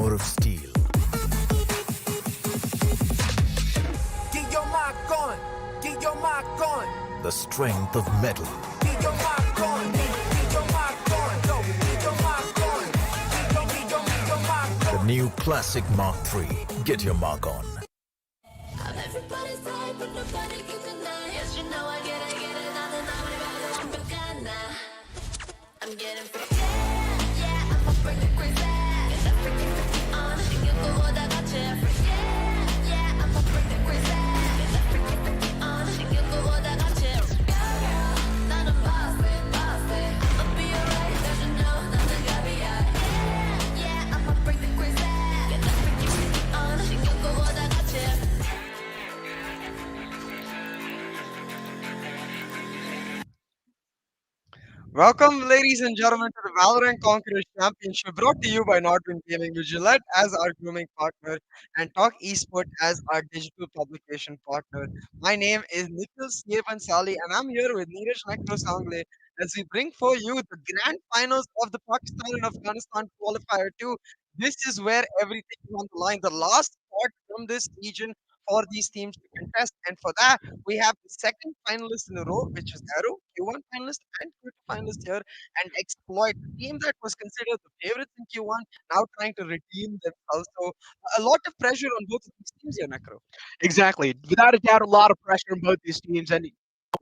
power of steel. Get your mark on. Get your mark on. The strength of metal. Get your mark on. Get your mark on. Go. Get your mark on. Get your mark on. The new Classic Mark III. Get your mark on. I'm everybody's type, but nobody can deny. Yes, you know I get it, nothing I'm getting free. Yeah, I'ma bring the crazy. Get that freaky on. Think you go all that got you free. Yeah, I'ma bring the crazy. Get that freaky on. Think you go all that got you. Girl, not a boss, I'ma be alright, 'cause you know nothing got me out. Yeah, I'ma bring the crazy. Get that freaky on. Think you go all that got you. Welcome, ladies and gentlemen, to the Valorant Conquerors Championship brought to you by NODWIN Gaming, with Gillette as our grooming partner and Talk Esport as our digital publication partner. My name is Nikhil Sali, and I'm here with Neeraj Nakro Sangle as we bring for you the grand finals of the Pakistan and Afghanistan Qualifier 2. This is where everything is on the line. The last spot from this region for these teams to contest, and for that, we have the second finalist in a row, which is Arrow, Q1 finalist and Q2 finalist here, and Exploit, the team that was considered the favorites in Q1, now trying to redeem themselves. So a lot of pressure on both of these teams here, Nakro. Exactly. Without a doubt, a lot of pressure on both these teams. And the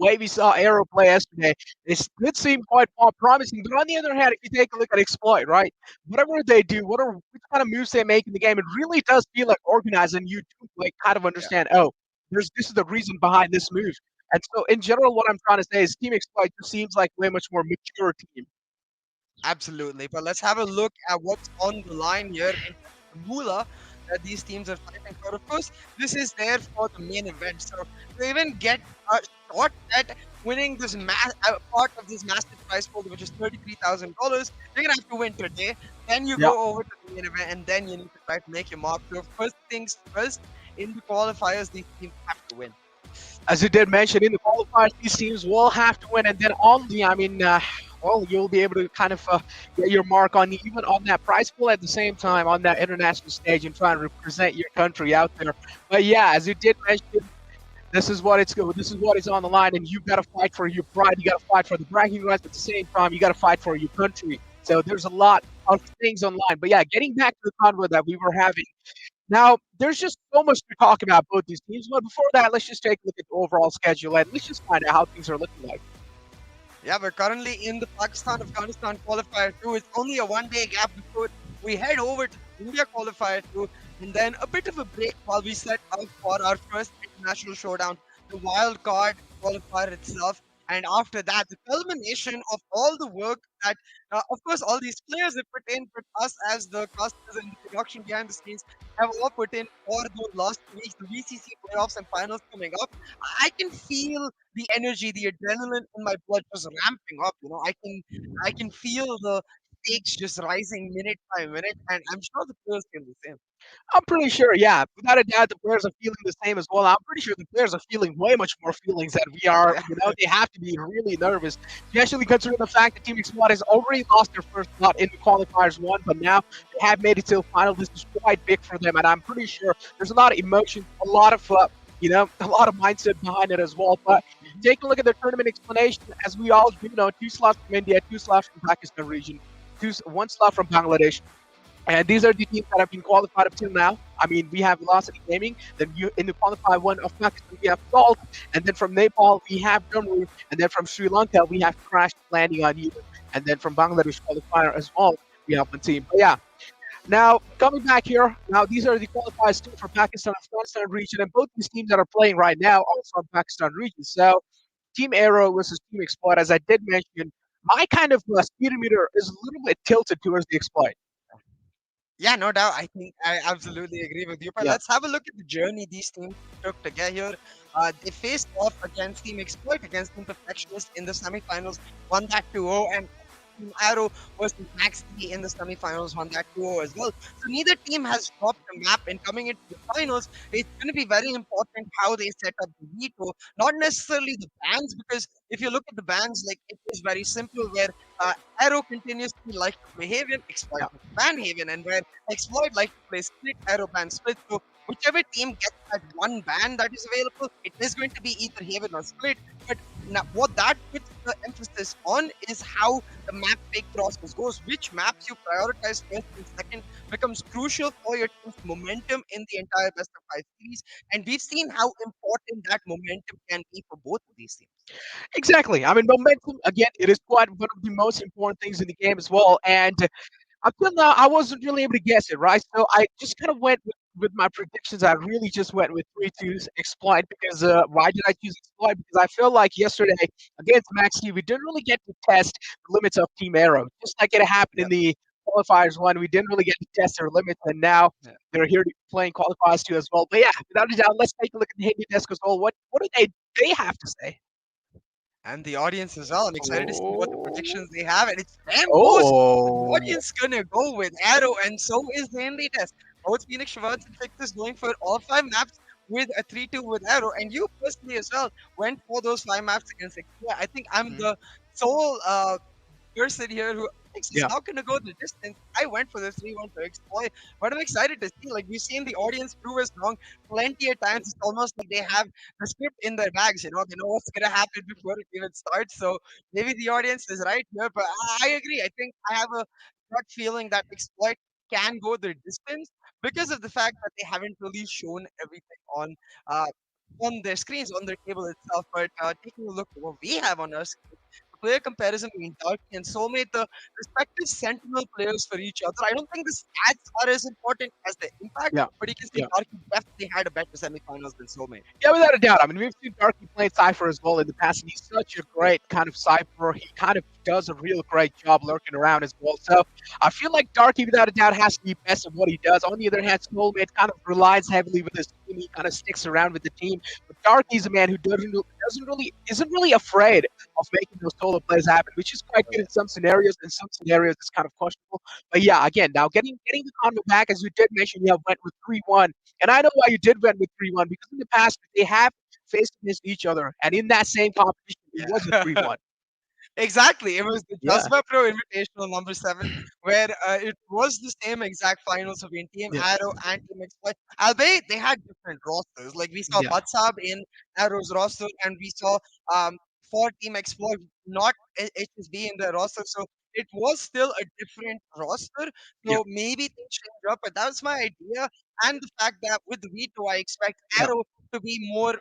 way we saw Arrow play yesterday, it did seem quite promising. But on the other hand, if you take a look at Exploit, right, whatever they do, which kind of moves they make in the game, it really does feel like organized, and you do like kind of understand, oh, this is the reason behind this move. And so, in general, what I'm trying to say is Team Exploit just seems like way much more mature team. Absolutely. But let's have a look at what's on the line here in the Moolah that these teams are fighting for. Of course, this is there for the main event. So to even get a shot at winning this part of this massive prize pool, which is $33,000, you're gonna have to win today. Then you go over to the main event, and then you need to try to make your mark. So first things first, in the qualifiers, these teams have to win. As you did mention, in the qualifiers, these teams will have to win, and then on the, well, you'll be able to kind of get your mark on even on that prize pool at the same time on that international stage and try and represent your country out there. But yeah, as you did mention, this is what it's on the line, and you've got to fight for your pride. You got to fight for the bragging rights at the same time. You got to fight for your country. So there's a lot of things online. But yeah, getting back to the convo that we were having. Now, there's just so much to talk about both these teams. But before that, let's just take a look at the overall schedule and let's just find out how things are looking like. Yeah, we're currently in the Pakistan Afghanistan Qualifier 2. It's only a one-day gap before we head over to the India Qualifier 2, and then a bit of a break while we set out for our first international showdown, the wild card qualifier itself. And after that, the culmination of all the work that, of course, all these players have put in, but us as the casters and the production behind the scenes have all put in for those last weeks, the VCC playoffs and finals coming up. I can feel the energy, the adrenaline in my blood just ramping up. You know, I can feel the stakes just rising minute by minute, and I'm sure the players feel the same. I'm pretty sure, yeah. Without a doubt, the players are feeling the same as well. I'm pretty sure the players are feeling way much more feelings than we are. You know, they have to be really nervous, especially considering the fact that Team Exploit has already lost their first spot in the qualifiers one, but now they have made it to the final. This is quite big for them, and I'm pretty sure there's a lot of emotion, a lot of a lot of mindset behind it as well. But take a look at the tournament explanation. As we all do know, 2 slots from India, 2 slots from Pakistan region, 1 slot from Bangladesh. And these are the teams that have been qualified up till now. I mean, we have Velocity Gaming. Then in the qualified one of Pakistan, we have Salt. And then from Nepal, we have Drumroot. And then from Sri Lanka, we have Crash Landing on You. And then from Bangladesh qualifier as well, we have one team. But yeah, now coming back here, now these are the qualifiers too for Pakistan Afghanistan region. And both these teams that are playing right now are from Pakistan region. So Team Arrow versus Team Exploit, as I did mention, my kind of speedometer is a little bit tilted towards the Exploit. Yeah, no doubt. I think I absolutely agree with you. But Yeah. let's have a look at the journey these teams took to get here. They faced off against Team Exploit, against Team Perfectionist in the semifinals, won that 2-0. And Team Arrow versus Max D in the semifinals, won that 2-0 as well. So neither team has dropped a map, and coming into the finals, it's going to be very important how they set up the veto, not necessarily the bans, because if you look at the bans, like it is very simple where Arrow continuously like to play Haven, Exploit Yeah. like to ban Haven, and where Exploit like to play Split, Arrow ban Split. So whichever team gets that one ban that is available, it is going to be either Haven or Split. But now, what that puts the emphasis on is how the map pick process goes. Which maps you prioritize first and second becomes crucial for your team's momentum in the entire best of five series. And we've seen how important that momentum can be for both of these teams. Exactly. I mean, momentum again. It is quite one of the most important things in the game as well. And until now, I wasn't really able to guess it, right? So I just kind of went with my predictions. I really just went with 3 2 exploit because why did I choose exploit? Because I feel like yesterday against Maxi, we didn't really get to test the limits of Team Arrow. Just like it happened in Yep. the qualifiers one, we didn't really get to test their limits, and now Yeah. they're here playing qualifiers too as well. But yeah, without a doubt, let's take a look at the Hindi desk as well. What do they have to say? And the audience as well. I'm excited to see what the Oh, predictions they have. And it's damn close. The oh, audience gonna go with Arrow, and so is the Henley test. Both Phoenix Shivats and Fix is going for all five maps with a 3-2 with Arrow. And you personally as well went for those five maps against Exia. I think I'm mhm, the sole person here who thinks he's yeah, not going to go the distance. I went for the 3-1 to exploit, but I'm excited to see. Like, we've seen the audience prove us wrong plenty of times. It's almost like they have the script in their bags, they know what's going to happen before it even starts. So maybe the audience is right here, but I agree. I think I have a gut feeling that exploit can go the distance because of the fact that they haven't really shown everything uh, on their screens, on their table itself. But taking a look at what we have on us, player comparison between Turkey and Soulmate, the respective sentinel players for each other. I don't think the stats are as important as the impact, yeah. but you can see Yeah. Turkey definitely had a better semifinals than Soulmate. Yeah, without a doubt. I mean, we've seen Darky playing Cypher as well in the past, and he's such a great kind of Cypher. He kind of does a real great job lurking around as well. So I feel like Darky, without a doubt, has to be best at what he does. On the other hand, Soulmate kind of relies heavily with his team. He kind of sticks around with the team. But Darky's a man who isn't really afraid of making those solo plays happen, which is quite good in some scenarios. In some scenarios, it's kind of questionable. But yeah, again, now getting the convo back, as you did mention, you have went with 3-1. And I know why you did win with 3-1 because in the past they have faced against each other, and in that same competition it was a Yeah. 3-1. Exactly. It was the Yeah, Jazba Pro Invitational number 7, where it was the same exact finals between Team yeah, Arrow and Team Exploit. Albeit they had different rosters. Like we saw yeah, Batsab in Arrow's roster, and we saw um, for Team Exploit not HSB in their roster. So it was still a different roster. yeah, So maybe things change up, but that was my idea. And the fact that with the veto, I expect yeah. Arrow to be more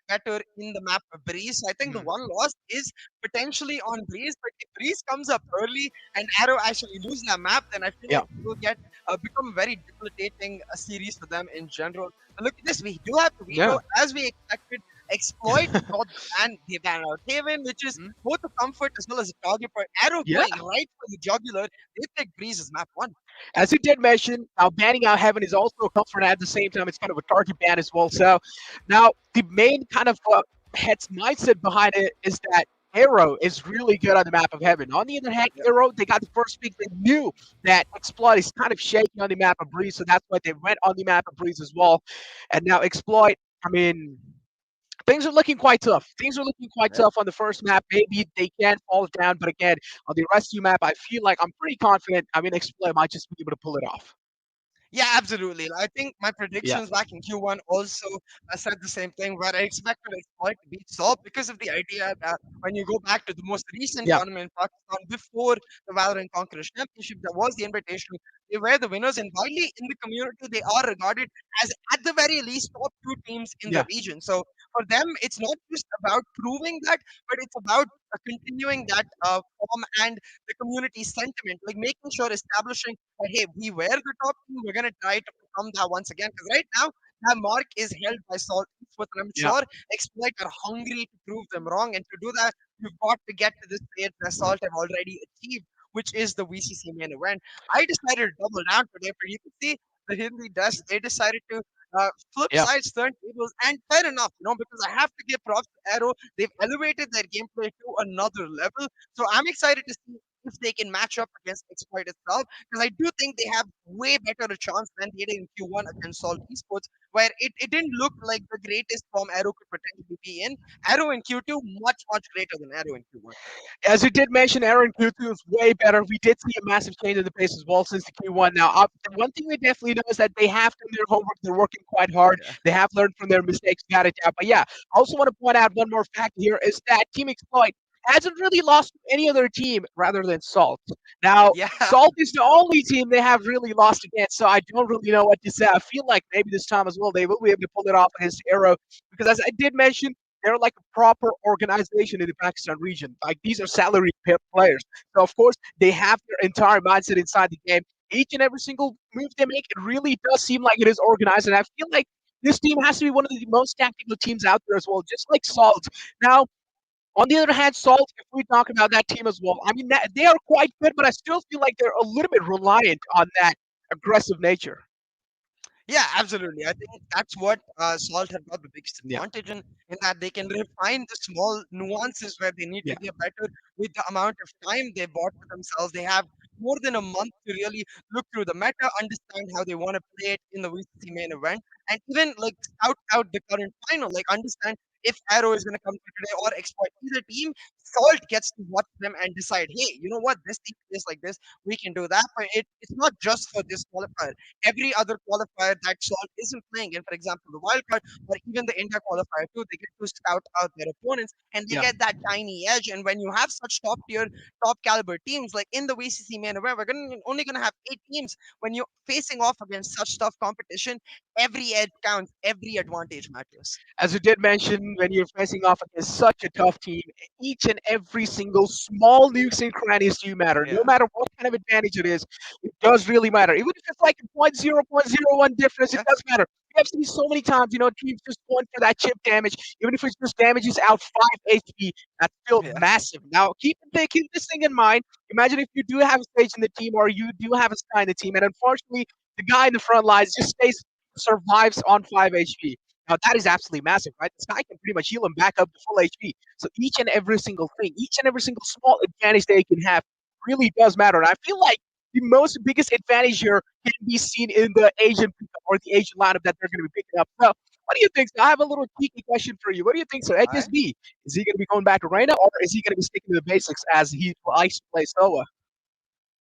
better in the map of Breeze. I think the Mhm. one loss is potentially on Breeze, but if Breeze comes up early and Arrow actually lose that map, then I feel Yeah, like it will get become a very debilitating series for them in general. But look at this, we do have the veto yeah. as we expected. Exploit got the ban, they ban out Haven, which is Mhm. both a comfort as well as a target for Arrow Yeah. going right for the jugular. They pick Breeze as map 1. As you did mention, now banning out Heaven is also a comfort, and at the same time, it's kind of a target ban as well. So now the main kind of head's mindset behind it is that Arrow is really good on the map of Heaven. On the other hand, Yep. Arrow, they got the first pick. They knew that Exploit is kind of shaky on the map of Breeze, so that's why they went on the map of Breeze as well. And now Exploit, I mean, things are looking quite tough. Things are looking quite tough on the first map. Maybe they can fall down, but again, on the rescue map, I feel like I'm pretty confident. I mean, Exploit might just be able to pull it off. Yeah, absolutely. I think my Yeah, predictions back in Q1 also said the same thing, where I expected Exploit to beat Saul because of the idea that when you go back to the most recent yeah, tournament in Pakistan before the Valorant Conquerors Championship, that was the invitation. They were the winners, and widely in the community, they are regarded as, at the very least, top two teams in the yeah, region. So for them, it's not just about proving that, but it's about continuing that form and the community sentiment, like making sure establishing that hey, we were the top team. We're gonna try to become that once again. Because right now, that mark is held by Salt Esports, and I'm yeah, sure Exploit are hungry to prove them wrong. And to do that, you've got to get to this stage that Salt have already achieved, which is the VCC main event. I decided to double down today, for you can see the Hindi desk. They decided to flip yeah. sides, turn tables, and fair enough, because I have to give props to Arrow. They've elevated their gameplay to another level. So I'm excited to see if they can match up against Exploit itself, because I do think they have way better a chance than they did in Q1 against Salt Esports, where it didn't look like the greatest form Arrow could potentially be in. Arrow in Q2 much greater than Arrow in Q1. As you did mention, Aaron Kutu is way better. We did see a massive change in the pace as well since the Q1. Now, the one thing we definitely know is that they have done their homework. They're working quite hard. Yeah. They have learned from their mistakes. Got it. But yeah, I also want to point out one more fact here is that Team Exploit hasn't really lost to any other team rather than Salt. Now, Yeah. Salt is the only team they have really lost against, so I don't really know what to say. I feel like maybe this time as well they will be able to pull it off against Arrow because, as I did mention, they're like a proper organization in the Pakistan region. Like these are salary players. So of course they have their entire mindset inside the game. Each and every single move they make, it really does seem like it is organized. And I feel like this team has to be one of the most tactical teams out there as well, just like Salt. Now, on the other hand, Salt, if we talk about that team as well, I mean, they are quite good, but I still feel like they're a little bit reliant on that aggressive nature. Yeah, absolutely. I think that's what Salt have got the biggest Yeah. advantage in that they can refine the small nuances where they need to Yeah. get better with the amount of time they bought for themselves. They have more than a month to really look through the meta, understand how they want to play it in the VCC main event, and even like scout out the current final, like understand if Arrow is going to come through today or exploit either team. Salt gets to watch them and decide, hey, you know what, this team is like this, we can do that. But it's not just for this qualifier, every other qualifier that Salt isn't playing in, for example, the wildcard or even the India qualifier too, they get to scout out their opponents and they Yeah. get that tiny edge. And when you have such top tier, top caliber teams like in the VCC main event, only gonna have 8 teams. When you're facing off against such tough competition, every edge counts, every advantage matters. As you did mention, when you're facing off against such a tough team, each and every single small nukes and crannies do matter. No Yeah. matter what kind of advantage it does really matter. Even if it's like a 0.001 difference, it Yeah. does matter. We have seen so many times, teams just going for that chip damage, even if it's just damages out 5 HP, that's still Yeah. massive. Now, keep this thing in mind. Imagine if you do have a stage in the team or you do have a Sky in the team, and unfortunately, the guy in the front lines just survives on 5 HP. Now that is absolutely massive, right? This guy can pretty much heal him back up to full HP. So each and every single thing, each and every single small advantage they can have really does matter. And I feel like the most biggest advantage here can be seen in the Asian pickup or the Asian lineup that they're going to be picking up. So what do you think? So I have a little cheeky question for you. What do you think, sir? All right. HSB, is he going to be going back to Reina or is he going to be sticking to the basics as he likes to play Sova?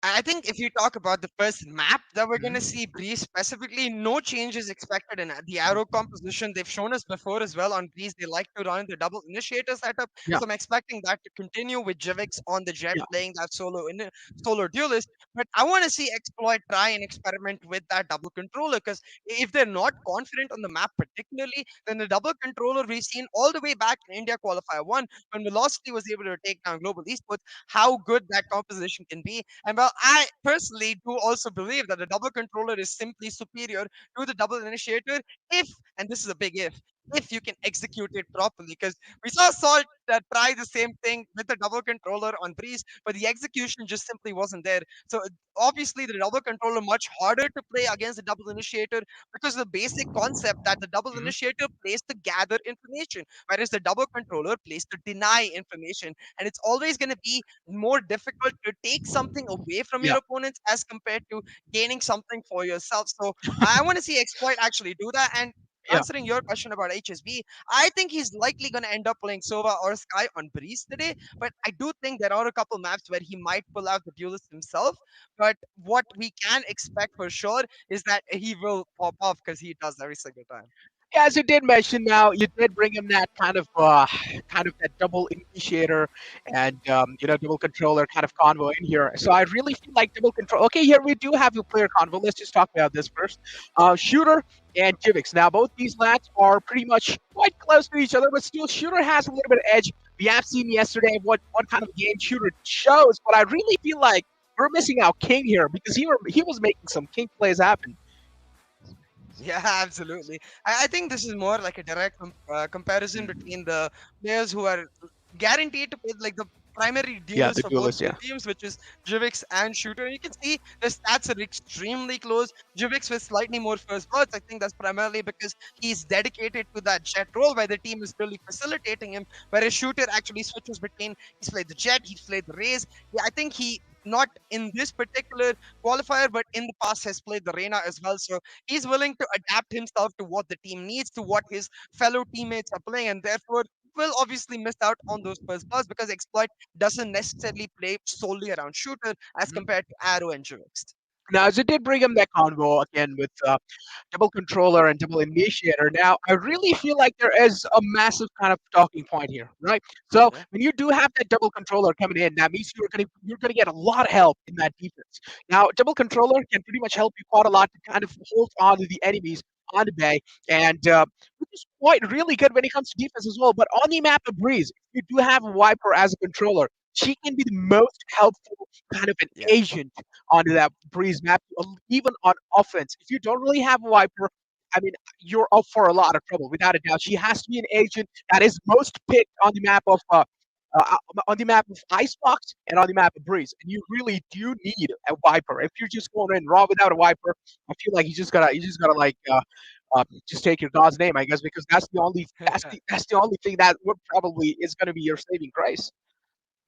I think if you talk about the first map that we're going to Mhm. see, Breeze specifically, no changes expected in the arrow composition. They've shown us before as well on Breeze, they like to run the double initiator setup. Yeah, So I'm expecting that to continue with Jivix on the jet yeah, playing that solo duelist. But I want to see Exploit try and experiment with that double controller because if they're not confident on the map particularly, then the double controller we've seen all the way back in India Qualifier 1 when Velocity was able to take down Global Esports, how good that composition can be. And well, I personally do also believe that the double controller is simply superior to the double initiator if, and this is a big if you can execute it properly. Because we saw Salt try the same thing with the double controller on Breeze, but the execution just simply wasn't there. So obviously, the double controller much harder to play against the double initiator because the basic concept that the double mhm, initiator plays to gather information, whereas the double controller plays to deny information, and it's always going to be more difficult to take something away from your yeah, opponents as compared to gaining something for yourself. So I want to see Exploit actually do that. And yeah. answering your question about HSB, I think he's likely going to end up playing Sova or Sky on Breeze today. But I do think there are a couple maps where he might pull out the duelist himself. But what we can expect for sure is that he will pop off because he does every single time. Yeah, as you did mention, now you did bring him that kind of that double initiator and double controller kind of convo in here. So I really feel like double control. Okay, here we do have a player convo. Let's just talk about this first. Shooter and Jivix. Now both these lads are pretty much quite close to each other, but still Shooter has a little bit of edge. We have seen yesterday what kind of game Shooter shows, but I really feel like we're missing out King here because he was making some King plays happen. Yeah, absolutely. I think this is more like a direct comparison between the players who are guaranteed to play like the primary Yeah, duelists the for both duelist. the Yeah. teams, which is Jivix and Shooter. You can see the stats are extremely close. Jivix with slightly more first bloods. I think that's primarily because he's dedicated to that jet role where the team is really facilitating him, whereas Shooter actually switches between he's played the jet, he's played the raise. Yeah, I think he not in this particular qualifier, but in the past has played the Reina as well. So he's willing to adapt himself to what the team needs, to what his fellow teammates are playing, and therefore will obviously miss out on those first buzz because Exploit doesn't necessarily play solely around shooter as compared to Arrow and Jivix. Now, as it did bring him that convo again with double controller and double initiator. Now, I really feel like there is a massive kind of talking point here, right? So Yeah. when you do have that double controller coming in, that means you're gonna get a lot of help in that defense. Now, double controller can pretty much help you quite a lot to kind of hold on to the enemies on the bay, and which is quite really good when it comes to defense as well. But on the map of Breeze, if you do have a Viper as a controller, she can be the most helpful kind of an Yeah. agent onto that Breeze map, even on offense. If you don't really have a Viper, I mean, you're up for a lot of trouble, without a doubt. She has to be an agent that is most picked on the map of Icebox and on the map of Breeze, and you really do need a Viper. If you're just going in raw without a Viper, I feel like you just gotta like just take your God's name, I guess, because that's the only thing that would probably is gonna be your saving grace.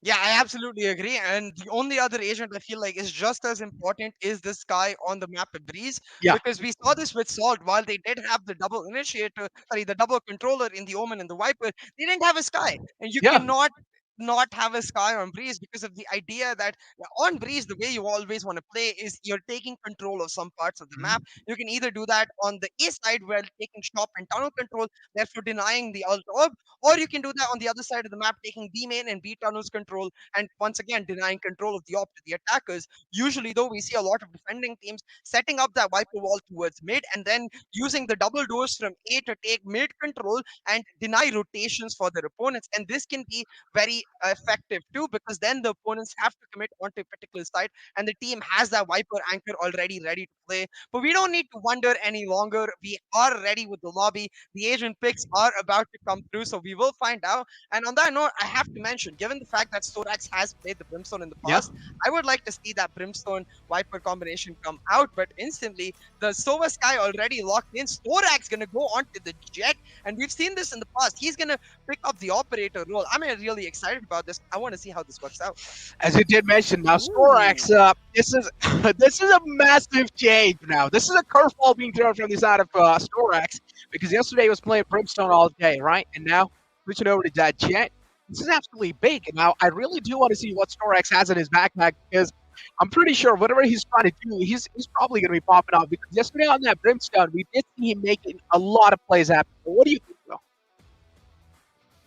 Yeah, I absolutely agree. And the only other agent I feel like is just as important is this guy on the map of Breeze, Yeah, because we saw this with Salt. While they did have the double initiator, sorry, the double controller in the Omen and the Viper, they didn't have a Sky. And you yeah. cannot not have a Sky on Breeze because of the idea that on Breeze, the way you always want to play is you're taking control of some parts of the map. Mhm. You can either do that on the A side where taking shop and tunnel control, therefore denying the alt orb, or you can do that on the other side of the map, taking B main and B tunnels control, and once again denying control of the op to the attackers. Usually, though, we see a lot of defending teams setting up that Viper wall towards mid and then using the double doors from A to take mid control and deny rotations for their opponents. And this can be very effective too, because then the opponents have to commit onto a particular side, and the team has that Viper anchor already ready to play. But we don't need to wonder any longer. We are ready with the lobby. The agent picks are about to come through, so we will find out. And on that note, I have to mention, given the fact that Storax has played the Brimstone in the Yeah. past, I would like to see that Brimstone Viper combination come out. But instantly, the Sova Sky already locked in. Storax gonna go onto the Jet, and we've seen this in the past. He's gonna pick up the operator role. I'm really excited about this. I want to see how this works out. As you did mention, now Ooh. Storax, this is this is a massive change. Now this is a curveball being thrown from the side of Storax, because yesterday he was playing Brimstone all day, right? And now switching over to that Jet. This is absolutely big. And now I really do want to see what Storax has in his backpack, because I'm pretty sure whatever he's trying to do, he's probably going to be popping off. Because yesterday on that Brimstone, we did see him making a lot of plays happen. What do you think, Will?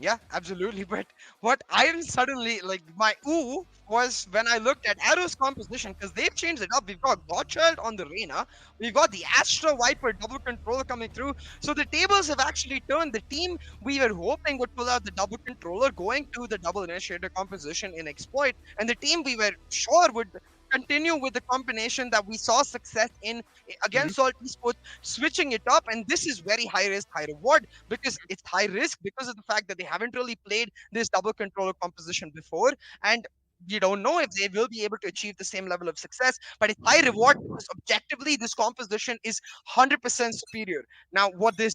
Yeah, absolutely. But what I am suddenly like, my ooh was when I looked at Arrow's composition, because they've changed it up. We've got Godchild on the Reina, we've got the Astra Viper double controller coming through. So the tables have actually turned. The team we were hoping would pull out the double controller going to the double initiator composition in Exploit, and the team we were sure would continue with the combination that we saw success in against Salt Esports, switching it up. And this is very high risk, high reward, because it's high risk because of the fact that they haven't really played this double controller composition before, and we don't know if they will be able to achieve the same level of success. But it's high reward because objectively this composition is 100% superior. Now what this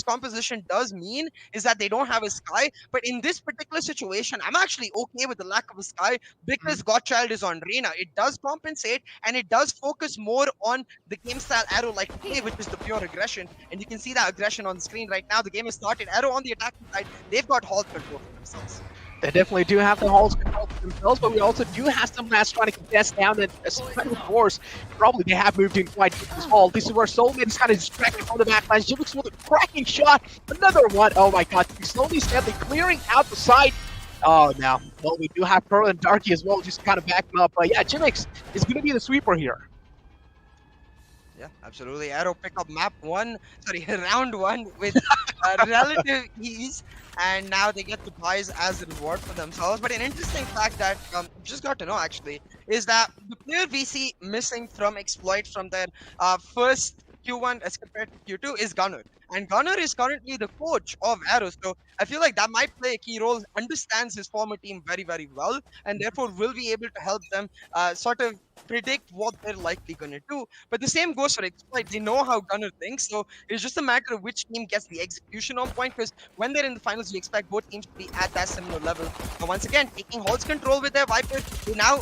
composition does mean is that they don't have a Sky, but in this particular situation I'm actually okay with the lack of a Sky, because Godchild is on Reina. It does compensate, and it does focus more on the game style Arrow like to play, which is the pure aggression. And you can see that aggression on the screen right now. The game is started. Arrow on the attacking side, they've got Hall control for themselves. They definitely do have the halls controlled for themselves, but we also do have some that's trying to contest down the second force. Probably they have moved in quite deep as well. This is where Soulmate is kind of distracted from the backlash. Jimix with a cracking shot. Another one. Oh my god. He's slowly, steadily clearing out the side. Oh, now. Well, we do have Pearl and Darky as well, just kind of backing up. But yeah, Jimix is going to be the sweeper here. Yeah, absolutely. Arrow pick up round one with relative ease, and now they get the buys as a reward for themselves. But an interesting fact that just got to know actually is that the player we see missing from Exploit from their first Q1 as compared to Q2 is Gunner. And Gunner is currently the coach of Arrow, so I feel like that might play a key role. Understands his former team very, very well, and therefore will be able to help them sort of predict what they're likely going to do. But the same goes for Exploit. They know how Gunner thinks, so it's just a matter of which team gets the execution on point, because when they're in the finals, you expect both teams to be at that similar level. And once again, taking Hall's control with their Viper, they now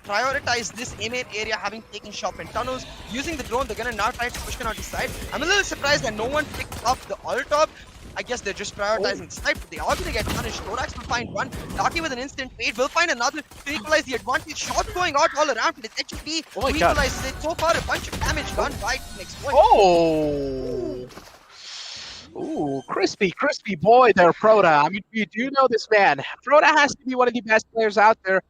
prioritize this A-main area, having taken shop and tunnels. Using the drone, they're gonna now try to push it on the side. I'm a little surprised that no one picked up the ult top. I guess they're just prioritizing the snipe, but they are gonna get punished. Thorax will find one. Lucky with an instant fade will find another to equalize the advantage. Shots going out all around, but it's HFD Oh my who God. equalizes it. So far, a bunch of damage done by next point. Oh! Ooh, crispy boy there, Proda. I mean, you do know this man. Proda has to be one of the best players out there,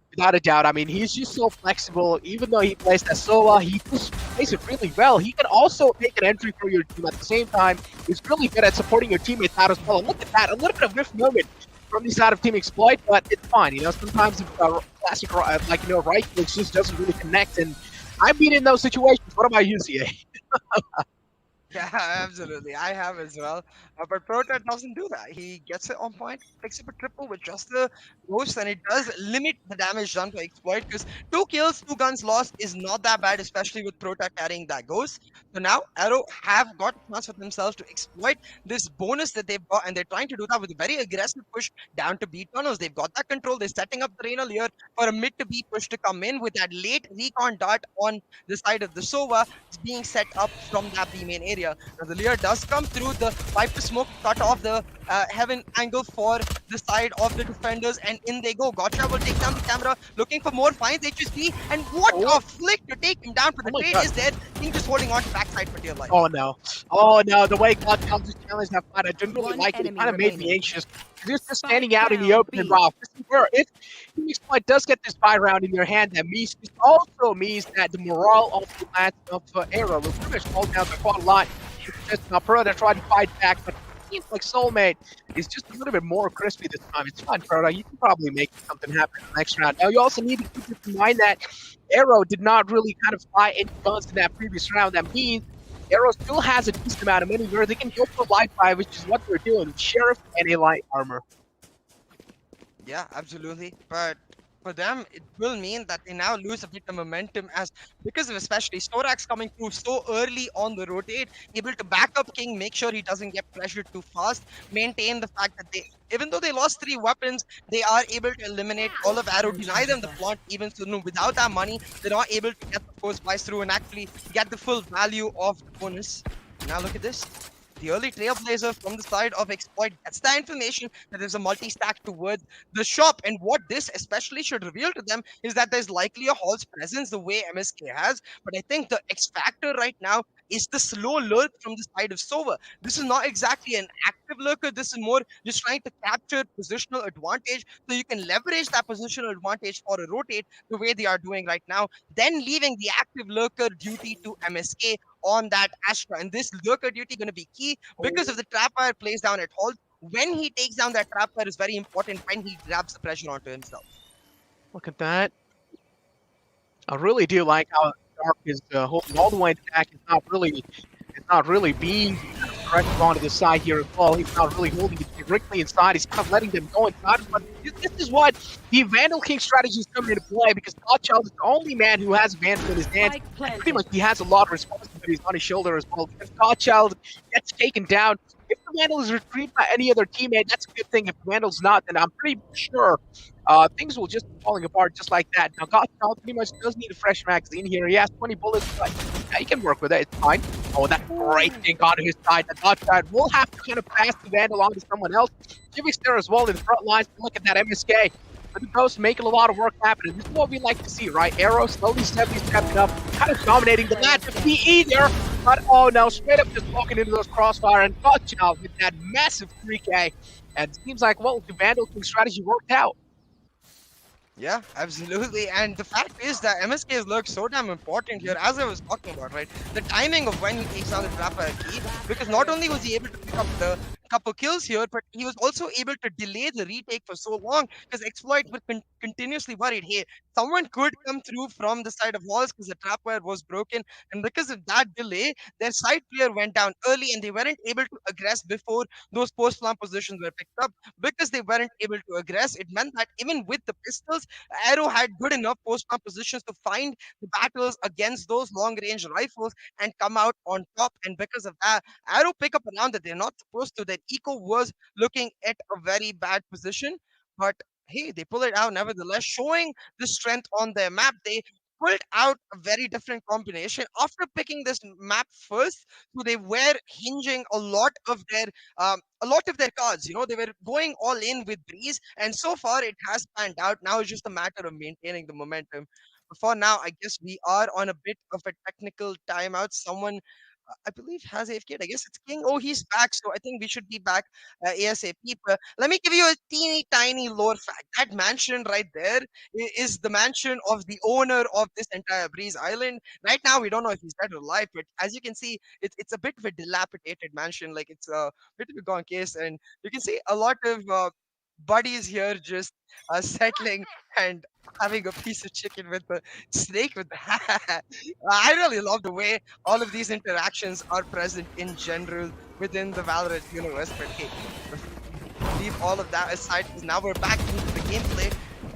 without a doubt. I mean, he's just so flexible. Even though he plays that Sova, he just plays it really well. He can also make an entry for your team at the same time. He's really good at supporting your teammates out as well. And look at that, a little bit of whiff moment from the side of Team Exploit, but it's fine. You know, sometimes classic, right clicks just doesn't really connect. And I've been in those situations. What about you, CA? Yeah, absolutely. I have as well. But Proto doesn't do that. He gets it on point, picks up a triple with just the ghost, and it does limit the damage done to Exploit because 2 kills, 2 guns lost is not that bad, especially with Proto carrying that ghost. So now Arrow have got a chance for themselves to exploit this bonus that they've got, and they're trying to do that with a very aggressive push down to B tunnels. They've got that control. They're setting up the Reynal here for a mid to B push to come in with that late recon dart on the side of the Sova being set up from that B main area. Now the Lear does come through the Viper smoke, cut off the heaven angle for the side of the defenders, and in they go. Gotcha will take down the camera, looking for more, finds HSP, and what a flick to take him down, but the Oh my trade God. is there. King just holding on to backside for dear life. Oh no, the way God just challenged that fight, I didn't really One like it. It enemy kind of made me remaining. anxious. You're just Spike standing out in the down, open and B. raw. If Team Exploit does get this buy round in their hand, that means it also means that the morale of the last of Arrow will pretty much fall down by quite a lot. It's just now Proto trying to fight back, but it seems like Soulmate is just a little bit more crispy this time. It's fine, Proto. You can probably make something happen in the next round. Now you also need to keep in mind that Arrow did not really kind of fly any guns in that previous round. That means Arrow still has a decent amount of money where they can go for light buy, which is what they're doing with Sheriff and a light armor. Yeah, absolutely. But for them, it will mean that they now lose a bit of momentum as because of especially Storax coming through so early on the rotate, able to back up King, make sure he doesn't get pressured too fast, maintain the fact that they, even though they lost 3 weapons, they are able to eliminate all of Arrow, deny them the flaunt, even so no, without that money, they're not able to get the force buys through and actually get the full value of the bonus. Now look at this. The early Trailblazer from the side of Exploit gets the information that there's a multi-stack towards the shop. And what this especially should reveal to them is that there's likely a Hall's presence the way MSK has. But I think the X factor right now is the slow lurk from the side of Sova. This is not exactly an active lurker. This is more just trying to capture positional advantage so you can leverage that positional advantage for a rotate the way they are doing right now. Then leaving the active lurker duty to MSK on that Astra. And this lurker duty going to be key because if the trapwire plays down at Hall, when he takes down that trapwire is very important when he grabs the pressure onto himself. Look at that. I really do like how Dark is holding all the way back. It's not really being aggressive onto the side here as well. He's not really holding it directly inside. He's kind of letting them go inside. But this is what the Vandal King strategy is coming into play because Godchild is the only man who has Vandal in his hands. Spike And planted. pretty much he has a lot of responsibilities on his shoulder as well. If Godchild gets taken down, if the Vandal is retrieved by any other teammate, that's a good thing. If the Vandal's not, then I'm pretty sure things will just be falling apart just like that. Now, Godchild pretty much does need a fresh magazine here. He has 20 bullets, but yeah, he can work with it. It's fine. Oh, that great thing on his side. The Godchild will have to kind of pass the Vandal on to someone else. Jivix there as well in the front lines. Look at that MSK. But the Ghost making a lot of work happen. And this is what we like to see, right? Arrow slowly stepping up, kind of dominating the match of PE there. But oh no, straight up just walking into those crossfire and Godchild with that massive 3K. And it seems like, well, the Vandal King strategy worked out. Yeah, absolutely. And the fact is that MSK's lurk so damn important here, as I was talking about, right? The timing of when he takes down the trapper key, because not only was he able to pick up the couple kills here, but he was also able to delay the retake for so long because Exploit were continuously worried, hey, someone could come through from the side of walls because the trapwire was broken. And because of that delay, their side player went down early and they weren't able to aggress before those post-plant positions were picked up. Because they weren't able to aggress, it meant that even with the pistols, Arrow had good enough post-plant positions to find the battles against those long-range rifles and come out on top. And because of that, Arrow pick up a round that they're not supposed to. That Eco was looking at a very bad position, but hey, they pull it out nevertheless, showing the strength on their map. They pulled out a very different combination after picking this map first. So they were hinging a lot of their cards. You know, they were going all in with Breeze, and so far it has panned out. Now it's just a matter of maintaining the momentum. But for now, I guess we are on a bit of a technical timeout. Someone, I believe, has AFK'd. I guess it's King. Oh, he's back. So I think we should be back ASAP. But let me give you a teeny tiny lore fact. That mansion right there is the mansion of the owner of this entire Breeze Island. Right now, we don't know if he's dead or alive, but as you can see, it's a bit of a dilapidated mansion. Like it's a bit of a gone case, and you can see a lot of buddies here just settling and having a piece of chicken with the snake with the I really love the way all of these interactions are present in general within the Valorant universe. But hey, leave all of that aside because now we're back into the gameplay.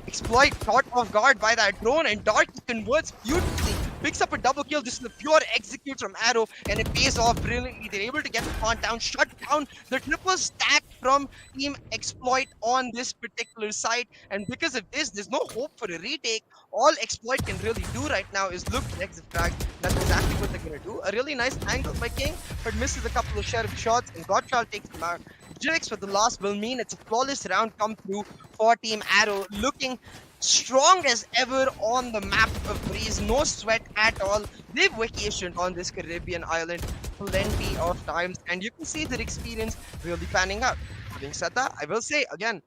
Exploit caught off guard by that drone, and Darky converts beautifully. Picks up a double kill. This is a pure execute from Arrow, and it pays off brilliantly. They're able to get the plant down, shut down the triple stack from Team Exploit on this particular site. And because of this, there's no hope for a retake. All Exploit can really do right now is look for exit frag. That's exactly what they're gonna do. A really nice angle by King, but misses a couple of sheriff shots, and Godchild takes them out. Jinx for the loss will mean it's a flawless round come through for Team Arrow, looking strong as ever on the map of Breeze. No sweat at all. They've vacationed on this Caribbean island plenty of times, and you can see their experience really panning out. Having said that, I will say again,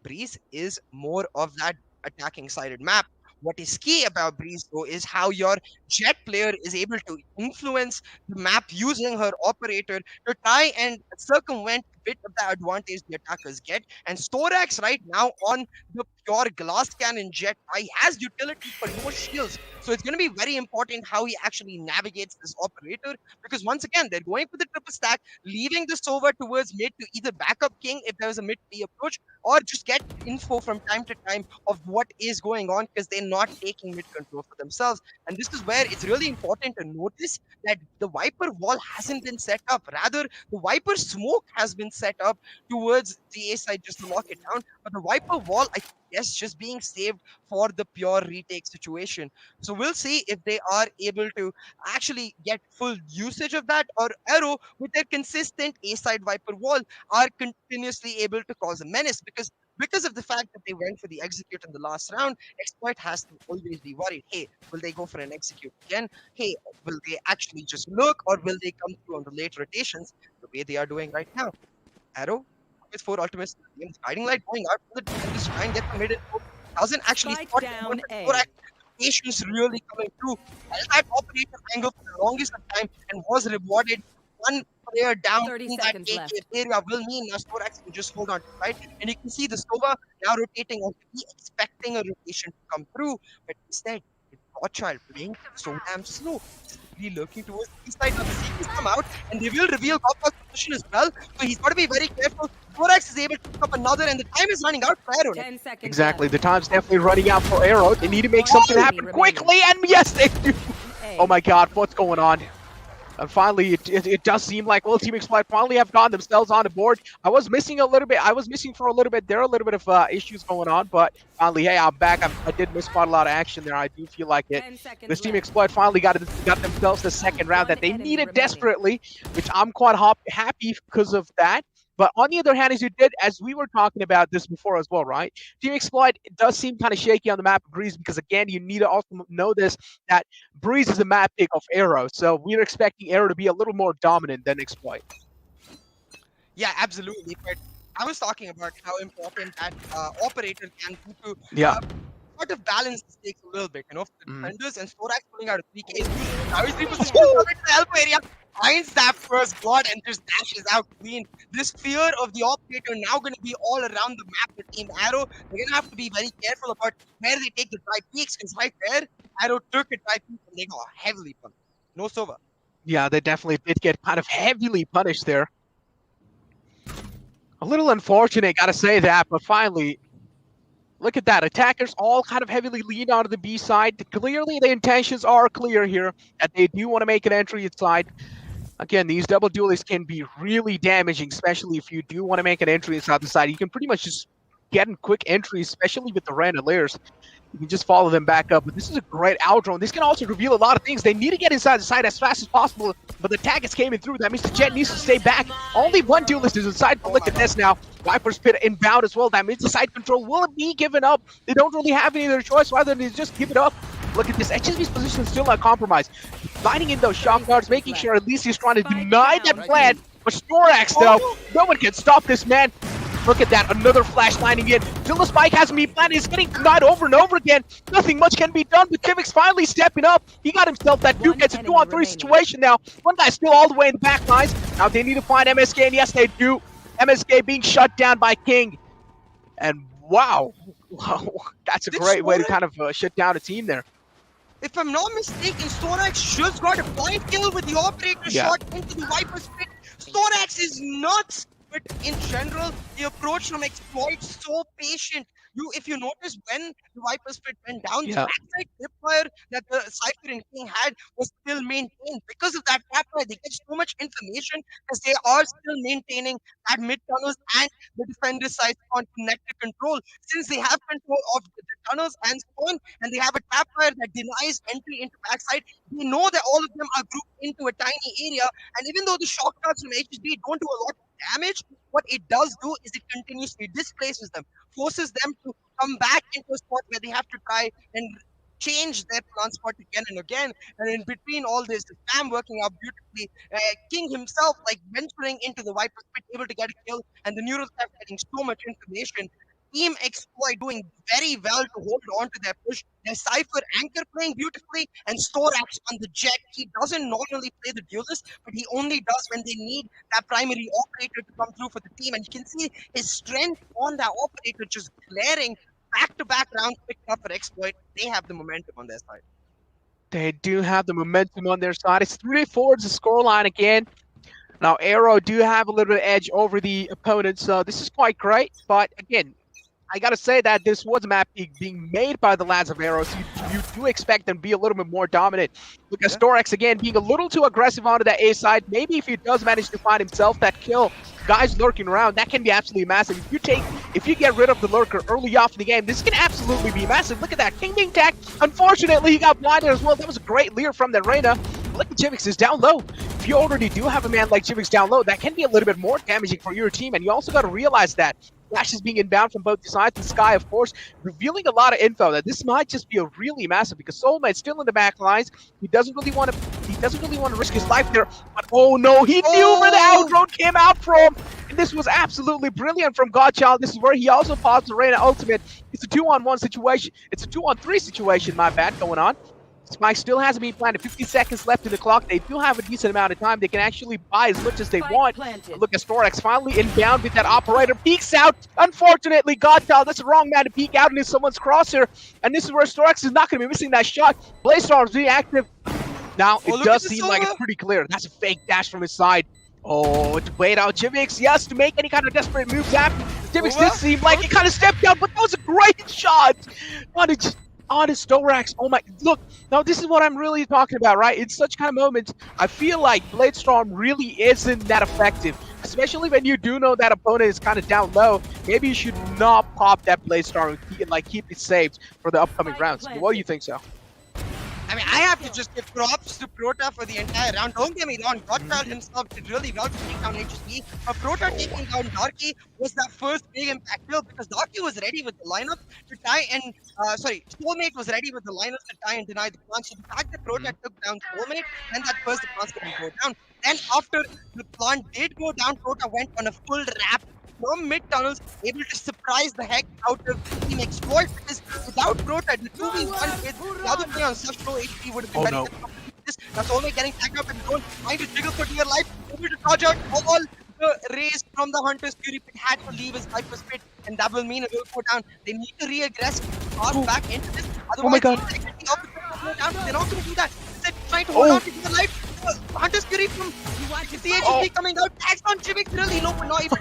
Breeze is more of that attacking sided map. What is key about Breeze though is how your Jet player is able to influence the map using her operator to try and circumvent a bit of the advantage the attackers get. And Storax right now on the pure glass cannon Jet, he has utility for no shields. So it's going to be very important how he actually navigates this operator, because once again they're going for the triple stack, leaving the Sova towards mid to either back up King if there's a mid B approach, or just get info from time to time of what is going on, because they're not taking mid control for themselves. And this is where it's really important to notice that the Viper wall hasn't been set up. Rather, the Viper smoke has been set up towards the A side just to lock it down. But the Viper wall, I guess, just being saved for the pure retake situation. So we'll see if they are able to actually get full usage of that, or Arrow, with their consistent A side Viper wall, are continuously able to cause a menace, because of the fact that they went for the execute in the last round. Exploit has to always be worried. Hey, will they go for an execute again? Hey, will they actually just look, or will they come through on the late rotations the way they are doing right now? Arrow with 4 ultimates, guiding light going out for the and just try and get the mid info. Doesn't actually Spike spot down the A. 4 patience really coming through. Held that operator angle for the longest of time and was rewarded. One player down 30 in that seconds AK left. area will mean now Storax can just hold on to it, right? And you can see the Sova now rotating on B, expecting a rotation to come through, but instead, it's Godchild playing so damn slow. Really lurking towards the east side of the sequence come out, and they will reveal Godchild's position as well. So he's got to be very careful. Storax is able to pick up another, and the time is running out for Arrow. 10 seconds Exactly. left. The time's definitely running out for Arrow. They need to make something happen quickly, and yes, they do. A. Oh my God, what's going on? And finally, it does seem like, well, Team Exploit finally have gotten themselves on the board. I was missing a little bit. I was missing for a little bit. There are a little bit of issues going on, but finally, hey, I'm back. I did miss quite a lot of action there. I do feel like it. 10 seconds This Team left. Exploit finally got themselves the second round that they One enemy needed remaining. desperately, which I'm quite happy because of that. But on the other hand, as we were talking about this before as well, right? Team Exploit does seem kind of shaky on the map of Breeze, because again, you need to also know this, that Breeze is a map pick of Arrow. So we're expecting Arrow to be a little more dominant than Exploit. Yeah, absolutely. But I was talking about how important that operator can be to Yeah. sort of balance the stakes a little bit, you know, for the defenders. And Storax pulling out a 3K. Now he's repositioned himself into the elbow area, finds that first blood, and just dashes out clean. This fear of the operator now going to be all around the map with Team Arrow. They're going to have to be very careful about where they take the dry peaks, because right there, Arrow took a dry peak and they got heavily punished. No Sova. Yeah, they definitely did get kind of heavily punished there. A little unfortunate, gotta say that, but finally, look at that. Attackers all kind of heavily lean onto the B side. Clearly, the intentions are clear here, that they do want to make an entry inside. Again, these double duelists can be really damaging, especially if you do want to make an entry inside the side. You can pretty much just getting quick entries, especially with the random layers. You can just follow them back up. But this is a great out drone. This can also reveal a lot of things. They need to get inside the site as fast as possible, but the tag is coming through. That means the Jet needs to stay back. Only one duelist is inside, but look at this now. Viper's Pit inbound as well. That means the side control will be given up. They don't really have any other choice rather than just give it up. Look at this. HSB's position is still not compromised. Lining in those shock guards, making sure at least he's trying to deny that plan. But Storax, though, no one can stop this man. Look at that, another flash lining in. Till the spike has me planned, he's getting denied over and over again. Nothing much can be done, but Tivix finally stepping up. He got himself that Duke. It's a 2-on-3 situation now. One guy's still all the way in the back lines. Now they need to find MSK, and yes, they do. MSK being shut down by King. And wow, that's a great way to kind of shut down a team there. If I'm not mistaken, Storax just got a blind kill with the operator shot into the Viper's Pit. Storax is nuts. But in general, the approach from Exploit so patient. If you notice when the Viper's Pit went down, the backside tripwire that the Cypher and King had was still maintained. Because of that tripwire, they get so much information because they are still maintaining that mid tunnels and the defender side on connected control. Since they have control of the tunnels and spawn, and they have a tripwire that denies entry into backside, they know that all of them are grouped into a tiny area. And even though the shock darts from HSB don't do a lot of damage, what it does do is it continuously displaces them, forces them to come back into a spot where they have to try and change their plan spot again and again. And in between all this, the spam working out beautifully. King himself, like venturing into the Viper's Pit, able to get a kill, and the Neural Theft getting so much information. Team Exploit doing very well to hold on to their push. Their Cypher Anchor playing beautifully, and Storax on the Jet. He doesn't normally play the duelist, but he only does when they need that primary operator to come through for the team. And you can see his strength on that operator just glaring. Back-to-back rounds picked up for Exploit. They have the momentum on their side. They do have the momentum on their side. It's 3-4. It's a scoreline again. Now, Arrow do have a little bit of edge over the opponent, so this is quite great. But again, I gotta say that this was a map being made by the lads of Arrow, so you do expect them to be a little bit more dominant. Look at Storax again being a little too aggressive onto that A side. Maybe if he does manage to find himself that kill, guys lurking around, that can be absolutely massive. If you get rid of the lurker early off in the game, this can absolutely be massive. Look at that, King being tagged. Unfortunately, he got blinded as well. That was a great leer from the Reyna. Look at Jivix is down low. If you already do have a man like Jivix down low, that can be a little bit more damaging for your team, and you also got to realize that Flash is being inbound from both sides. The Sky, of course, revealing a lot of info that this might just be a really massive, because Soulmate's still in the back lines. He doesn't really want to risk his life there. But oh no, he knew where the outdrone came out from. And this was absolutely brilliant from Godchild. This is where he also paused the Reyna ultimate. It's a 2-on-1 situation. It's a 2-on-3 situation, my bad, going on. Spike still hasn't been planted. 50 seconds left in the clock. They do have a decent amount of time. They can actually buy as much as they want. Look at Storax finally inbound with that operator. Peeks out. Unfortunately, Godchild, that's the wrong man to peek out into someone's crosshair. And this is where Storax is not going to be missing that shot. Blaze-Storm's reactive. Now, it does seem like it's pretty clear. That's a fake dash from his side. Oh, to wait out Jivix. Yes, to make any kind of desperate moves happen. Jivix did seem like he kind of stepped down, but that was a great shot. On his Storax. Oh my, look, now this is what I'm really talking about, right? In such kind of moments, I feel like Bladestorm really isn't that effective, especially when you do know that opponent is kind of down low. Maybe you should not pop that Bladestorm and like keep it saved for the upcoming rounds. But what do you think, so? I mean, I have to just give props to Prota for the entire round. Don't get me wrong, Godchild himself did really well to take down HSB. But Prota taking down Darky was that first big impact kill, because Darky was ready with the lineup to try and, Soulmate was ready with the lineup to try and deny the plants. So the fact that Prota took down Soulmate, and that first the plants couldn't go down. Then after the plant did go down, Prota went on a full wrap from mid tunnels, able to surprise the heck out of Team Exploit, because without Prota, the 2v1 with the other player on such low HP would have been very difficult to do this. That's only getting tagged up and going, trying to jiggle for dear life, able to dodge out all the rays from the Hunter's Fury Pit, had to leave his Viper's Pit, and that will mean it will go down. They need to re-aggress, pass back into this. Otherwise, they're not going to do that. They're trying to hold on to their life. Hunter's Fury from the HSB coming out, tags on Jivix really low, but not even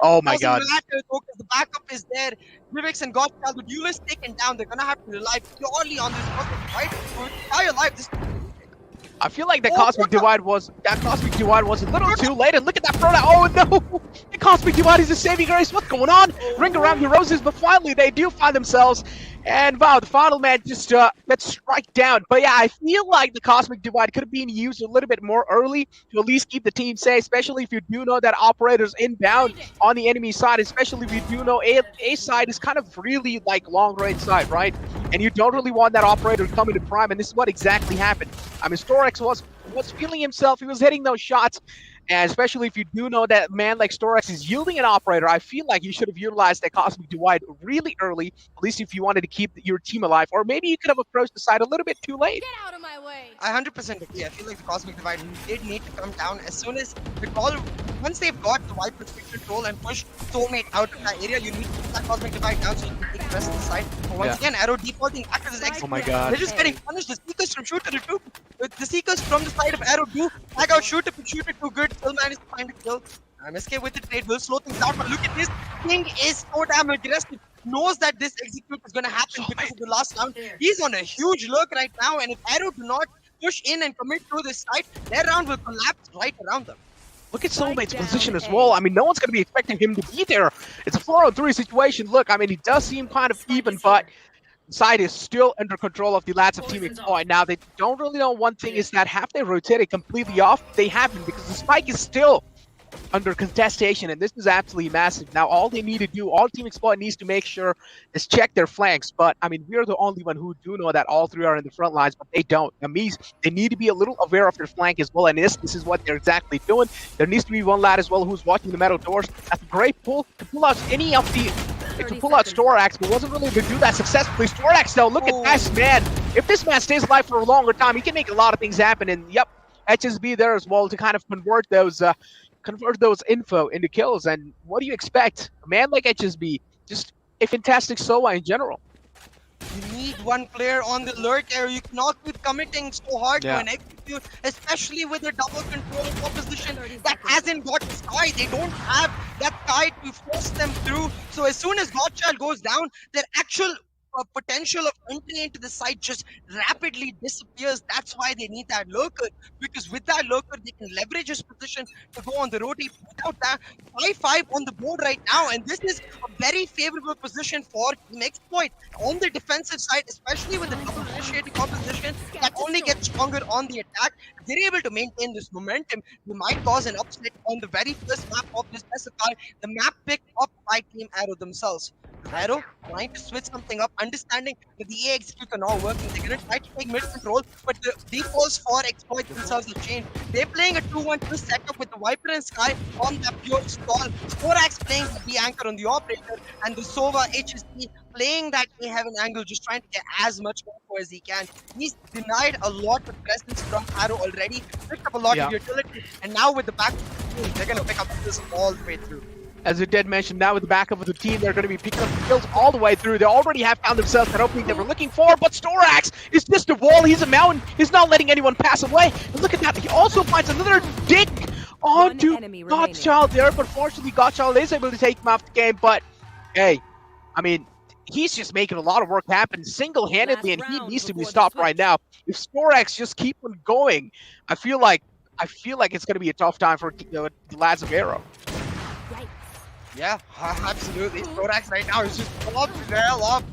Oh my god. Because the backup is there. Jivix and Godchild, the duelist taken down. They're gonna have to rely purely on this right? For entire life. I feel like that Cosmic Divide was a little too late. And look at that Proto. Oh no! The Cosmic Divide is a saving grace. What's going on? Ring around the roses, but finally they do find themselves. And wow, the final man just gets strike down. But yeah, I feel like the Cosmic Divide could have been used a little bit more early to at least keep the team safe, especially if you do know that operator's inbound on the enemy side, especially if you do know A side is kind of really like long range side, right? And you don't really want that operator to come into prime, and this is what exactly happened. I mean, Storex was feeling himself, he was hitting those shots, and especially if you do know that a man like Storex is yielding an operator, I feel like you should have utilized that Cosmic Divide really early, at least if you wanted to keep your team alive, or maybe you could have approached the side a little bit too late. Get out of my way. I 100% agree. I feel like the Cosmic Divide did need to come down as soon as the call. Once they've got the wide perspective control and push Soulmate out of that area, you need to put that Cosmic Divide down so you can take the rest of the side. But once again, Arrow defaulting back to this exit. Oh my god. They're just getting punished. The Seekers from Shooter to two. The Seekers from the side of Arrow do tag out Shooter, but Shooter too good. Still managed to find a kill. MSK with the trade will slow things down, but look at this. King is so damn aggressive. Knows that this execute is going to happen because of the last round. He's on a huge lurk right now, and if Arrow do not push in and commit to this side, their round will collapse right around them. Look at Soulmate's position as well. I mean, no one's going to be expecting him to be there. It's a 4-on-3 situation. Look, I mean, he does seem kind of even, but the side is still under control of the lads of Team Exploit. Now, they don't really know one thing is that have they rotated completely off? They haven't, because the spike is still under contestation, and this is absolutely massive. Now, all they need to do, all Team Exploit needs to make sure is check their flanks. But, I mean, we're the only one who do know that all three are in the front lines, but they don't. That means they need to be a little aware of their flank as well, and this is what they're exactly doing. There needs to be one lad as well who's watching the metal doors. That's a great pull to pull out any of the... to pull out Storax, but wasn't really able to do that successfully. Storax, though, look at this man. If this man stays alive for a longer time, he can make a lot of things happen, and yep, HSB there as well to kind of convert those info into kills. And what do you expect? A man like HSB, just a fantastic Sova in general. You need one player on the lurk area. You cannot keep committing so hard to an execute, especially with a double control proposition that hasn't got Sky. They don't have that Sky to force them through. So as soon as Godchild goes down, their actual potential of entry into the site just rapidly disappears. That's why they need that lurker, because with that lurker they can leverage his position to go on the rotate. Without that, 5-5 on the board right now, and this is a very favorable position for Team Exploit on the defensive side, especially with the double initiating composition that only gets stronger on the attack. If they're able to maintain this momentum, they might cause an upset on the very first map of this specifier, the map picked up by Team Arrow themselves. Arrow trying to switch something up, understanding that the A execute are not working. They're going to try to take mid control, but the defaults for Exploit themselves have changed. They're playing a 2-1-2 setup with the Viper and Sky on that pure stall. Sporax playing the anchor on the operator, and the Sova HSP playing that A-heaven angle, just trying to get as much info as he can. He's denied a lot of presence from Arrow already, picked up a lot of utility, and now with the back, they're going to pick up this all the way through. As you did mention, now with the backup of the team, they're going to be picking up the kills all the way through. They already have found themselves that opening they were looking for, but Storax is just a wall. He's a mountain. He's not letting anyone pass away. And look at that. He also finds another dig onto Godchild there, but fortunately, Godchild is able to take him off the game. But, hey, I mean, he's just making a lot of work happen single-handedly, and he needs to be stopped right now. If Storax just keep on going, I feel like it's going to be a tough time for the lads of Arrow. Yeah, absolutely. Storax right now is just off the rail off.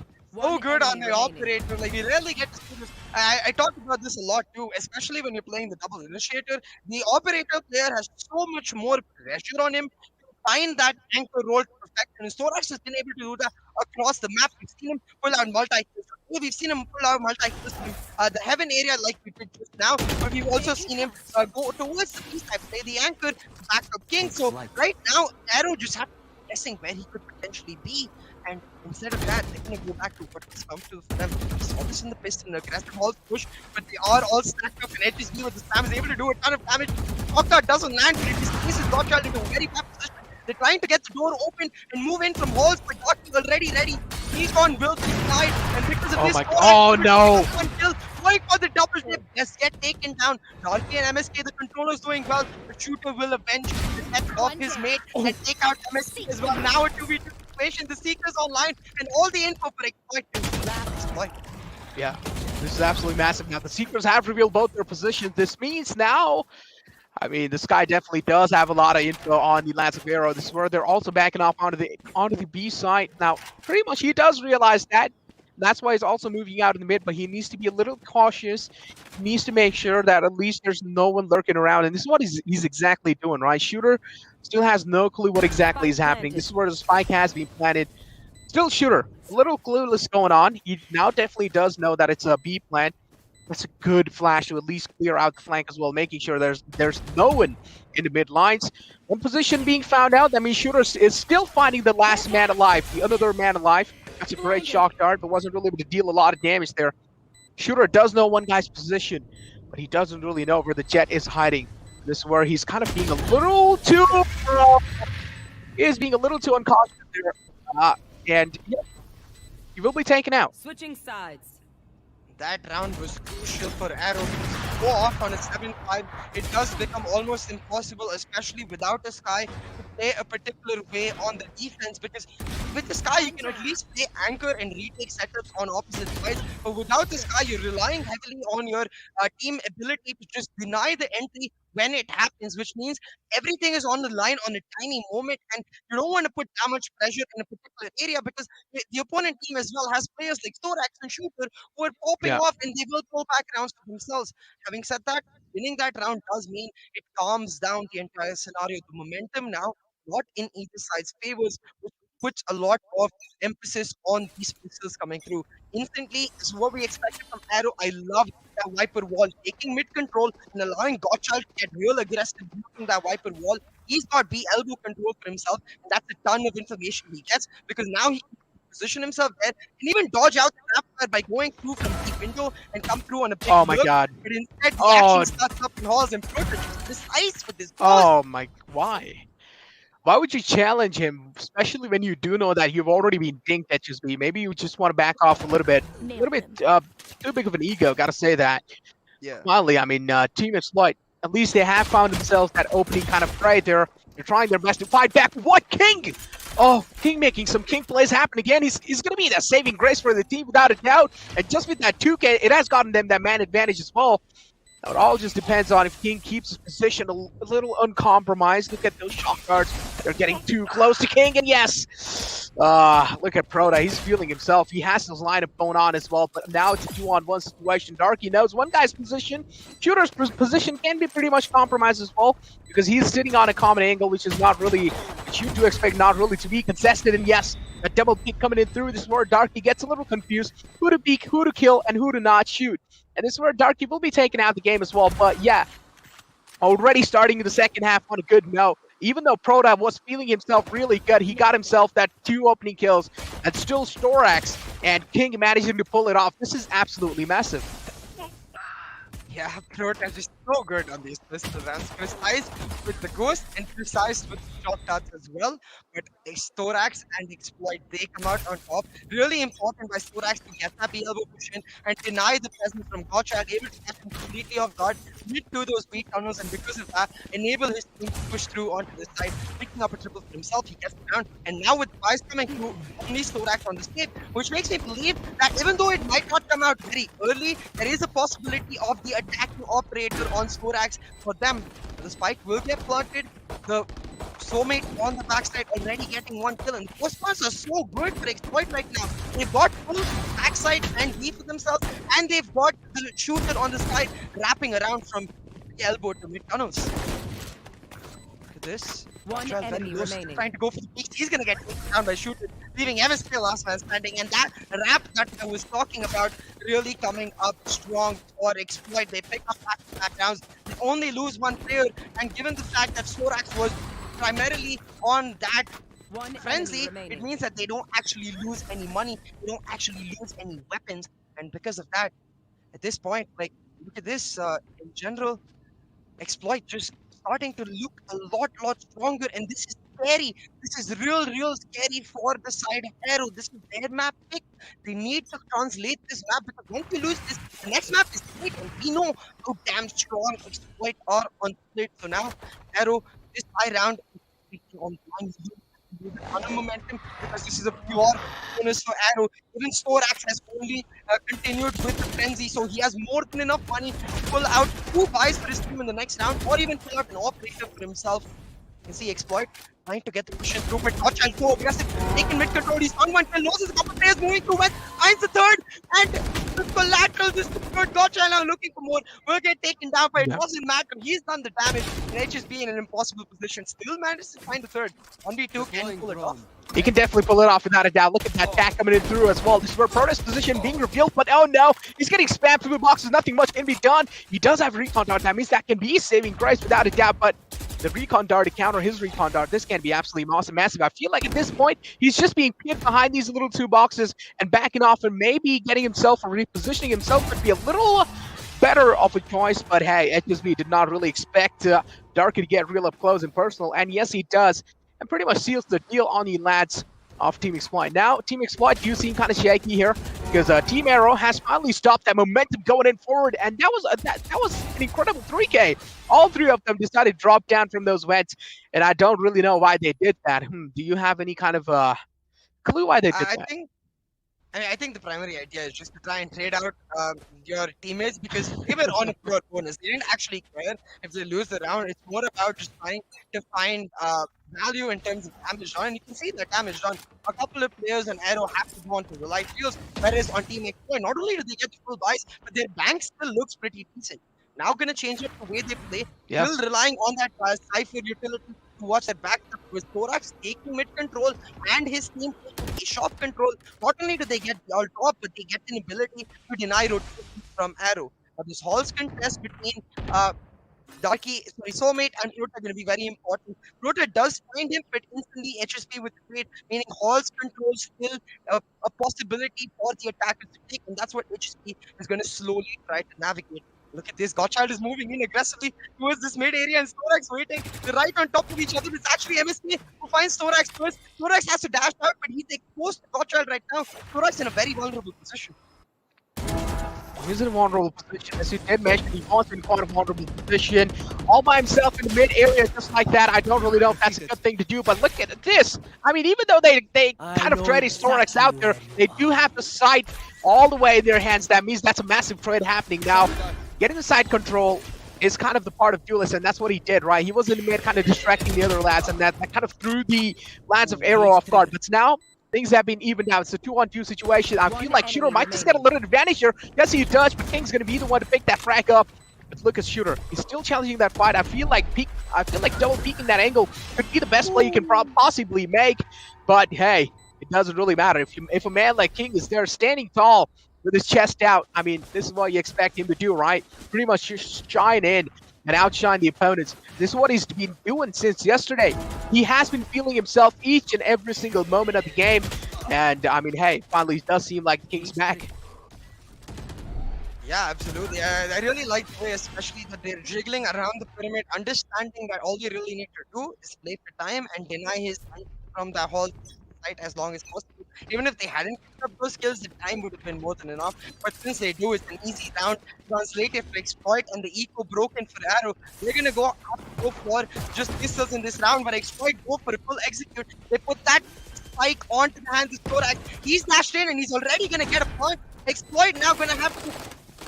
So good on the operator. Like, you rarely get to see this. I talked about this a lot too, especially when you're playing the double initiator. The operator player has so much more pressure on him to find that anchor role to perfection. And Storax has been able to do that across the map. We've seen him pull out multi-kills. We've seen him pull out multi-kills from the heaven area like we did just now, but we've also seen him go towards the east side, play the anchor, back up King. So right now, Arrow just have guessing where he could potentially be, and instead of that, they're going to go back to what was comfortable for them. We saw this in the piston, aggressive halls push, but they are all stacked up, and HSB with the spam is able to do a ton of damage. Octa doesn't land, but it displaces Godchild into a very bad position. They're trying to get the door open and move in from halls, but Godchild already ready. He's on Will's side, and because of this, going for the double dip, just get taken down. Dolphy and MSK, the controller's doing well. The shooter will avenge the death of his mate and take out MSK as well. Now a 2v2 situation, the Seeker's online, and all the info for Exploit. Yeah, this is absolutely massive. Now the Seekers have revealed both their positions. This means now, I mean, this guy definitely does have a lot of info on the Lance of Arrow. This is where they're also backing off onto the B side. Now, pretty much he does realize that. That's why he's also moving out in the mid, but he needs to be a little cautious. He needs to make sure that at least there's no one lurking around. And this is what he's exactly doing, right? Shooter still has no clue what exactly is happening. This is where the spike has been planted. Still Shooter, a little clueless going on. He now definitely does know that it's a B plant. That's a good flash to at least clear out the flank as well, making sure there's no one in the mid lines. One position being found out, that means Shooter is still finding the last man alive, the other man alive. That's a great shock dart, but wasn't really able to deal a lot of damage there. Shooter does know one guy's position, but he doesn't really know where the Jet is hiding. This is where he's kind of being a little too, being a little too uncautious there. And yeah, he will be taken out. Switching sides. That round was crucial for Arrow to go off on a 7-5. It does become almost impossible, especially without a Sky, to play a particular way on the defense, because with the Sky you can at least play anchor and retake setups on opposite sides, but without the Sky you're relying heavily on your team ability to just deny the entry when it happens, which means everything is on the line on a tiny moment, and you don't want to put that much pressure in a particular area, because the opponent team as well has players like Thorax and Shooter who are popping off, and they will pull back rounds for themselves. Having said that, winning that round does mean it calms down the entire scenario. The momentum now not in either side's favors, which puts a lot of emphasis on these pistols coming through. Instantly is what we expected from Arrow. I love that Viper wall, taking mid control and allowing Godchild to get real aggressive using that Viper wall. He's got B elbow control for himself, and that's a ton of information he gets, because now he can position himself there and even dodge out the trap by going through from the window and come through on a big Oh my look. god. But instead, he actually starts up in halls and Proto just precise with his Oh my, why? Why would you challenge him, especially when you do know that you've already been dinked at just B? Maybe you just want to back off a little bit. Too big of an ego, gotta say that. Yeah. Finally, I mean, Team Exploit, at least they have found themselves that opening kind of prey there. They're trying their best to fight back. What King? Oh, King making some King plays happen again. He's going to be that saving grace for the team without a doubt. And just with that 2K, it has gotten them that man advantage as well. Now, it all just depends on if King keeps his position a little uncompromised. Look at those shock guards. They're getting too close to King, and yes! Look at Proda. He's feeling himself. He has his lineup going on as well, but now it's a 2-on-1 situation. Darky knows one guy's position. Shooter's position can be pretty much compromised as well, because he's sitting on a common angle, which is not really, which you do expect not really to be contested, and yes, a double peek coming in through. This is where Darky gets a little confused. Who to peek, who to kill, and who to not shoot. And this is where Darky will be taking out the game as well. But yeah, already starting the second half on a good note. Even though Proda was feeling himself really good, he got himself that 2 opening kills and still Storax and King managing to pull it off. This is absolutely massive. Yeah, Protoss is so good on these pistol rounds. Precise with the Ghost and precise with the shot darts as well. But Storax and Exploit, they come out on top. Really important by Storax to get that elbow push in and deny the presence from Godchild, able to get him completely off guard, lead to those weak tunnels, and because of that, enable his team to push through onto the side, picking up a triple for himself. He gets down, and now with Spies coming through, only Storax on the stage, which makes me believe that even though it might not come out very early, there is a possibility of the attacking operator on Storax for them. The spike will get planted. The soulmate on the backside already getting 1 kill, and those parts are so good for Exploit right now. They've got full backside and B for themselves, and they've got the shooter on the side wrapping around from the elbow to mid tunnels. Look at this. One enemy remaining. Trying to go for the peaks. He's gonna get taken down by shooter, leaving MSK last man standing, and that wrap that I was talking about really coming up strong for Exploit. They pick up back rounds. They only lose 1 player, and given the fact that Storax was primarily on that One frenzy, enemy remaining. it means that they don't actually lose any money, they don't actually lose any weapons, and because of that, at this point, like, look at this, in general, Exploit just starting to look a lot stronger, and this is scary. This is real scary for the side of Arrow. This is their map pick. They need to translate this map, because once we lose this, the next map is Split, and we know how damn strong Exploit are on Split. So now Arrow, this high round is on one loop. lose a ton of momentum because this is a pure bonus for Arrow. Even Storax has only continued with the frenzy, so he has more than enough money to pull out 2 buys for his team in the next round, or even pull out an operator for himself. You can see Exploit trying to get the push in through, but Godchild so aggressive, taking mid control. He's on one kill, loses a couple of players, moving through west, finds the third, and the collateral is good. Godchild now looking for more, will get taken down, but it doesn't matter. He's done the damage, and HSB in an impossible position, still manages to find the third. 1v2, can he pull it off? He can definitely pull it off without a doubt. Look at that attack coming in through as well. This is where Protoss position being revealed, but oh no, he's getting spammed through the boxes. Nothing much can be done. He does have recon dart. That means that can be saving grace without a doubt, but the recon dart to counter his recon dart, this can be absolutely massive. I feel like at this point, he's just being pinned behind these little 2 boxes and backing off and maybe getting himself or repositioning himself would be a little better of a choice, but hey, HSB did not really expect Darky to get real up close and personal, and yes, he does, and pretty much seals the deal on the lads of Team Exploit. Now, Team Exploit do seem kind of shaky here because Team Arrow has finally stopped that momentum going in forward, and that was an incredible 3K. All 3 of them decided to drop down from those vents, and I don't really know why they did that. Do you have any kind of clue why they did that? I think the primary idea is just to try and trade out your teammates because they were on a pure bonus. They didn't actually care if they lose the round. It's more about just trying to find value in terms of damage done. And you can see the damage done. A couple of players on Arrow have to go on to the light fields, whereas on Team Exploit, not only do they get the full buys, but their bank still looks pretty decent. Now gonna change up the way they play. Still relying on that Cypher utility to watch that back with Thorax taking mid control and his team taking shop control. Not only do they get the all top, but they get an ability to deny rotation from Arrow. But this Hall's contest between Soulmate and Prota are going to be very important. Prota does find him, but instantly HSP with the trade, meaning Hall's control still a possibility for the attackers to take, and that's what HSP is going to slowly try to navigate. Look at this, Godchild is moving in aggressively towards this mid area and Storax waiting. They're right on top of each other. It's actually MSK who finds Storax first. Storax has to dash out, but he's exposed to Godchild right now. Storax in a very vulnerable position. He's in a vulnerable position. As you did mention, he was in quite a vulnerable position. All by himself in the mid area just like that. I don't really know if that's a good thing to do, but look at this. I mean, even though they kind of traded Storax out there, they do have the sight all the way in their hands. That means that's a massive trade happening now. Getting the side control is kind of the part of Duelist, and that's what he did, right? He was in the mid kind of distracting the other lads, and that kind of threw the lads of Arrow off guard. But now, things have been evened out. It's a 2-on-2 situation. I feel like Shooter might just get a little advantage here. Yes, he does, but King's going to be the one to pick that frag up. But look at Shooter. He's still challenging that fight. I feel like double peeking that angle could be the best play you can possibly make. But hey, it doesn't really matter. If a man like King is there standing tall, with his chest out, I mean, this is what you expect him to do, right? Pretty much just shine in and outshine the opponents. This is what he's been doing since yesterday. He has been feeling himself each and every single moment of the game. And, I mean, hey, finally it does seem like the King's back. Yeah, absolutely. I really like the way, especially that they're jiggling around the pyramid, understanding that all they really need to do is play for time and deny his from the Hall site as long as possible. Even if they hadn't picked up those skills, the time would have been more than enough. But since they do, it's an easy round. Translated for Exploit and the eco broken for Arrow. They're gonna go for just pistols in this round, but Exploit go for a full execute. They put that spike onto the hands of Thorax. He's dashed in and he's already gonna get a point. Exploit now gonna have to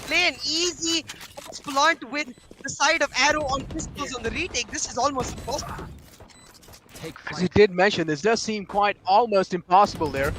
play an easy exploit with the side of Arrow on pistols on the retake. This is almost impossible. As you did mention, this does seem quite almost impossible there.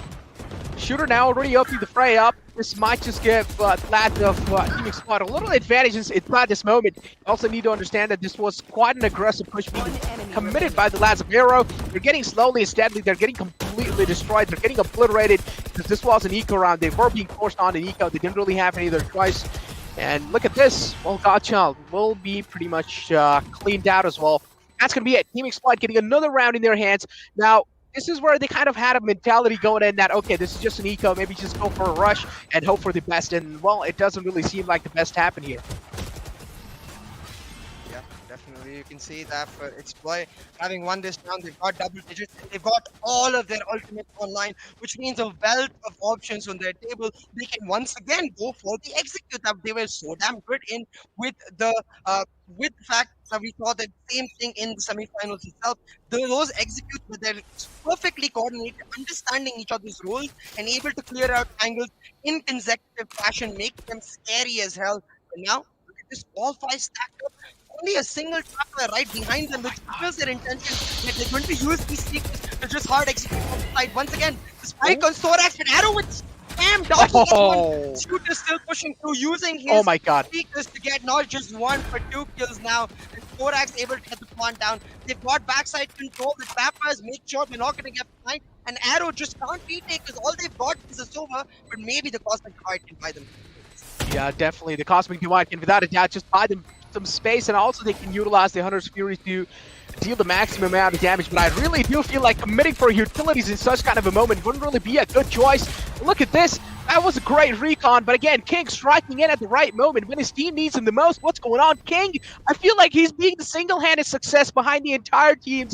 Shooter now already opening the fray up. This might just give lads of Team Exploit a little advantages at this moment. You also need to understand that this was quite an aggressive push being committed by the lads of Arrow. They're getting slowly and steadily. They're getting completely destroyed. They're getting obliterated because this was an eco round. They were being forced on an eco. They didn't really have any other choice. And look at this. Well, Godchild will be pretty much cleaned out as well. That's going to be it. Team Exploit getting another round in their hands. Now, this is where they kind of had a mentality going in that, okay, this is just an eco, maybe just go for a rush and hope for the best. And, well, it doesn't really seem like the best happened here. Yeah, Definitely, you can see that for Exploit having won this round, they've got double digits and they've got all of their ultimates online, which means a wealth of options on their table. They can once again go for the execute that they were so damn good in with the fact that we saw the same thing in the semifinals itself. Those executes where they're perfectly coordinated, understanding each other's roles and able to clear out angles in consecutive fashion, make them scary as hell. But now, look at this, all five stacked up. Only a single traveler right behind them, which reveals their intention that they're going to use these sneakers to just hard execute on the side. Once again, the spike on Thorax and Arrow with spam dodging that one. Shooter still pushing through, using his Oh my god. sneakers to get not just one but two kills now. And Thorax able to get the plant down. They've got backside control. The Vampires make sure they're not going to get behind. And Arrow just can't retake because all they've got is a Sova, but maybe the Cosmic Divide can buy them. Yeah, definitely. The Cosmic Divide can, without a doubt, just buy them some space, and also they can utilize the Hunter's Fury to deal the maximum amount of damage. But I really do feel like committing for utilities in such kind of a moment wouldn't really be a good choice. Look at this. That was a great recon, but again, King striking in at the right moment when his team needs him the most. What's going on? King, I feel like he's being the single-handed success behind the entire team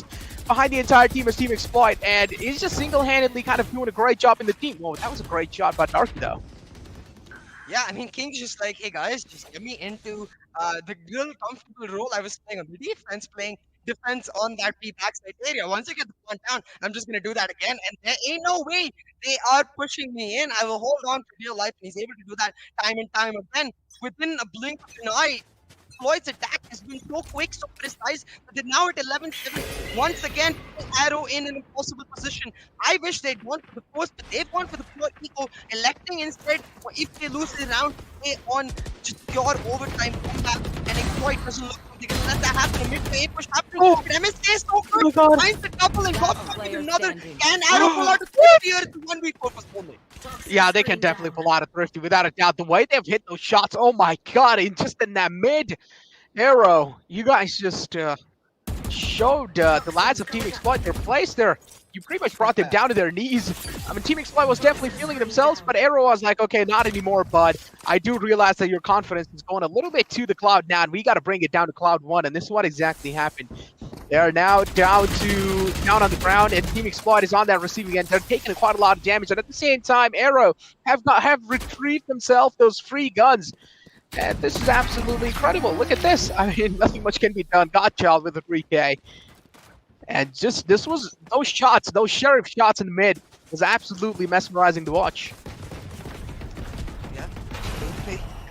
as Team Exploit, and he's just single-handedly kind of doing a great job in the team. Whoa, that was a great shot by Darky though. Yeah, I mean, King's just like, hey guys, just get me into the little comfortable role I was playing on the defense, playing defense on that B backside area. Once I get the point down, I'm just going to do that again. And there ain't no way they are pushing me in. I will hold on to real life. And he's able to do that time and time again. Within a blink of an eye, Floyd's attack has been so quick, so precise, but they're now at 11-7. Once again, Arrow in an impossible position. I wish they'd gone for the force, but they've gone for the pure eco, electing instead, if they lose the round, stay on just pure overtime combat, and Exploit doesn't look like they're gonna let that happen. A mid-way push happening, but MSK is so good, finds the double and got another, and Arrow pull out a 3 here at the 1v4 for only. Yeah, they can definitely pull out a Thrifty without a doubt. The way they've hit those shots, oh my god, and just in that mid arrow, you guys just showed the lads of Team Exploit their place there. You pretty much brought them down to their knees. I mean, Team Exploit was definitely feeling themselves, but Arrow was like, okay, not anymore, bud. I do realize that your confidence is going a little bit to the cloud now, and we got to bring it down to cloud 1, and this is what exactly happened. They are now down on the ground, and Team Exploit is on that receiving end. They're taking quite a lot of damage, and at the same time, Arrow have retrieved themselves those free guns. And this is absolutely incredible. Look at this. I mean, nothing much can be done. Godchild with a 3K. And just, those shots, those sheriff shots in the mid was absolutely mesmerizing to watch. Yeah,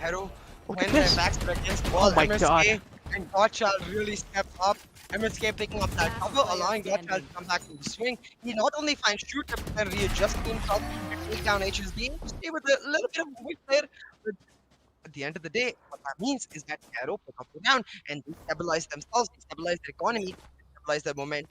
Arrow Look when at their this. backs are against the wall. Oh my MSK god. and Godchild really stepped up. MSK picking up that cover, allowing Godchild to come back to the swing. He not only finds Shooter, but then readjusts himself to take down HSD, to stay with a little bit of a weight there. But at the end of the day, what that means is that Arrow pick up the down and they stabilize themselves, they stabilize their economy, they stabilize their momentum.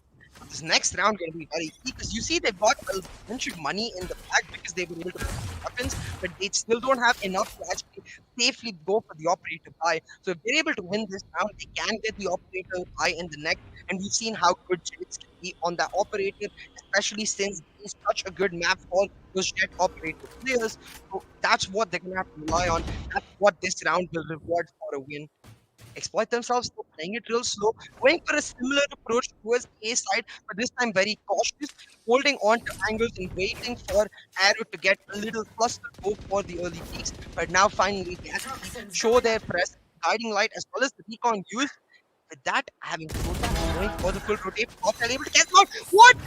This next round going to be very key because you see they've got a bunch of money in the bag because they've been able to put weapons, but they still don't have enough to actually safely go for the operator buy. So if they're able to win this round, they can get the operator buy in the next, and we've seen how good Jets can be on that operator, especially since he's such a good map for those Jet operator players. So that's what they're going to have to rely on. That's what this round will reward for a win. Exploit themselves, so playing it real slow, going for a similar approach towards A side, but this time very cautious, holding on to angles and waiting for Arrow to get a little cluster go for the early peaks. But now finally they actually show their press, guiding light as well as the recon used. With that, having going for the full rotate, not able to get out. What?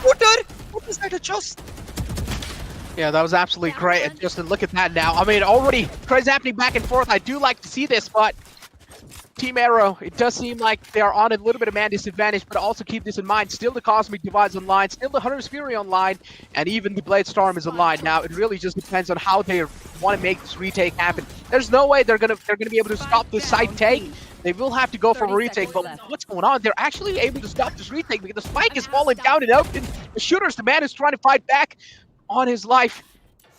Shooter? What was that adjust? Yeah, that was absolutely great. And just to look at that now. I mean, already crazy happening back and forth. I do like to see this, but Team Arrow, it does seem like they are on a little bit of man disadvantage, but also keep this in mind. Still the Cosmic Divide's online, still the Hunter's Fury online, and even the Blade Storm is online. Now, it really just depends on how they want to make this retake happen. There's no way they're gonna be able to stop this side take. They will have to go for a retake, but what's going on? They're actually able to stop this retake because the spike is falling down and open. The Shooter's the man is trying to fight back on his life.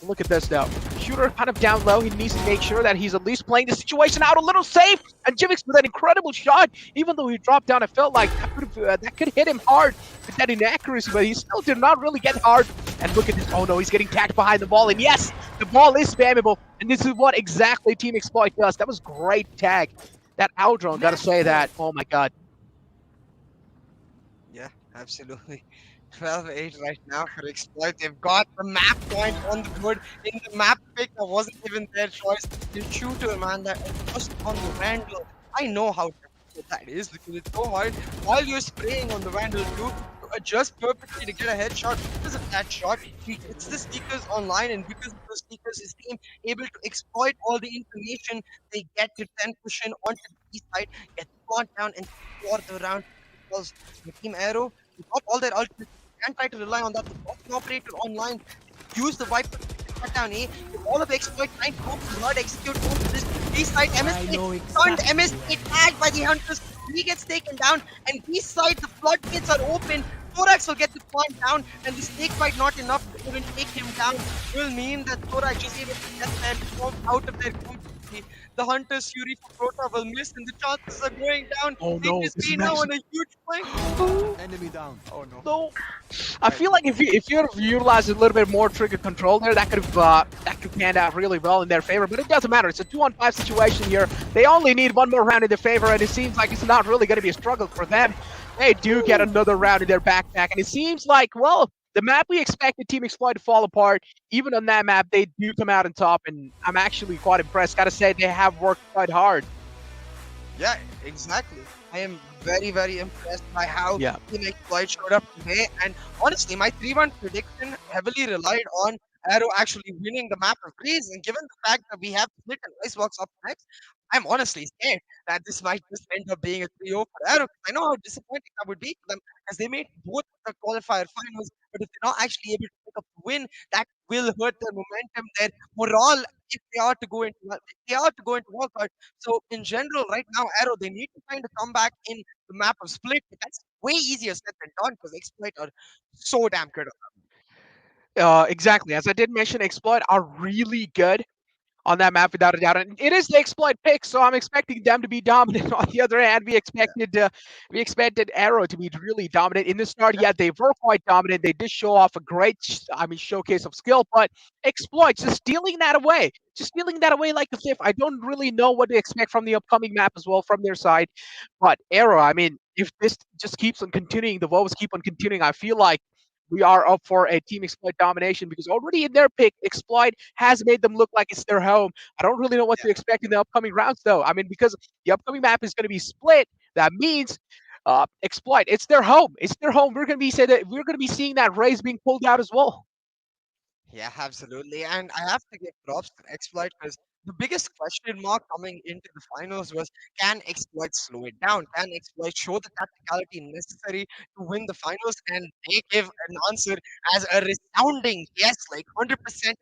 Look at this now. Shooter kind of down low. He needs to make sure that he's at least playing the situation out a little safe. And Jivix with an incredible shot. Even though he dropped down, it felt like that could hit him hard with that inaccuracy, but he still did not really get hard. And look at this. Oh no, he's getting tagged behind the ball. And yes, the ball is spammable. And this is what exactly Team Exploit does. That was great tag. That Aldron, gotta say that. Oh my god. Yeah, absolutely. 12-8 right now for Exploit. They've got the map point on the board. In the map pick, that wasn't even their choice. The shooter, man, that just on the Vandal. I know how difficult that is because it's so hard while you're spraying on the Vandal too to adjust perfectly to get a headshot. Because of that shot, he gets the sneakers online, and because of the sneakers, his team able to exploit all the information they get to 10 push in onto the east side, get the plant down, and score the round. Because the team Aero, they got all their ultimates. Can't try to rely on that. They got an operator online. Use the Viper to shut down A. With all of the exploit trying to focus blood execute onto this B-side MS8. Stunned MS8 tagged by the Hunters. He gets taken down, and B-side the floodgates are open. Thorax will get the point down, and the snake bite not enough to even take him down will mean that Thorax is able to get them from out of their completely. The Hunter's Fury for Prota will miss, and the chances are going down. Oh no, this HSP is now actually on a huge point. Enemy down. Oh no. no. I feel like if you utilized a little bit more trigger control there, that could panned out really well in their favor. But it doesn't matter. It's a 2-on-5 situation here. They only need one more round in their favor, and it seems like it's not really going to be a struggle for them. They do get another round in their backpack, and it seems like, well, the map we expected Team Exploit to fall apart, even on that map, they do come out on top, and I'm actually quite impressed. Gotta say, they have worked quite hard. Yeah, exactly. I am very, very impressed by how Yeah. Team Exploit showed up today. And honestly, my 3-1 prediction heavily relied on Arrow actually winning the map of Breeze. And given the fact that we have Split and Icebox up next, I'm honestly scared that this might just end up being a 3-0 for Arrow. 'Cause I know how disappointing that would be for them as they made both the qualifier finals. But if they're not actually able to pick up the win, that will hurt their momentum, their morale if they are to go into wildcard. So in general, right now, Arrow they need to find a comeback in the map of Split. But that's way easier said than done because Exploit are so damn good. Exactly. As I did mention, Exploit are really good on that map without a doubt. And it is the Exploit pick, so I'm expecting them to be dominant. On the other hand, we expected Arrow to be really dominant in the start. Yeah, they were quite dominant. They did show off a great, showcase of skill. But Exploit just stealing that away like a thief. I don't really know what to expect from the upcoming map as well from their side. But Arrow, I mean, if this just keeps on continuing, the woes keep on continuing, I feel like we are up for a Team Exploit domination because already in their pick, Exploit has made them look like it's their home. I don't really know what to expect in the upcoming rounds, though. I mean, because the upcoming map is going to be split, that means Exploit, it's their home. It's their home. We're going to be seeing that raise being pulled out as well. Yeah, absolutely. And I have to give props to Exploit because the biggest question mark coming into the finals was can Exploit slow it down? Can Exploit show the tacticality necessary to win the finals? And they give an answer as a resounding yes, like 100%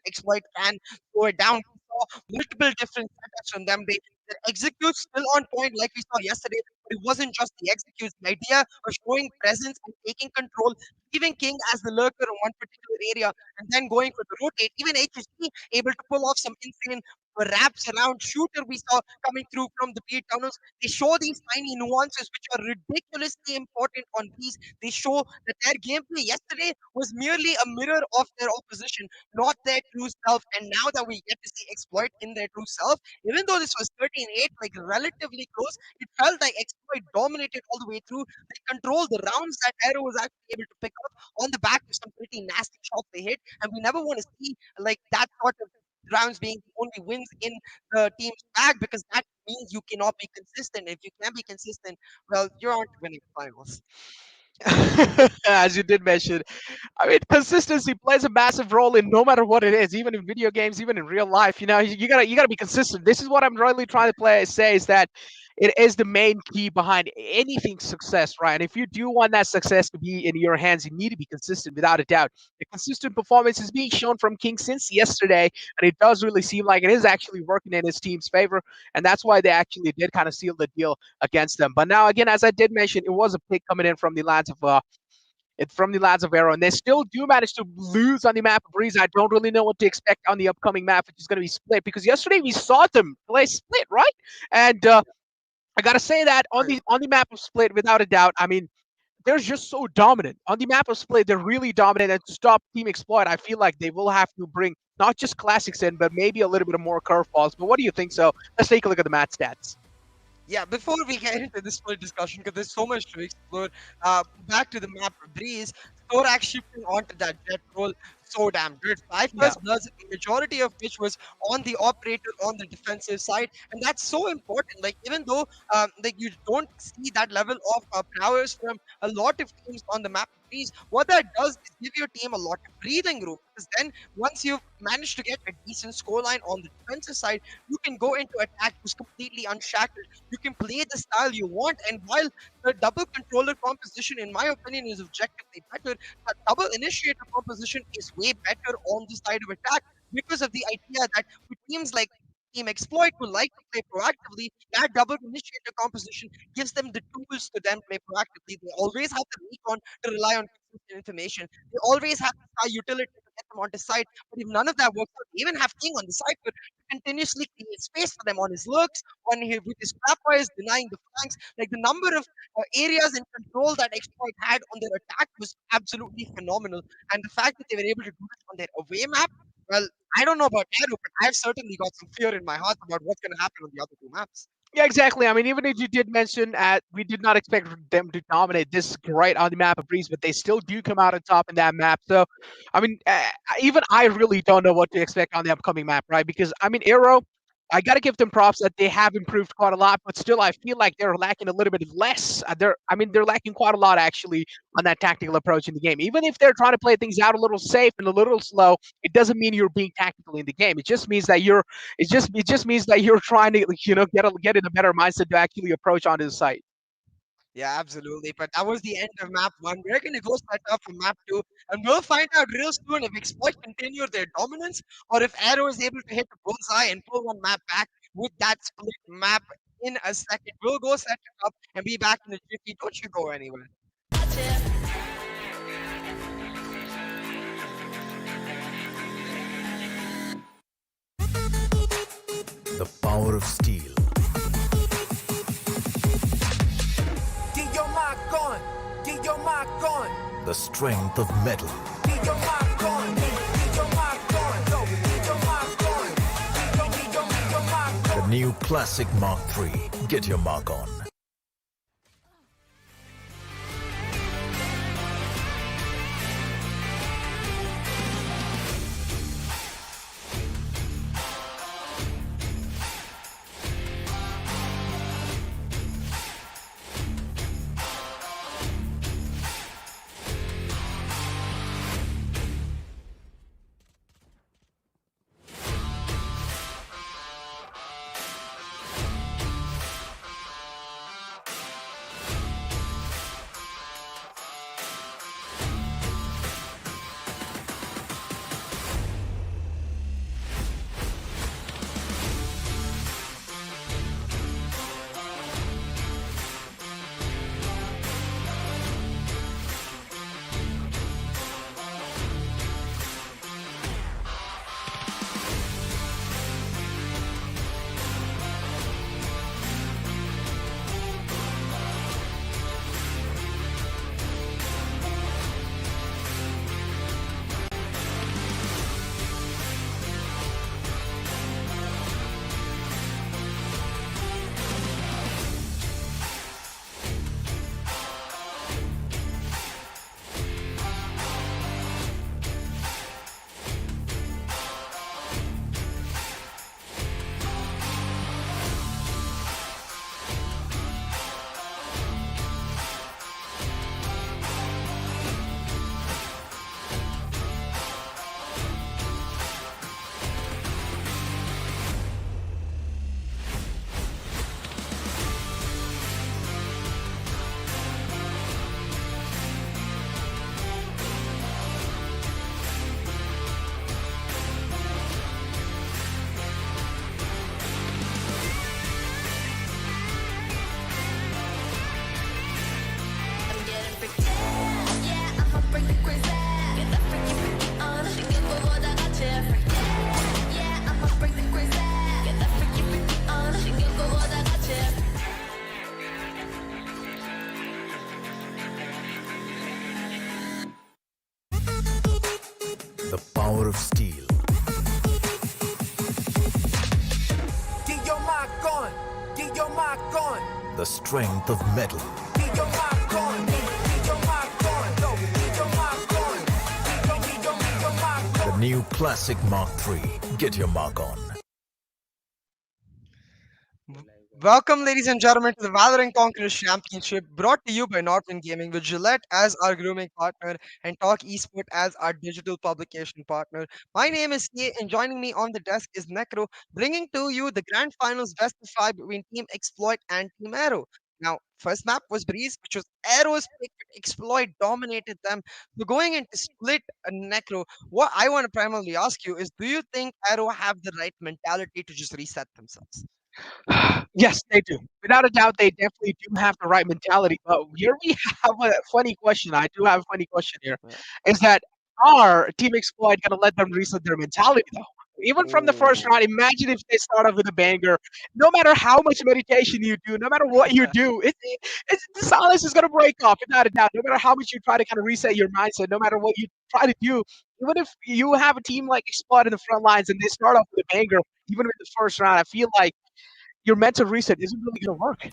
Exploit can slow it down. We saw multiple different setups from them. Their executes still on point like we saw yesterday, but it wasn't just the executes. The idea of showing presence and taking control, leaving King as the lurker in one particular area and then going for the rotate. Even HSP able to pull off some insane wraps around shooter we saw coming through from the B tunnels. They show these tiny nuances which are ridiculously important on these. They show that their gameplay yesterday was merely a mirror of their opposition, not their true self. And now that we get to see Exploit in their true self, even though this was 13-8, like relatively close, it felt like Exploit dominated all the way through. They controlled the rounds that Arrow was actually able to pick up on the back of some pretty nasty shots they hit, and we never want to see like that sort of rounds being the only wins in the team's bag because that means you cannot be consistent. If you can be consistent, well, you aren't winning the finals. As you did mention, I mean, consistency plays a massive role in no matter what it is, even in video games, even in real life. You gotta be consistent. This is what I'm really trying to say is that it is the main key behind anything success, right? And if you do want that success to be in your hands, you need to be consistent without a doubt. The consistent performance is being shown from King since yesterday, and it does really seem like it is actually working in his team's favor, and that's why they actually did kind of seal the deal against them. But now, again, as I did mention, it was a pick coming in from the lands of Arrow, and they still do manage to lose on the map of Breeze. I don't really know what to expect on the upcoming map, which is going to be Split, because yesterday we saw them play Split, right? And I gotta say that on the map of Split, without a doubt, I mean, they're just so dominant on the map of Split. They're really dominant, and to stop Team Exploit, I feel like they will have to bring not just classics in, but maybe a little bit of more curveballs. But what do you think? So let's take a look at the match stats. Yeah, before we get into this full discussion, because there's so much to explore, back to the map breeze, Thorax shifting onto that jet roll so damn good. Five Yeah. first bloods, majority of which was on the operator on the defensive side, and that's so important. Like even though like you don't see that level of prowess from a lot of teams on the map breeze, what that does is give your team a lot of breathing room. Because then once you've managed to get a decent scoreline on the defensive side, you can go into attack who's completely unshackled. You can play the style you want, and while the double controller composition, in my opinion, is objectively better, the double initiator composition is way better on the side of attack because of the idea that with teams like Team Exploit who like to play proactively, that double initiator composition gives them the tools to then play proactively. They always have the recon to rely on consistent information. They always have the sky utility to get them on the side. But if none of that works out, they even have King on the side to continuously create space for them on his lurks, with his trapwires, denying the flanks. Like the number of areas and control that Exploit had on their attack was absolutely phenomenal. And the fact that they were able to do it on their away map, well, I don't know about Aero, but I've certainly got some fear in my heart about what's going to happen on the other two maps. Yeah, exactly. I mean, even if you did mention we did not expect them to dominate this great on the map of Breeze, but they still do come out on top in that map. So, I mean, even I really don't know what to expect on the upcoming map, right? Because, I mean, Aero, I got to give them props that they have improved quite a lot, but still, I feel like they're lacking a little bit of less. They're lacking quite a lot actually on that tactical approach in the game. Even if they're trying to play things out a little safe and a little slow, it doesn't mean you're being tactical in the game. It just means that it just means that you're trying to get in a better mindset to actually approach onto the site. Yeah, absolutely. But that was the end of map one. We're going to go set up for map two, and we'll find out real soon if Exploit continue their dominance or if Arrow is able to hit the bullseye and pull one map back with that split map in a second. We'll go set it up and be back in the jiffy. Don't you go anywhere. The power of steel. Get your mic on. Get your mic on. The strength of metal. Get your mic on. Get your mic on. Go. Get your mic on. Get your mic on. The new Classic Mark III. Get your mark on. I'm getting freaky. Yeah, I'ma bring the crazy. Get that freaky, freaky on. 신경보다 같이 freaky. Yeah, I'ma bring the crazy. Get that freaky, freaky on. 신경보다 같이. The power of steel. Get your mic on. Get your mark on. The strength of metal. Get your mark on. Get your mark on. Go. Get your mark on. Get your mark on. The new Classic Mark III. Get your mark on. Welcome, ladies and gentlemen, to the Valorant Conquerors Championship, brought to you by NODWIN Gaming, with Gillette as our grooming partner and Talk Esport as our digital publication partner. My name is K, and joining me on the desk is Necro, bringing to you the Grand Finals best of 5 between Team Exploit and Team Arrow. Now, first map was Breeze, which was Arrow's pick, but Exploit dominated them. So going into split, Necro, what I want to primarily ask you is, do you think Arrow have the right mentality to just reset themselves? Yes, they do. Without a doubt, they definitely do have the right mentality. But here we have a funny question. I do have a funny question here. Yeah. Is that our Team Exploit going to let them reset their mentality, though? Even from the first Oh. round, imagine if they start off with a banger. No matter how much meditation you do, no matter what you do, the silence is going to break off, without a doubt. No matter how much you try to kind of reset your mindset, no matter what you try to do, even if you have a team like Exploit in the front lines and they start off with a banger, even with the first round, I feel like your mental reset isn't really going to work.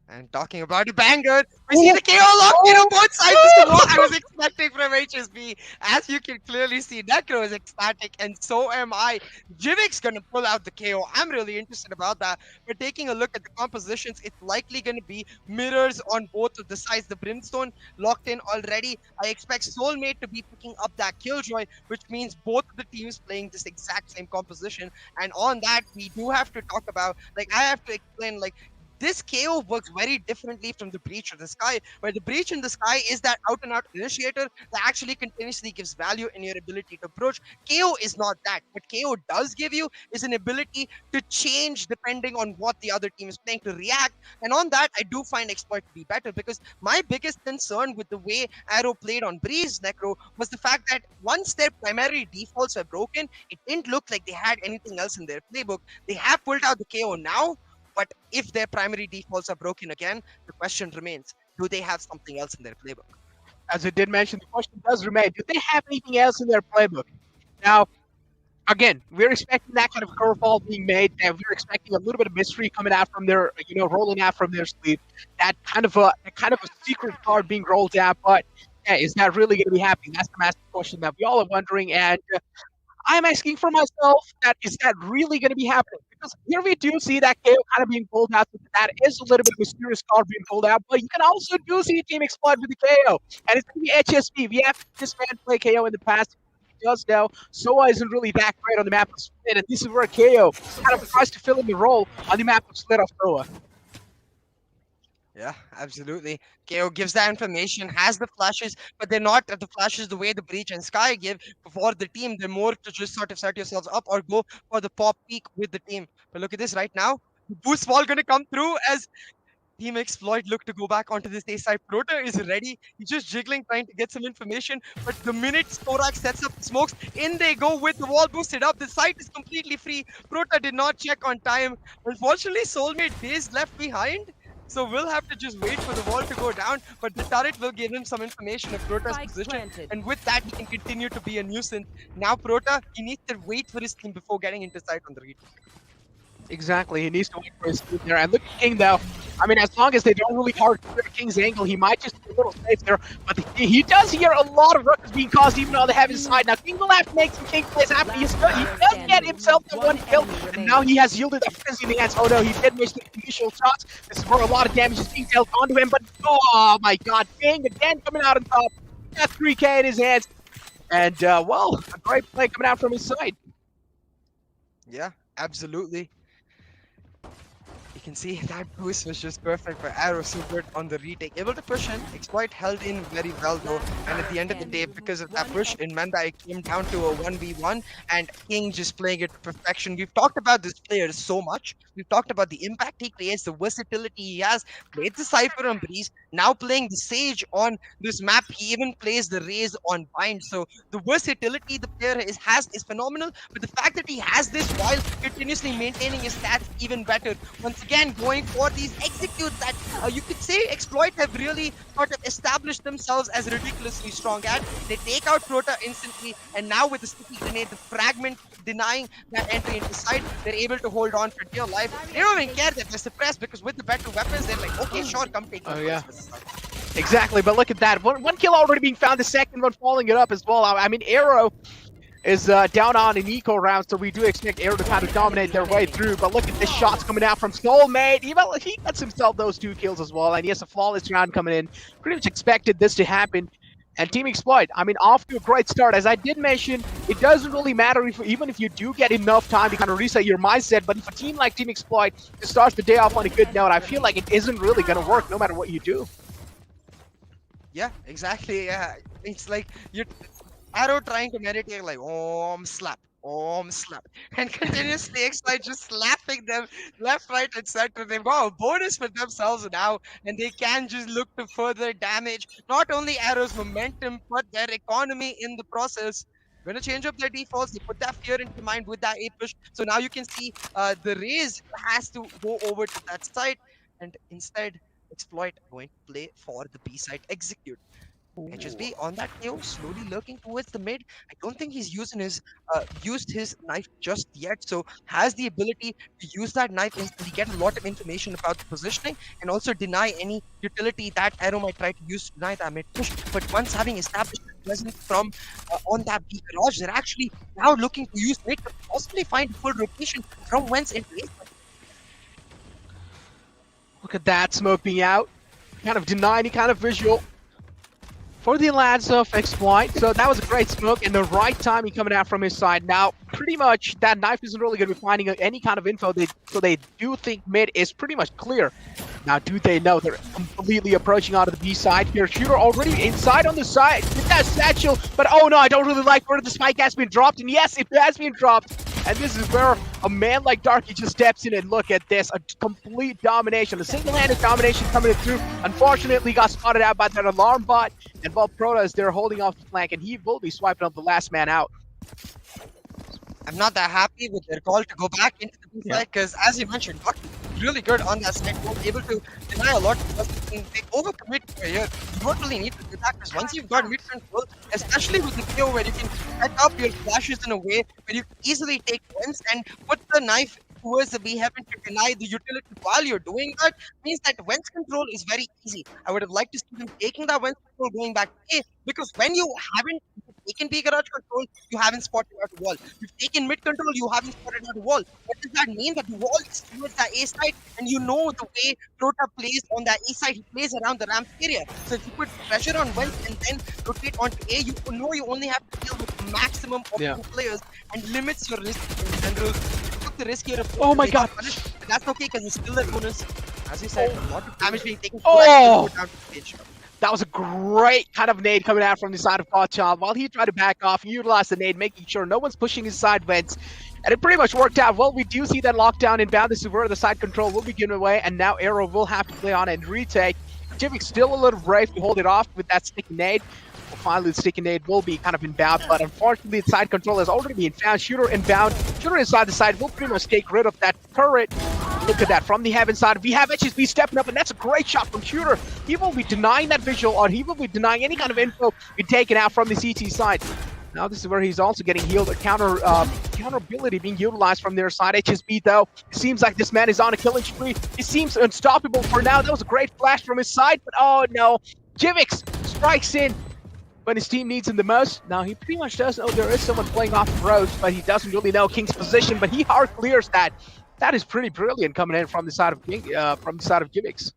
And talking about a banger, we see the KO locked in on both sides. This is what I was expecting from HSB. As you can clearly see, Necro is ecstatic, and so am I. Jivik's gonna pull out the KO. I'm really interested about that. But taking a look at the compositions, it's likely gonna be mirrors on both of the sides. The Brimstone locked in already. I expect Soulmate to be picking up that Killjoy, which means both of the teams playing this exact same composition. And on that, we do have to talk about, like, I have to explain, like, this KO works very differently from the Breach of the Sky, where the Breach in the Sky is that out-and-out initiator that actually continuously gives value in your ability to approach. KO is not that. What KO does give you is an ability to change depending on what the other team is playing, to react. And on that, I do find Exploit to be better, because my biggest concern with the way Arrow played on Breeze, Necro, was the fact that once their primary defaults were broken, it didn't look like they had anything else in their playbook. They have pulled out the KO now, but if their primary defaults are broken again, the question remains, do they have something else in their playbook? As I did mention, the question does remain, do they have anything else in their playbook? Now, again, we're expecting that kind of curveball being made, and we're expecting a little bit of mystery coming out from their, rolling out from their sleeve. That kind of a secret card being rolled out, but yeah, is that really going to be happening? That's the massive question that we all are wondering, and I'm asking for myself, that is that really going to be happening? Because here we do see that KO kind of being pulled out. That is a little bit of mysterious card being pulled out, but you can also do see a Team Exploit with the KO, and it's going to be HSB. We have this man play KO in the past. He does now. Soa isn't really that great on the map of Split, and this is where KO kind of tries to fill in the role on the map of Split of Soa. Yeah, absolutely. KO gives that information, has the flashes, but they're not the flashes the way the Breach and Sky give for the team. They're more to just sort of set yourselves up or go for the pop peak with the team. But look at this right now. The boost wall going to come through as Team Exploit look to go back onto this A side. Prota is ready. He's just jiggling, trying to get some information. But the minute Storak sets up the smokes, in they go with the wall boosted up. The site is completely free. Prota did not check on time. Unfortunately, Soulmate is left behind. So we'll have to just wait for the wall to go down. But the turret will give him some information of Prota's Spike position. planted. And with that, he can continue to be a nuisance. Now Prota, he needs to wait for his team before getting into sight on the retake. Exactly, he needs to wait for his team there. And look at King though. I mean, as long as they don't really hard clear King's angle, he might just be a little safe there. But he does hear a lot of ruckus being caused even on the heavy side. Now King will have to make some King plays happen. He does get himself the one kill, and now he has yielded a frenzy in the hands. Oh no, he did miss the initial shots. This is where a lot of damage is being dealt onto him. But oh my god, King again coming out on top. Got 3k in his hands. And well, a great play coming out from his side. Yeah, absolutely. You can see that boost was just perfect for Arrow Super on the retake. Able to push in. Exploit held in very well though. And at the end of the day, because of that push, in Menda, it came down to a 1v1. And King just playing it to perfection. We've talked about this player so much. We've talked about the impact he creates, the versatility he has. Played the Cypher on Breeze. Now playing the Sage on this map. He even plays the Raze on Bind. So the versatility the player has is phenomenal. But the fact that he has this while continuously maintaining his stats even better. Once again, going for these executes that you could say Exploit have really sort of established themselves as ridiculously strong at. They take out Crota instantly, and now with the sticky grenade, the fragment denying that entry into side, they're able to hold on for dear life. They don't even care that they're suppressed because with the better weapons, they're like, okay, sure, come take it. Oh, yeah. Exactly, but look at that. One kill already being found, the second one following it up as well. I mean, Arrow is down on an eco round, so we do expect Arrow to kind of dominate their way through. But look at the shots coming out from Soulmate. He gets himself those 2 kills as well, and he has a flawless round coming in. Pretty much expected this to happen. And Team Exploit, I mean, off to a great start. As I did mention, it doesn't really matter even if you do get enough time to kind of reset your mindset. But if a team like Team Exploit starts the day off on a good note, I feel like it isn't really going to work no matter what you do. Yeah, exactly. Yeah, it's like you're Arrow trying to meditate, like slap, slap, and continuously Exploit just slapping them left, right, and center. They've got a bonus for themselves now, and they can just look to further damage not only Arrow's momentum but their economy in the process. Gonna change up their defaults. They put that fear into mind with that A push. So now you can see the Raze has to go over to that side, and instead Exploit going to play for the B side execute. HSB on that KO, slowly lurking towards the mid. I don't think he's used his knife just yet, so has the ability to use that knife instantly, get a lot of information about the positioning, and also deny any utility that Arrow might try to use to deny that mid push. But once having established the presence from on that B garage, they're actually now looking to use mid to possibly find a full rotation from whence into A. Look at that smoke being out. Kind of deny any kind of visual for the lads of Exploit. So that was a great smoke and the right timing coming out from his side. Now, pretty much that knife isn't really going to be finding any kind of info. So they do think mid is pretty much clear. Now, do they know they're completely approaching out of the B side here? Shooter already inside on the side with that satchel. But oh no, I don't really like where the spike has been dropped. And yes, it has been dropped. And this is where a man like Darky just steps in, and look at this, a complete domination, a single-handed domination coming through. Unfortunately, got spotted out by that alarm bot, and Valprota is there holding off the flank, and he will be swiping up the last man out. I'm not that happy with their call to go back into the B side because, as you mentioned, Darky really good on that side, able to deny a lot of they overcommit here. You don't really need to do that because once you've got mid control, especially with the KO where you can set up your flashes in a way where you can easily take wins and put the knife towards the B heaven to deny the utility while you're doing that, means that Wentz control is very easy. I would have liked to see them taking that Wentz control going back to A, because when you haven't taken B garage control, you haven't spotted out a wall. You've taken mid control, you haven't spotted out a wall. What does that mean? That the wall is towards that A side, and you know the way Crota plays on that A side, he plays around the ramp area. So if you put pressure on Wentz and then rotate onto A, you know you only have to deal with the maximum of 2 players and limits your risk in general. You took the risk here of oh my god, punished, but that's okay because it's still a bonus. As you said, a lot of damage being taken. Oh! That was a great kind of nade coming out from the side of Pachal. While he tried to back off, he utilized the nade, making sure no one's pushing his side vents. And it pretty much worked out. Well, we do see that lockdown inbound. This is where the side control will be given away. And now Arrow will have to play on and retake. Jivik still a little brave to hold it off with that sticky nade. Well, finally, the sticky nade will be kind of inbound. But unfortunately, the side control has already been found. Shooter inbound. Shooter inside the side will pretty much take rid of that turret. Look at that from the heaven side. We have HSB stepping up, and that's a great shot from Shooter. He will be denying that visual, or he will be denying any kind of info being taken out from the CT side. Now this is where he's also getting healed. A counter ability being utilized from their side. HSB though, it seems like this man is on a killing spree. He seems unstoppable for now. That was a great flash from his side, but oh no, Jivix strikes in when his team needs him the most. Now he pretty much does know there is someone playing off the roads, but he doesn't really know King's position. But he hard clears that. That is pretty brilliant coming in from the side of Jivix.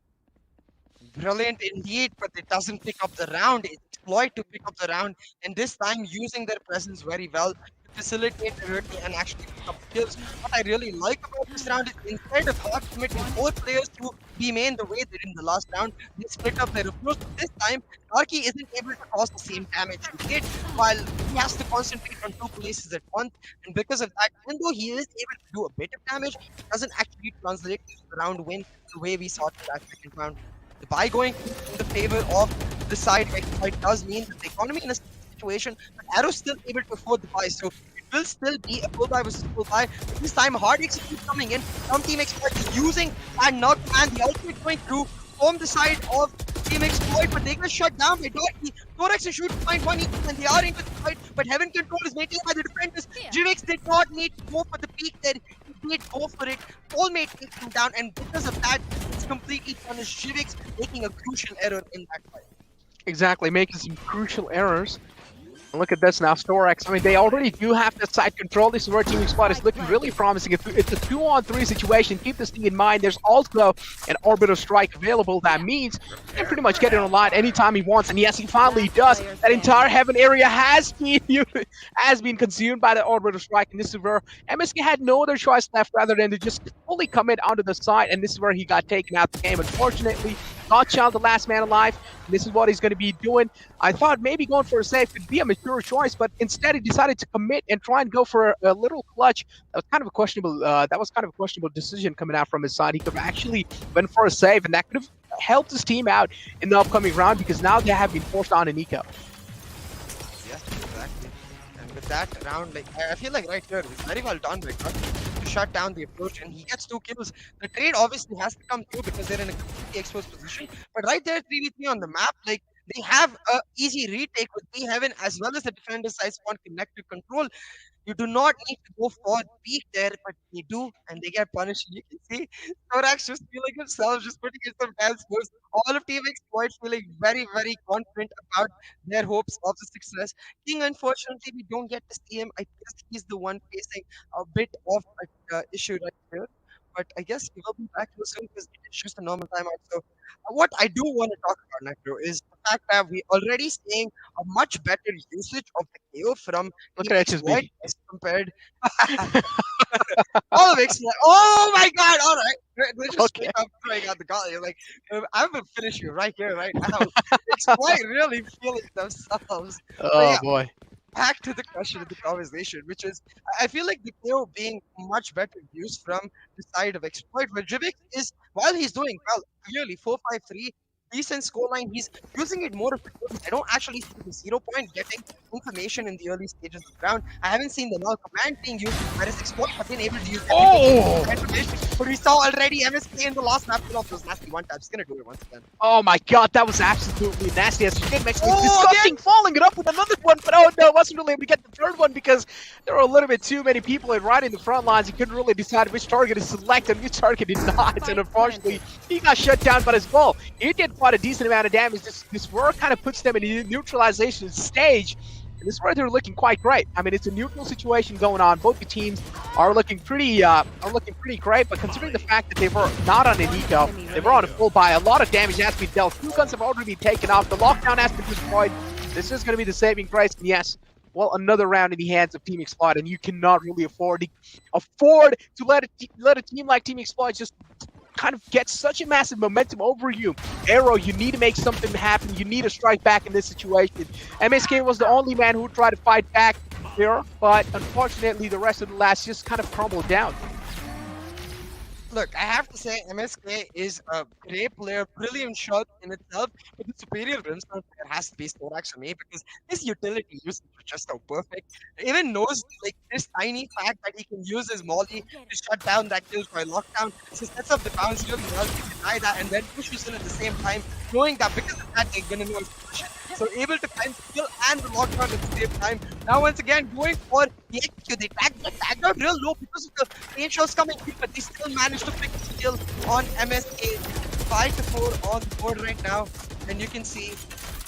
Brilliant indeed, but it doesn't pick up the round. It's Exploit to pick up the round, and this time using their presence very well to facilitate the rotate and actually pick up kills. What I really like about this round is instead of hard committing 4 players to be main the way they did in the last round, they split up their approach. This time, Darky isn't able to cause the same damage he did, while he has to concentrate on 2 places at once. And because of that, even though he is able to do a bit of damage, it doesn't actually translate to the round win the way we saw it in that second round. The buy going in the favor of the side Exploit does mean that the economy in a situation, but Arrow's still able to afford the buy, so it will still be a full buy versus full buy. But this time, hard execute coming in from Team Exploit is using that knock command, the ultimate going through from the side of Team Exploit, but they get shut down by Doty. Thorax is shooting point one each, and they are into the fight, but Heaven Control is maintained by the defenders. Jivix did not need to go for the peak there. He did go for it. Soulmate takes him down, and because of that, it's completely punished. Jivix making a crucial error in that fight. Exactly, making some crucial errors. And look at this now, Storex. I mean, they already do have that side control. This is where Team Exploit is looking really promising. It's a 2-on-3 situation. Keep this thing in mind. There's also an Orbital Strike available. That means he can pretty much get it online anytime he wants. And yes, he finally does. That entire Heaven area has been consumed by the Orbital Strike. And this is where MSK had no other choice left rather than to just fully commit onto the side. And this is where he got taken out the game. Unfortunately, Godchild, the last man alive. This is what he's going to be doing. I thought maybe going for a save could be a mature choice, but instead he decided to commit and try and go for a little clutch. That was kind of a questionable decision coming out from his side. He could have actually went for a save, and that could have helped his team out in the upcoming round because now they have been forced on an eco. Yeah, exactly. And with that round, like I feel like right here, it's very well done by Cut to shut down the approach, and he gets 2 kills. The trade obviously has to come through because they're in a completely exposed position. But right there, 3v3 on the map, like they have a easy retake with B Heaven as well as the defender side spawn connected control. You do not need to go for peak there, but they do, and they get punished. You can see Thorax just feeling himself, just putting in some dance moves. All of Team Exploit feeling very, very confident about their hopes of the success. King, unfortunately, we don't get to see him. I guess he's the one facing a bit of an issue right here. But I guess he will be back here soon because it's just a normal timeout. So, what I do want to talk about, Necro, is the fact that we already seeing a much better usage of the KO from Look Team at HSB. Exploit as compared. All of Exploit. Oh my God! All right, they're just Okay. straight up throwing out the gauntlet. You're like, I'm gonna finish you right here, right now. Exploit really feeling themselves. Oh yeah. boy. Back to the question of the conversation, which is, I feel like the KO being much better used from the side of Exploit, where Jivik is, while he's doing well, clearly 4-5-3, decent scoreline, he's using it more of a tool. I don't actually see the 0 point getting information in the early stages of the round. I haven't seen the null command being used, whereas Exploit has been able to use information. But we saw already MSK in the last map pull off those nasty one taps. He's gonna do it once again. Oh my God, that was absolutely nasty. As you did mention, it was Oh, disgusting, following it up with another one. But oh no, wasn't really able to get the third one because there were a little bit too many people right in the front lines. He couldn't really decide which target to select and which target did not. And unfortunately, he got shut down by his goal. He did quite a decent amount of damage. This work kind of puts them in a neutralization stage. And this is where they're looking quite great. I mean, it's a neutral situation going on. Both the teams are looking pretty great. But considering the fact that they were not on an eco, they were on a full buy. A lot of damage has been dealt. 2 guns have already been taken off. The lockdown has been destroyed. This is going to be the saving grace. And yes, well, another round in the hands of Team Exploit, and you cannot really afford to let a team like Team Exploit just kind of get such a massive momentum over you. Arrow, you need to make something happen. You need to strike back in this situation. MSK was the only man who tried to fight back here, but unfortunately the rest of the lads just kind of crumbled down. Look, I have to say MSK is a great player, brilliant shot in itself, but the superior brimstone player has to be Storax for me because his utility usage is just so perfect. He even knows like this tiny fact that he can use his molly to shut down that kill by lockdown. So sets up the bounce really well to deny that and then pushes in at the same time, knowing that because of that they're gonna know his position. So able to find skill and the lockdown at the same time. Now once again going for the execute. They tagged out real low because of the pain shots coming in, but they still managed to pick the kill on MSK. 5-4 on the board right now. And you can see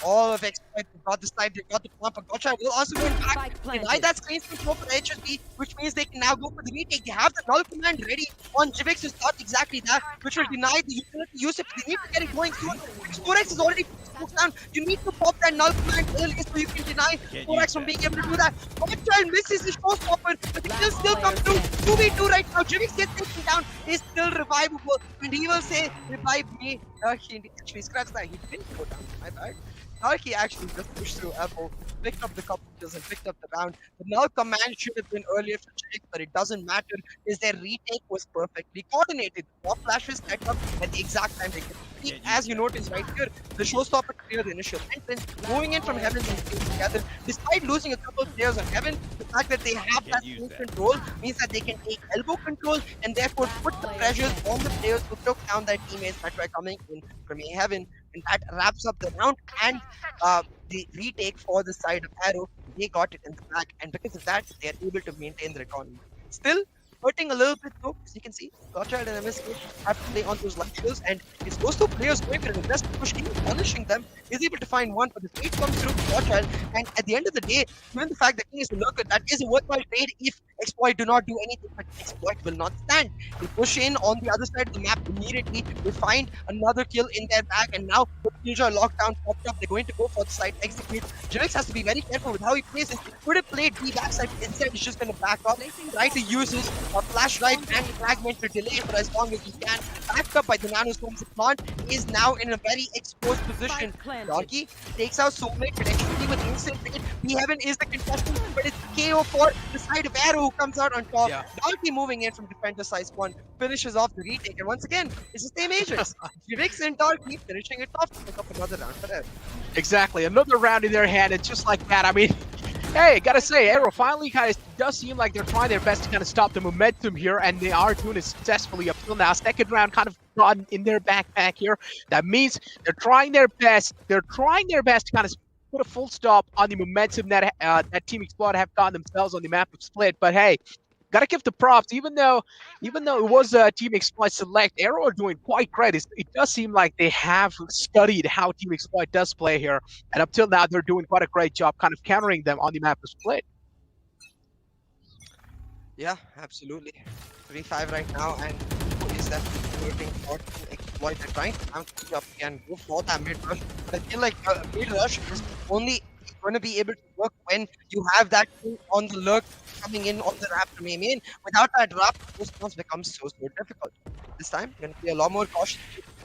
all of Exploit. They got the side, they got the pump. Gotcha will also go back. Deny that screen control for the HSB, which means they can now go for the retake. They have the null command ready on Jivix is not exactly that, which will deny the utility usage. They need to get it going soon. Storex is already smoked down. You need to pop that null command early so you can deny Storex from being able to do that. Gotcha misses the showstopper, but the kill still comes through. 2v2 right now. Jivix gets taken down. He's still revivable, and he will say, revive me. He actually scratched that. He didn't go down. My bad. Darky actually just pushed through Apple, picked up the couple kills and picked up the round. The null command should have been earlier for Jake, but it doesn't matter, is their retake was perfectly coordinated. The pop flashes set up at the exact time they could speak. As you notice right here, the showstopper cleared the initial entrance, moving in from Heaven and staying together. Despite losing a couple of players on Heaven, the fact that they have that full control means that they can take elbow control and therefore put the pressures on the players who took down their teammates that were coming in from A Heaven. And that wraps up the round and the retake for the side of Arrow. They got it in the back, and because of that, they are able to maintain their economy. Still, hurting a little bit though, as you can see, Godchild and MSK have to play on those light kills, and it's those two players going for an aggressive push, even punishing them, is able to find one, but the fate comes through Godchild, and at the end of the day, given the fact that King is a lurker, that is a worthwhile trade if Exploit do not do anything, but Exploit will not stand. They push in on the other side of the map immediately, they find another kill in their bag, and now with Ninja lockdown popped up, they're going to go for the side execute. Jinx has to be very careful with how he plays it. Could have played B backside, instead he's just going to back up, try to use his flash drive and fragment to delay for as long as he can. Backed up by the Nanostomes, the plant is now in a very exposed position. Donkey takes out Soulmate, potentially with instant hit. B Heaven is the contestant, but it's KO for the side of Arrow who comes out on top. Yeah. Donkey moving in from defender size 1, finishes off the retake, and once again, it's the same agents. Jirix and Donkey finishing it off to pick up another round for Arrow. Exactly, another round in their hand, and just like that, I mean, hey, gotta say, Arrow finally kind of does seem like they're trying their best to kind of stop the momentum here, and they are doing it successfully up till now. Second round kind of gotten in their backpack here. That means they're trying their best. They're trying their best to kind of put a full stop on the momentum that that Team Exploit have gotten themselves on the map of Split. But hey, gotta give the props, even though it was a Team Exploit select, Arrow are doing quite great. It does seem like they have studied how Team Exploit does play here, and up till now they're doing quite a great job kind of countering them on the map of Split. Yeah, absolutely. 3-5 right now, and is definitely working for Exploit. They're trying to bounce up and go for that mid rush, but I feel like mid rush is only going to be able to work when you have that thing on the lurk coming in on the wrap to main. Without that wrap, those rounds become so difficult. This time, going to be a lot more cautious.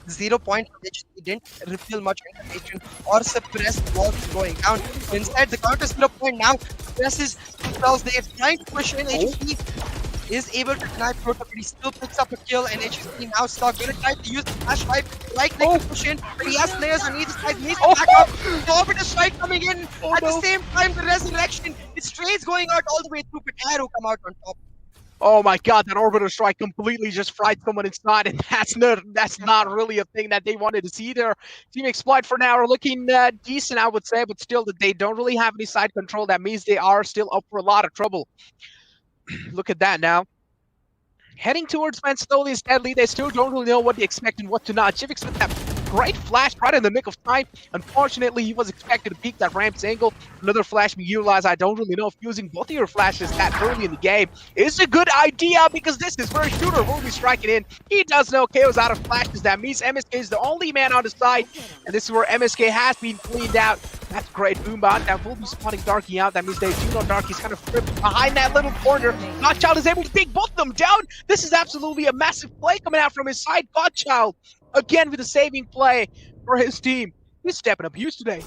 0 point for which he didn't reveal much information or suppress what's going down. So instead, the counter 0 point now suppresses themselves. They are trying to push in. HSP is able to deny Proto, but he still picks up a kill, and HSP now stuck. Gonna try to use the flash fight, right click to push in, but he has players on either side. Needs to back up. The Orbiter strike coming in at the same time. The resurrection. It's trades going out all the way through, but Arrow come out on top. Oh my god, that Orbiter strike completely just fried someone inside, and that's not really a thing that they wanted to see there. Team Exploit for now are looking decent, I would say, but still they don't really have any side control. That means they are still up for a lot of trouble. Look at that now. Heading towards man slowly and steadily. They still don't really know what to expect and what to not. Chivix with that great flash right in the nick of time. Unfortunately, he was expected to peek that ramp's angle. Another flash being utilized. I don't really know if using both of your flashes that early in the game is a good idea, because this is where Shooter will be striking in. He does know KO's out of flashes. That means MSK is the only man on the side, and this is where MSK has been cleaned out. That's great Boombot. That will be spotting Darky out. That means they do know Darky's kind of tripped behind that little corner. Godchild is able to take both of them down. This is absolutely a massive play coming out from his side. Godchild, again with a saving play for his team. He's stepping up huge today.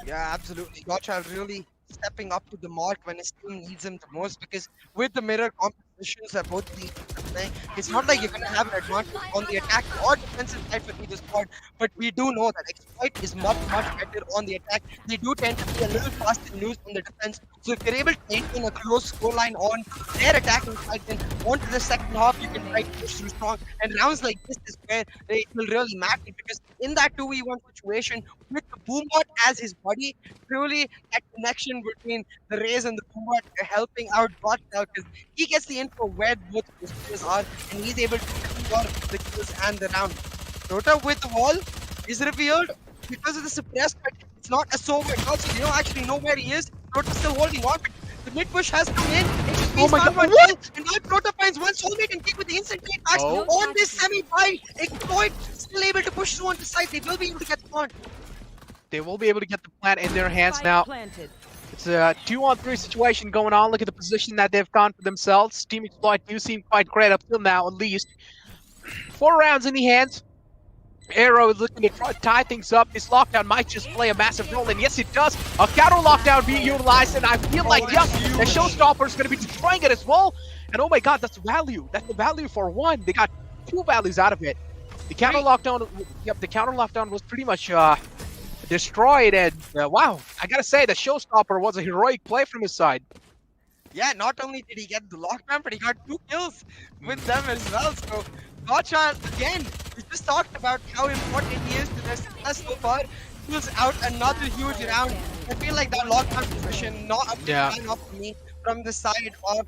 Yeah, absolutely. Godchild really stepping up to the mark when his team needs him the most, because with the mirror compositions that both teams are playing, it's not like you're going to have an advantage on the attack or defensive side for either squad, but we do know that Exploit is much better on the attack. They do tend to be a little fast and loose on the defense, so if you're able to maintain a close scoreline on their attacking side, then onto the second half you can try to push through strong, and rounds like this is where it will really matter, because in that 2v1 situation with the Boombot as his buddy, truly that connection between the Rays and the Boombot are helping out Godchild, because he gets the info where both those players are, and he's able to secure the kills and the round. Dota with the wall is revealed because of the suppressed, but it's not a sober. Also, you don't actually know where he is. Dota's still holding on, but the mid push has come in. Oh my god, what? what? And now Dota finds one soulmate and kick with the instant take backs Oh. on this semi-buy. Exploit still able to push through on the side. They will be able to get the point. They will be able to get the plant in their hands now. Planted. It's a 2-on-3 situation going on. Look at the position that they've gone for themselves. Team Exploit do seem quite great up till now, at least. 4 rounds in the hands. Arrow is looking to try to tie things up. This lockdown might just play a massive role, and yes, it does. A counter lockdown being utilized, and I feel like, yep, the showstopper is going to be destroying it as well. And oh my god, that's value. That's the value for one. They got 2 values out of it. The counter lockdown, yep, the counter lockdown was pretty much destroyed, and wow, I gotta say, the showstopper was a heroic play from his side. Yeah, not only did he get the lockdown, but he got 2 kills with them as well. So, Gotcha, again, we just talked about how important he is to their success so far. Pulls out another huge round. I feel like that lockdown position, not up to line up for me from the side of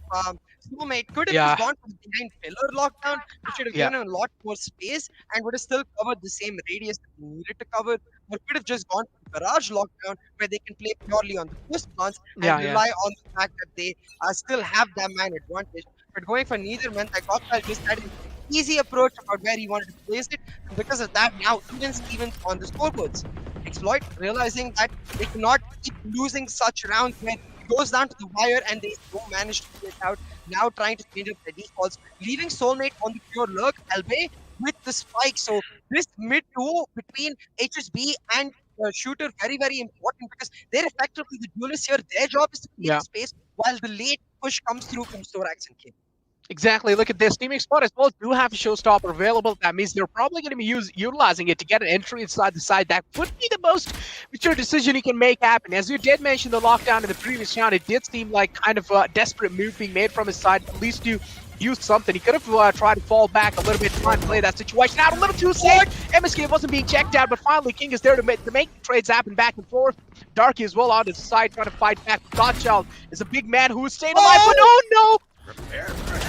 Snowmate. Could have just gone for the behind pillar lockdown, which should have given him a lot more space and would have still covered the same radius that he needed to cover. Or could have just gone for the barrage lockdown, where they can play purely on the post plants and rely on the fact that they still have that man advantage. But going for neither meant that Gotcha just had an easy approach about where he wanted to place it, and because of that, now even Stevens on the scoreboards. Exploit, realizing that they cannot keep losing such rounds when it goes down to the wire and they don't manage to get out. Now trying to change up the defaults, leaving Soulmate on the pure lurk, albeit with the spike. So this mid duo between HSB and Shooter very, very important, because they're effectively the duelists here. Their job is to clear space while the late push comes through from Storax and King. Exactly. Look at this. Team Exploit as well do have a showstopper available. That means they're probably going to be utilizing it to get an entry inside the side. That would be the most mature decision he can make happen. As you did mention the lockdown in the previous round, it did seem like kind of a desperate move being made from his side, at least to use something. He could have tried to fall back a little bit, try and play that situation out a little too safe. MSK wasn't being checked out, but finally King is there to make trades happen back and forth. Darky as well on his side trying to fight back. Godchild is a big man who is staying alive, but oh no!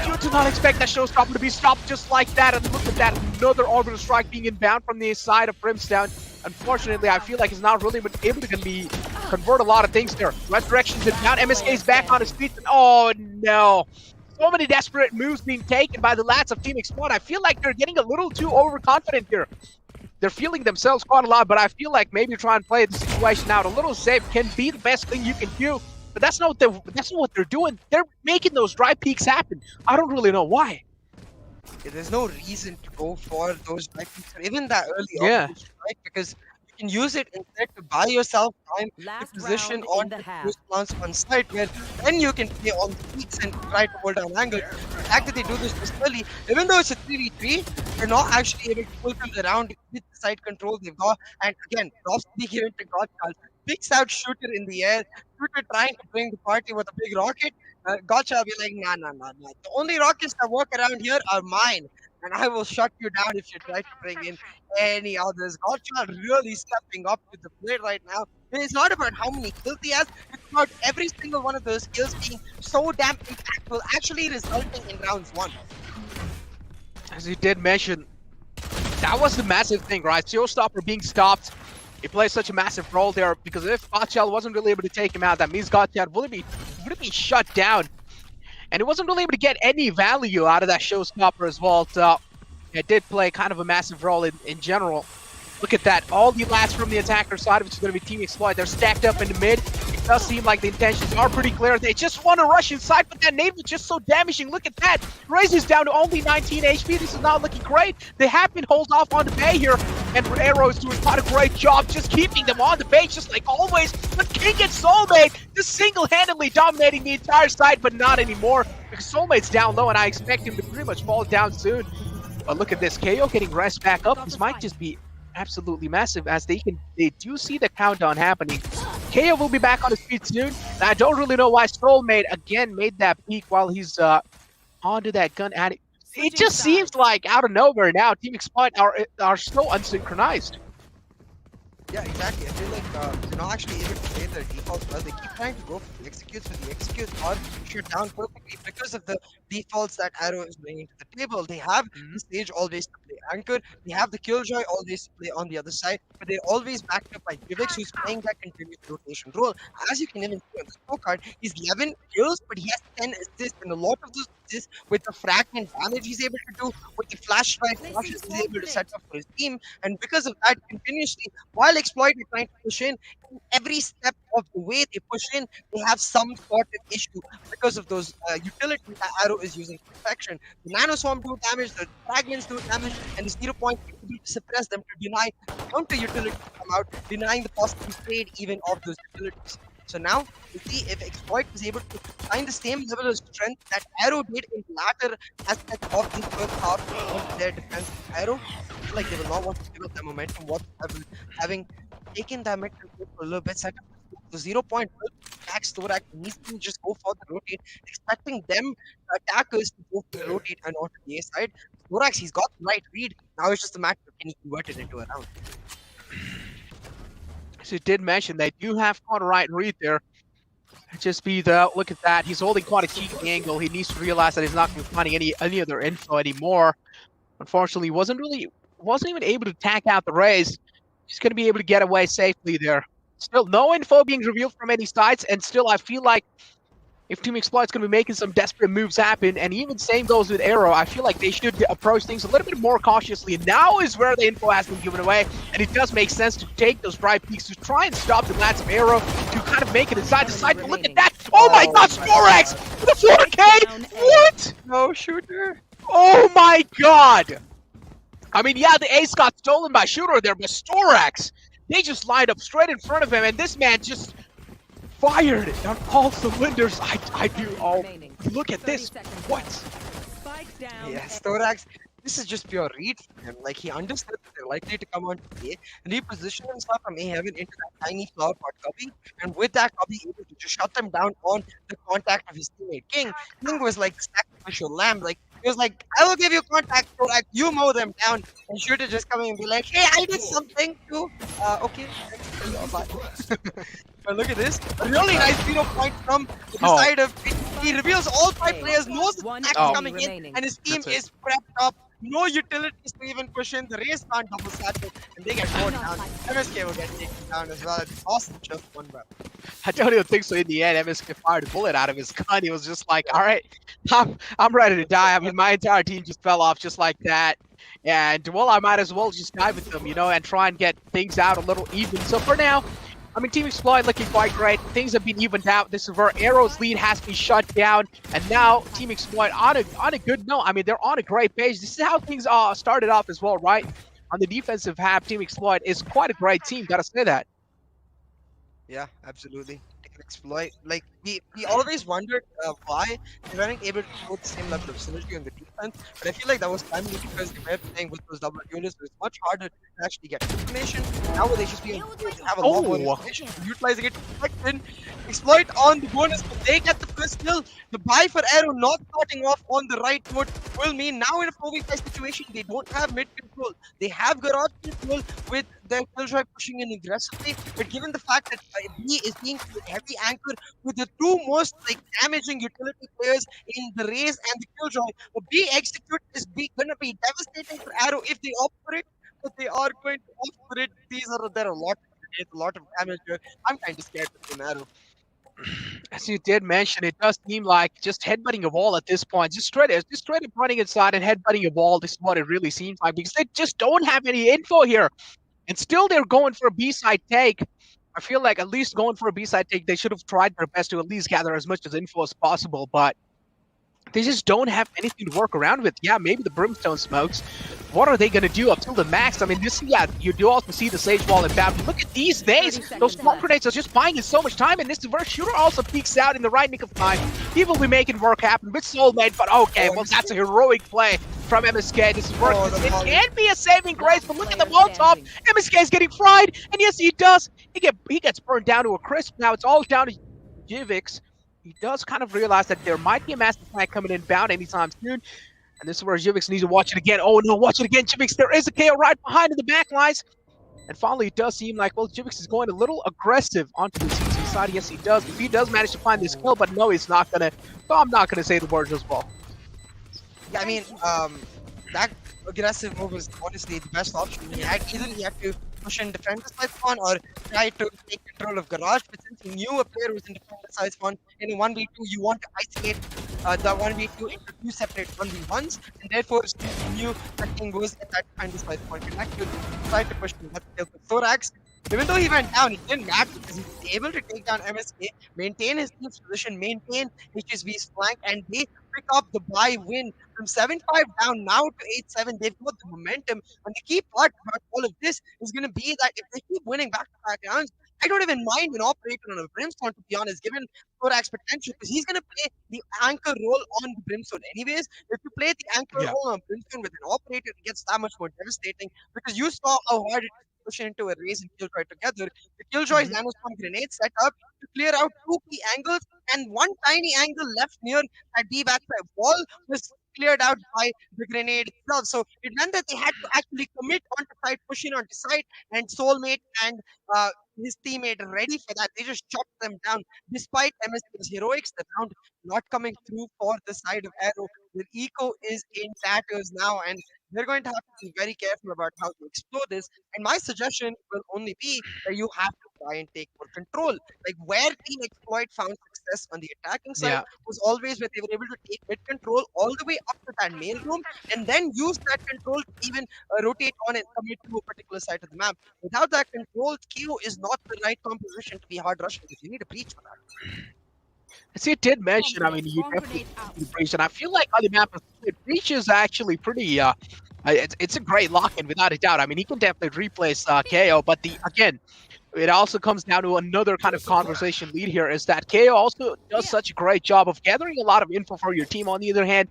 You do not expect that showstopper to be stopped just like that, and look at that, another orbital strike being inbound from the side of Brimstone. Unfortunately, I feel like he's not really able to convert a lot of things there. Resurrection's inbound, MSK's back on his feet, and oh no! So many desperate moves being taken by the lads of Team Exploit. I feel like they're getting a little too overconfident here. They're feeling themselves quite a lot, but I feel like maybe try and play the situation out a little safe can be the best thing you can do. But that's not what they're doing. They're making those dry peaks happen. I don't really know why. Yeah, there's no reason to go for those dry peaks or even that early strike, because you can use it instead to buy yourself time to position on the post plants on site, where then you can play on the peaks and try to hold down angle. The fact that they do this early, even though it's a 3v3, they're not actually able to fulfill the round with the side control they've got. And again, props to be given to Godchild. Picks out Shooter in the air. Shooter trying to bring the party with a big rocket. Gotcha will be like, nah. The only rockets that work around here are mine, and I will shut you down if you try to bring in any others. Gotcha really stepping up to the plate right now. And it's not about how many kills he has, it's about every single one of those kills being so damn impactful, actually resulting in rounds won. As you did mention, that was the massive thing, right? Showstopper being stopped. He plays such a massive role there, because if Gotchild wasn't really able to take him out, that means Gotchild would have been shut down. And he wasn't really able to get any value out of that showstopper as well. So it did play kind of a massive role in general. Look at that. All the lads from the attacker side, which is going to be Team Exploit, they're stacked up in the mid. It does seem like the intentions are pretty clear. They just want to rush inside, but that nade was just so damaging. Look at that. Raises down to only 19 HP. This is not looking great. They have been hold off on the bay here, and Arrow is doing quite a great job just keeping them on the base, just like always. But King and Soulmate just single-handedly dominating the entire side, but not anymore, because Soulmate's down low, and I expect him to pretty much fall down soon. But look at this. KO getting rest back up. This might just be absolutely massive, as they do see the countdown happening. KO will be back on his feet soon, and I don't really know why Soulmate again made that peak while he's onto that gun addict. It just seems like out of nowhere now, Team Exploit are so unsynchronized. Yeah, exactly. I feel like they're not actually able to play their defaults well. They keep trying to go for the executes, but the executes are shut down perfectly because of the defaults that Arrow is bringing to the table. They have the stage always to play anchor. They have the Killjoy always to play on the other side, but they're always backed up by Vivix, who's playing that continuous rotation role. As you can even see on the scorecard, he's 11 kills, but he has 10 assists, and a lot of those assists with the fragment damage he's able to do, with the flash strike flashes he's able to set up for his team, and because of that, continuously, while while Exploit is trying to push in every step of the way they push in, they have some sort of issue because of those utilities that Arrow is using for protection. The Nano Swarm do damage, the Fragments do damage, and the 0 point is able to suppress them to deny counter utilities to come out, denying the possible trade even of those utilities. So now we'll see if Exploit is able to find the same level of strength that Arrow did in the latter aspect of the first half of their defense. Arrow, I feel like they will not want to give up their momentum whatsoever, having taken that mid control for a little bit, set up the 0 point back Storak needs to just go for the rotate, expecting them attackers to go for the rotate and not to the A side. Storax, he's got the right read. Now it's just a matter of can he convert it into a round. So you did mention they do have quite a right read there. Just be the look at that. He's holding quite a cheeky angle. He needs to realize that he's not going to be finding any other info anymore. Unfortunately, wasn't even able to tank out the raise. He's going to be able to get away safely there. Still no info being revealed from any sides, and still I feel like if Team Exploit's going to be making some desperate moves happen, and even same goes with Arrow, I feel like they should approach things a little bit more cautiously. Now is where the info has been given away, and it does make sense to take those right peaks to try and stop the glance of Arrow to kind of make it inside the side. But look at that! Oh my God, Sporex! The 4K! What? No shooter. Oh my God! I mean, yeah, the ace got stolen by Shooter there, but Storax, they just lined up straight in front of him, and this man just fired it on all cylinders. I do. Oh, Remaining. look at 30 this. seconds What? Spike down. Yeah, Storax, this is just pure read for him. Like, he understood that they're likely to come on to A, and he positioned himself from A heaven into that tiny flower pot cubby, and with that cubby, able to just shut them down on the contact of his teammate King. King was like sacrificial lamb. Like, he was like, I will give you contact, Storax, you mow them down, and Shooter just coming and be like, hey, I did something too. Okay. Bye. But look at this. A really nice 0 point from the side of he reveals all 5 players, knows the attack is coming in, and his team is prepped up. No utilities to even push in. The race can't double satchel, and they get mowed down. MSK will get taken down as well. It's awesome, just one rep. I don't even think so. In the end, MSK fired a bullet out of his gun. He was just like, all right, I'm ready to die. I mean, my entire team just fell off just like that. And, well, I might as well just die with them, you know, and try and get things out a little even. So for now, I mean, Team Exploit looking quite great. Things have been evened out. This is where Arrow's lead has been shut down. And now Team Exploit on a good note. I mean, they're on a great page. This is how things started off as well, right? On the defensive half, Team Exploit is quite a great team. Gotta say that. Yeah, absolutely. Exploit. Like, we always wondered why they weren't able to show the same level of synergy on the defense, but I feel like that was primarily because they were playing with those double units. It was much harder to actually get information. Now they just be able to have a lot more information, utilizing it to perfection. Exploit on the bonus, but they get the first kill. The buy for Arrow not starting off on the right foot will mean now in a 4v5 situation, they don't have mid control. They have garage control with their Killjoy pushing in aggressively, but given the fact that B is being heavy anchored with the two most damaging utility players in the Raze and the Killjoy, the B execute is gonna be devastating for Arrow if they opt for it, but they are going to opt for it. There are a lot of damage here. I'm kind of scared for Arrow. As you did mention, it does seem like just headbutting a wall at this point. Just straight up running inside and headbutting a wall. This is what it really seems like, because they just don't have any info here. And still they're going for a B-side take. I feel like at least going for a B-side take, they should have tried their best to at least gather as much as info as possible, but they just don't have anything to work around with. Yeah, maybe the Brimstone smokes. What are they going to do up till the max? I mean, you do also see the Sage Wall inbound. Look at these days. Those smoke grenades are just buying us so much time, and this is where Shooter also peeks out in the right nick of time. He will be making work happen with Soulmate, but okay, well, that's a heroic play from MSK. This is working. It can be a saving grace, but look at the Molotov. MSK is getting fried, and yes, he does. He gets burned down to a crisp. Now it's all down to Jivix. He does kind of realize that there might be a master flank coming inbound anytime soon. And this is where Jivix needs to watch it again. Oh no, watch it again, Jivix. There is a KO right behind in the back lines. And finally, it does seem like, well, Jivix is going a little aggressive onto the CT side. Yes, he does. If he does manage to find this kill, but no, he's not going to. So I'm not going to say the words as well. Yeah, I mean, that aggressive move was honestly the best option. Either he had to push and defend the side spawn or try to take control of garage, but since he knew a player was in defend the side spawn, in a 1v2 you want to isolate the 1v2 into two separate 1v1s, and therefore he knew that King was at that defend the side spawn connected, tried to push him. That's kill for Thorax. Even though he went down, it didn't matter because he was able to take down MSK, maintain his team's position, maintain HSB's flank, and they pick up the bye win from 7-5 down now to 8-7. They've got the momentum. And the key part about all of this is going to be that if they keep winning back-to-back rounds, I don't even mind an operator on a Brimstone, to be honest, given Thorax potential, because he's going to play the anchor role on the Brimstone anyways. If you play the anchor Yeah. role on Brimstone with an operator, it gets that much more devastating because you saw how hard it is to push into a race and Killjoy together. The Killjoy's Mhm. nanostorm grenade set up to clear out two key angles, and one tiny angle left near that B backside wall was cleared out by the grenade itself. So it meant that they had to actually commit onto site, push in onto site, and Soulmate and uh, his teammate ready for that. They just chopped them down. Despite MSK's heroics, the round not coming through for the side of Arrow. Their eco is in tatters now, and they're going to have to be very careful about how to explore this. And my suggestion will only be that you have to try and take more control. Like where Team Exploit found success on the attacking side Yeah. was always when they were able to take mid control all the way up to that main room and then use that control to even rotate on and commit to a particular side of the map. Without that control, Q is not the right composition to be hard rushing because you need a breach for that. See, it did mention, I mean, you definitely need the breach, and I feel like on the map, the breach is actually pretty, it's a great lock-in without a doubt. I mean, he can definitely replace KO, but again, it also comes down to another kind of conversation lead here is that KO also does such a great job of gathering a lot of info for your team. On the other hand,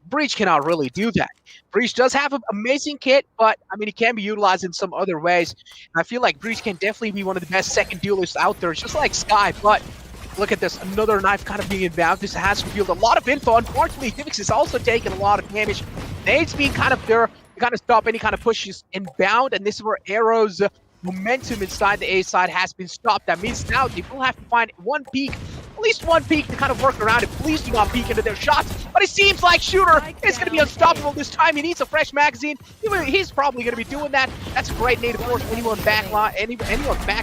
Breach cannot really do that. Breach does have an amazing kit, but I mean, it can be utilized in some other ways. And I feel like Breach can definitely be one of the best second duelists out there, just like Sky. But look at this, another knife kind of being inbound. This has revealed a lot of info. Unfortunately, Divix is also taking a lot of damage. Nades being kind of there to kind of stop any kind of pushes inbound, and this is where Arrow's momentum inside the A side has been stopped. That means now they will have to find one peak, at least one peak to kind of work around it. Please do not peek into their shots. But it seems like Shooter is going to be unstoppable this time. He needs a fresh magazine. He's probably going to be doing that. That's a great need to force anyone back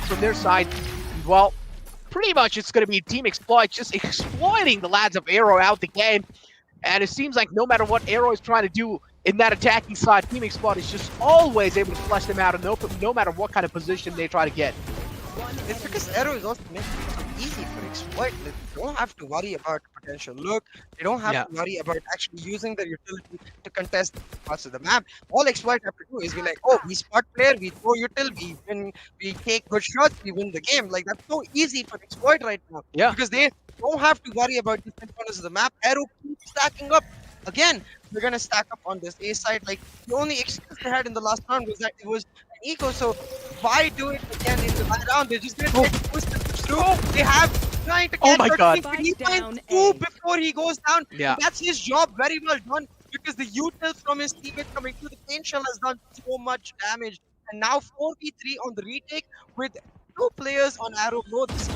from their side. Well, pretty much it's going to be Team Exploit just exploiting the lads of Arrow out the game. And it seems like no matter what Arrow is trying to do in that attacking side, Team Exploit is just always able to flush them out, and no matter what kind of position they try to get. It's because Arrow is also making it so easy for Exploit. Like, they don't have to worry about potential look. They don't have to worry about actually using their utility to contest parts of the map. All Exploit have to do is be like, oh, we spot player, we throw util, we win, we take good shots, we win the game. Like that's so easy for Exploit right now. Yeah. Because they don't have to worry about different corners of the map. Arrow keeps stacking up. Again, they're gonna stack up on this A side. Like the only excuse they had in the last round was that it was an eco. So why do it again in the last round? They're just gonna try to push through. They have trying to Oh get my her God. team, but he Spike finds down two A. before he goes down. Yeah. That's his job. Very well done. Because the util from his teammate coming through the paint shell has done so much damage. And now 4v3 on the retake with two players on arrow low. This is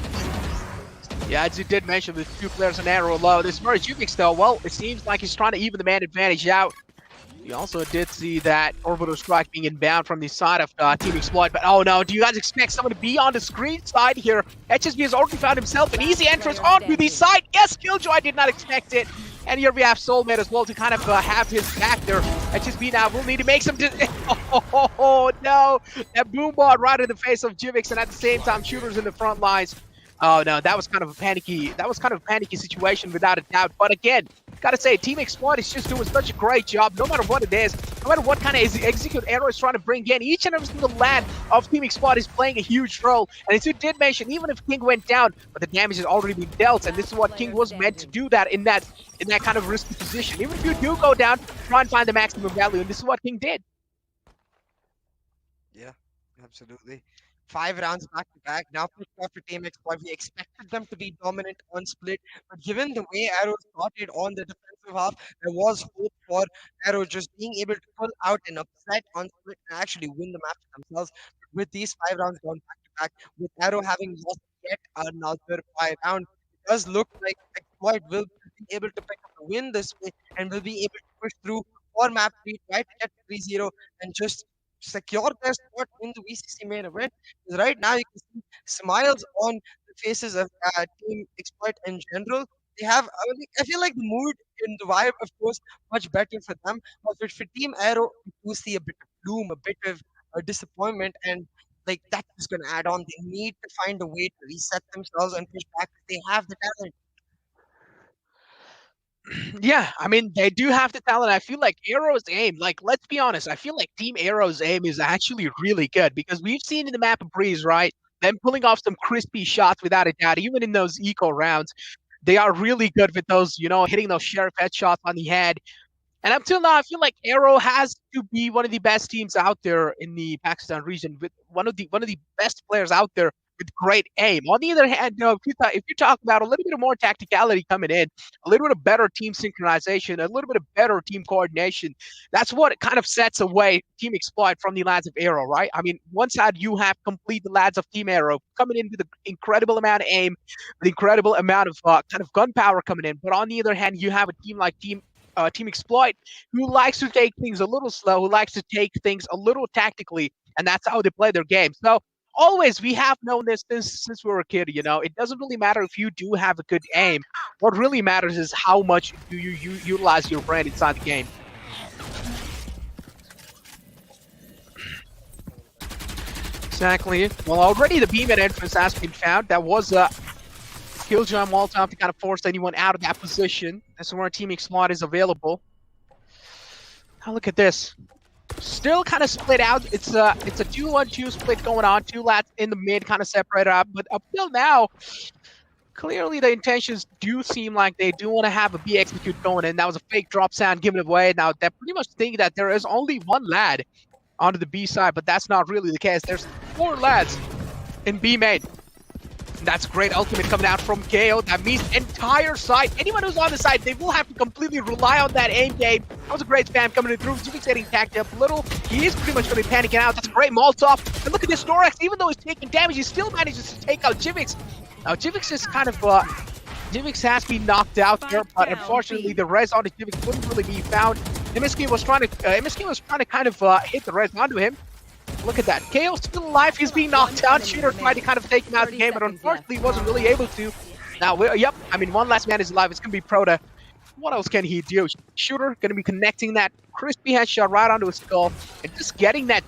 Yeah, as you did mention, with two players on Arrow low. This Murray Juvix, though, well, it seems like he's trying to even the man advantage out. We also did see that orbital strike being inbound from the side of Team Exploit, but oh no, do you guys expect someone to be on the screen side here? HSB has already found himself an easy entrance onto the side. Yes, Killjoy did not expect it. And here we have Soulmate as well to kind of have his back there. HSB now will need to make some... Oh no, that boombot right in the face of Jivix, and at the same time, Shooters in the front lines. Oh no, that was kind of a panicky situation without a doubt. But again, gotta say, Team Exploit is just doing such a great job, no matter what it is, no matter what kind of execute Arrow is trying to bring in. Each and every single lad of Team Exploit is playing a huge role. And as you did mention, even if King went down, but the damage has already been dealt, and this is what King was meant to do, that in that kind of risky position. Even if you do go down, try and find the maximum value, and this is what King did. Yeah, absolutely. 5 rounds back to back. Now picked up for Team Exploit. We expected them to be dominant on split, but given the way Arrow started on the defensive half, there was hope for Arrow just being able to pull out an upset on split and actually win the match themselves. But with these 5 rounds gone back to back, with Arrow having lost yet another 5 round, it does look like Exploit will be able to pick up a win this way and will be able to push through for map 3, try to get 3-0 and just secure their spot in the VCC main event. 'Cause right now, you can see smiles on the faces of Team Exploit in general. They have, I feel like the mood and the vibe, of course, much better for them. But for Team Arrow, we do see a bit of gloom, a bit of disappointment, and like that's just gonna add on. They need to find a way to reset themselves and push back. They have the talent. Yeah, I mean they do have the talent. I feel like Arrow's aim, like let's be honest, I feel like Team Arrow's aim is actually really good because we've seen in the map of Breeze, right? Them pulling off some crispy shots without a doubt, even in those eco rounds. They are really good with those, hitting those sheriff headshots on the head. And until now, I feel like Arrow has to be one of the best teams out there in the Pakistan region, with one of the best players out there with great aim. On the other hand, if you talk about a little bit of more tacticality coming in, a little bit of better team synchronization, a little bit of better team coordination, that's what kind of sets away Team Exploit from the lads of Arrow, right? I mean, one side you have complete the lads of Team Arrow coming in with an incredible amount of aim, with incredible amount of kind of gunpowder coming in, but on the other hand, you have a team like Team Exploit, who likes to take things a little slow, who likes to take things a little tactically, and that's how they play their game. So always, we have known this since we were a kid. It doesn't really matter if you do have a good aim. What really matters is how much do you utilize your brain inside the game. Exactly. Well, already the beam-at entrance has been found. That was a Killjoy Molotov to kind of force anyone out of that position. That's where Team Exploit is available. Now look at this. Still kind of split out. It's a 2-1-2 split going on. Two lads in the mid kind of separated up. But up till now, clearly the intentions do seem like they do want to have a B execute going in. That was a fake drop sound given away. Now they pretty much think that there is only one lad onto the B side, but that's not really the case. There's 4 lads in B main. That's great ultimate coming out from KO. That means entire side, anyone who's on the side, they will have to completely rely on that aim game. That was a great spam coming in through. Jivix getting tacked up a little. He is pretty much going to be panicking out. That's a great Molotov. And look at this Storax. Even though he's taking damage, he still manages to take out Jivix. Now, Jivix is kind of... Jivix has been knocked out here, but unfortunately, the res on the Jivix wouldn't really be found. MSK was trying to kind of hit the res onto him. Look at that. KO's still alive. He's being knocked out. Shooter tried to kind of take him out of the game, but unfortunately he wasn't really able to. Now, I mean, one last man is alive. It's going to be Proto. What else can he do? Shooter going to be connecting that crispy headshot right onto his skull and just getting that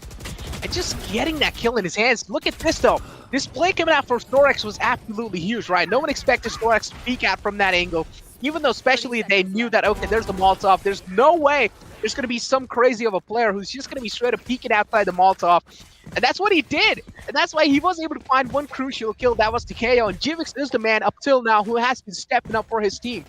kill in his hands. Look at this, though. This play coming out for Storax was absolutely huge, right? No one expected Storax to peek out from that angle, even though especially they knew that, okay, there's the Molotov. There's no way there's going to be some crazy of a player who's just going to be straight up peeking outside the Molotov. And that's what he did. And that's why he was able to find one crucial kill. That was to KO. And Jivix is the man up till now who has been stepping up for his team.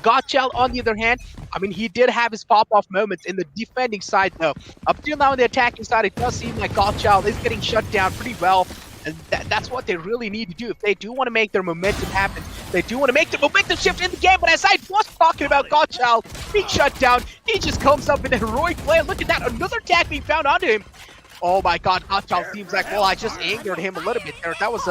Godchild, on the other hand, I mean, he did have his pop-off moments in the defending side, though. Up till now on the attacking side, it does seem like Godchild is getting shut down pretty well. And that's what they really need to do. If they do want to make their momentum happen, they do want to make the momentum shift in the game. But as I was talking about Godchild being shut down, he just comes up in a heroic play. Look at that, another tag being found onto him. Oh my god, Godchild seems like, well, I just angered him a little bit there. That was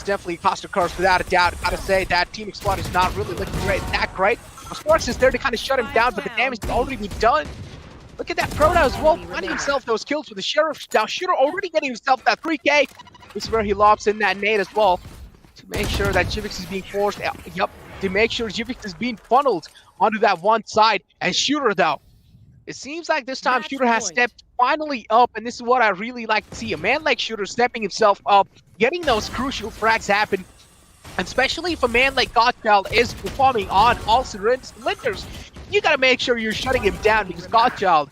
definitely Costa Curse without a doubt. Gotta say that Team Exploit is not really looking that great. Sports is there to kind of shut him down, but the damage has already been done. Look at that Proto as well, finding himself those kills with the Sheriff. Now Shooter already getting himself that 3K. This is where he lobs in that nade as well to make sure that Jivix is being forced. To make sure Jivix is being funneled onto that one side. And Shooter, though, it seems like this time Shooter has stepped finally up, and this is what I really like to see. A man like Shooter stepping himself up, getting those crucial frags happen. And especially if a man like Godchild is performing on all cylinders, you gotta make sure you're shutting him down, because Godchild,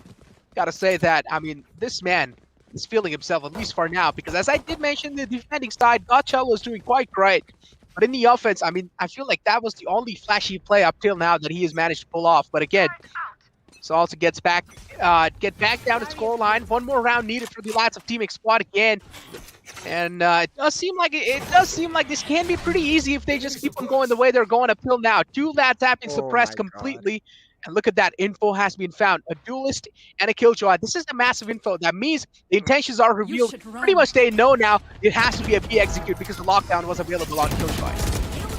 gotta say that, I mean, this man is feeling himself, at least for now, because as I did mention, the defending side, Godchild was doing quite great. But in the offense, I mean, I feel like that was the only flashy play up till now that he has managed to pull off. But again, so also get back down to scoreline. One more round needed for the lads of Team Exploit again. And it does seem like this can be pretty easy if they just keep on going the way they're going up till now. 2 lads have been suppressed completely. And look at that, info has been found. A duelist and a killjoy. This is the massive info. That means the intentions are revealed. Pretty much they know now it has to be a B execute because the lockdown was available on killjoy.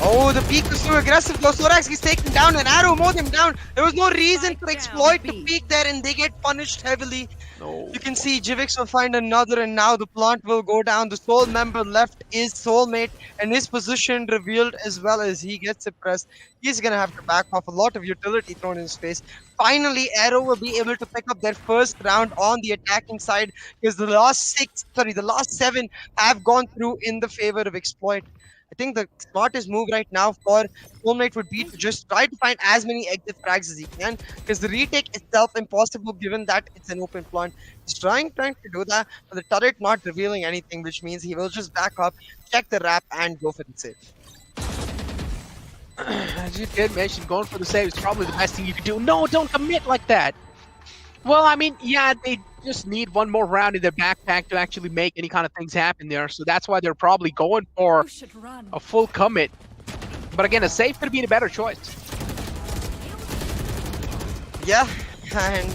Oh, the peak was too aggressive. Thorax is taken down, and Arrow mowed him down. There was no reason to Spike exploit down, the B. peak there, and they get punished heavily. No. You can see Jivix will find another, and now the plant will go down. The sole member left is Soulmate, and his position revealed as well as he gets suppressed. He's gonna have to back off, a lot of utility thrown in his face. Finally, Arrow will be able to pick up their first round on the attacking side because the last 7 have gone through in the favor of Exploit. I think the smartest move right now for Soulmate would be to just try to find as many exit frags as he can, because the retake itself impossible given that it's an open plant. He's trying to do that, but the turret not revealing anything, which means he will just back up, check the wrap, and go for the save. As you did mention, going for the save is probably the best thing you can do. No, don't commit like that. Well, I mean, yeah, they just need one more round in their backpack to actually make any kind of things happen there. So that's why they're probably going for You should run. a full commit. But again, a save could be the better choice. Yeah, and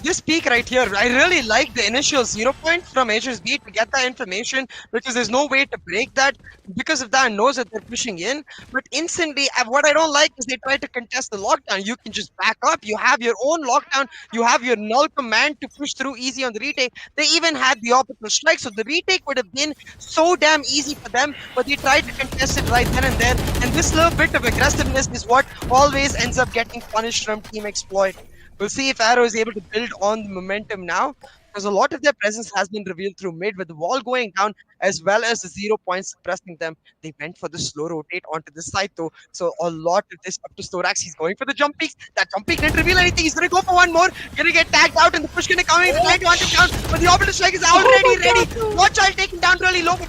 this peak right here, I really like the initial 0 point from HSB to get that information, because there's no way to break that. Because of that, knows that they're pushing in. But instantly, what I don't like is they try to contest the lockdown. You can just back up. You have your own lockdown. You have your null command to push through easy on the retake. They even had the orbital strike, so the retake would have been so damn easy for them. But they tried to contest it right then and there. And this little bit of aggressiveness is what always ends up getting punished from Team Exploit. We'll see if Arrow is able to build on the momentum now, because a lot of their presence has been revealed through mid, with the wall going down as well as the 0 points suppressing them. They went for the slow rotate onto this side though, so a lot of this up to Storax. He's going for the jump peaks. That jump peak didn't reveal anything. He's gonna go for one more. Gonna get tagged out, and the push gonna come in. They're trying to hunt him down, but the orbital strike is already ready. Watch out, taken down really low, but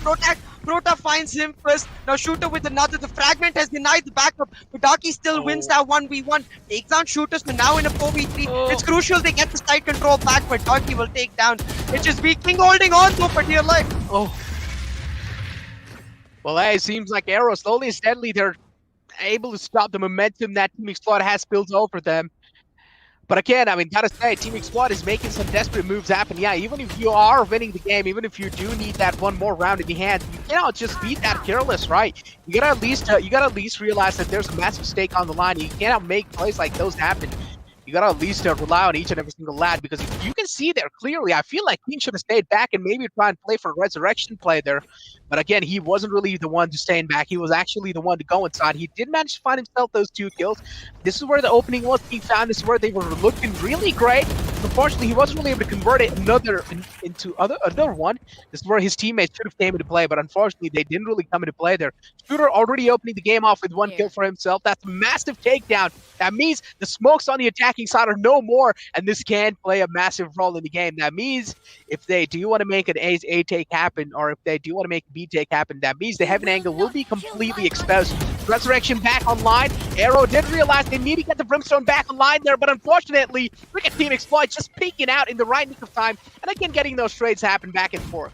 Prota finds him first. Now Shooter with another. The fragment has denied the backup, but Darky still wins that 1v1. Takes down Shooters, but now in a 4v3. It's crucial they get the side control back, but Darky will take down HSB. King holding on though for dear life. Oh. Well, hey, it seems like Arrow slowly and steadily they're able to stop the momentum that Team Exploit has built over them. But again, I mean, gotta say, Team Exploit is making some desperate moves happen. Yeah, even if you are winning the game, even if you do need that one more round in the hand, you cannot just be that careless, right? You gotta at least realize that there's a massive stake on the line. You cannot make plays like those happen. You gotta at least rely on each and every single lad, because if you can see there clearly, I feel like Team should have stayed back and maybe try and play for a resurrection play there. But again, he wasn't really the one to stay back. He was actually the one to go inside. He did manage to find himself those 2 kills. This is where the opening was being found. This is where they were looking really great. Unfortunately, he wasn't really able to convert it into another one. This is where his teammates should have came into play, but unfortunately, they didn't really come into play there. Shooter already opening the game off with 1 kill for himself. That's a massive takedown. That means the smokes on the attacking side are no more, and this can play a massive role in the game. That means if they do want to make an A take happen, or if they do want to make a B take happen, that means the heaven angle will be completely exposed. Resurrection back online. Arrow did realize they need to get the Brimstone back online there, but unfortunately, look at Team Exploit just peeking out in the right nick of time, and again getting those trades happen back and forth.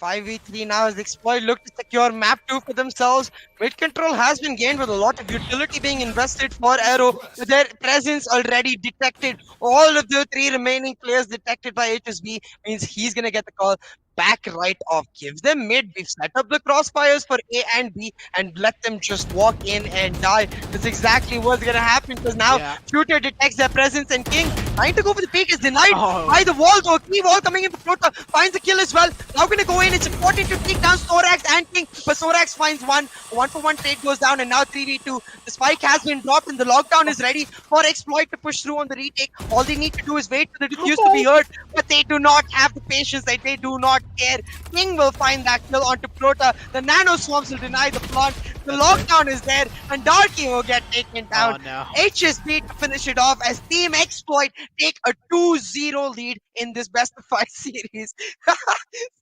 5v3 now as Exploit look to secure map 2 for themselves. Mid control has been gained with a lot of utility being invested for Arrow. Their presence already detected. All of the 3 remaining players detected by HSB means he's gonna get the call back right off. Give them mid. We've set up the crossfires for A and B and let them just walk in and die. That's exactly what's gonna happen, because now Shooter detects their presence, and King trying to go for the peak is denied by the wall. So a key wall coming in for Prota finds the kill as well. Now gonna go in. It's important to take down Storax and King, but Storax finds one. 1-for-1 trade goes down, and now 3v2. The spike has been dropped, and the lockdown is ready for Exploit to push through on the retake. All they need to do is wait for the defuse to be heard, but they do not have the patience. That they do not care. King will find that kill onto Prota. The nano swarms will deny the plant. The lockdown is there, and Darky will get taken down. Oh, no. HSB to finish it off as Team Exploit take a 2-0 lead in this best of 5 series.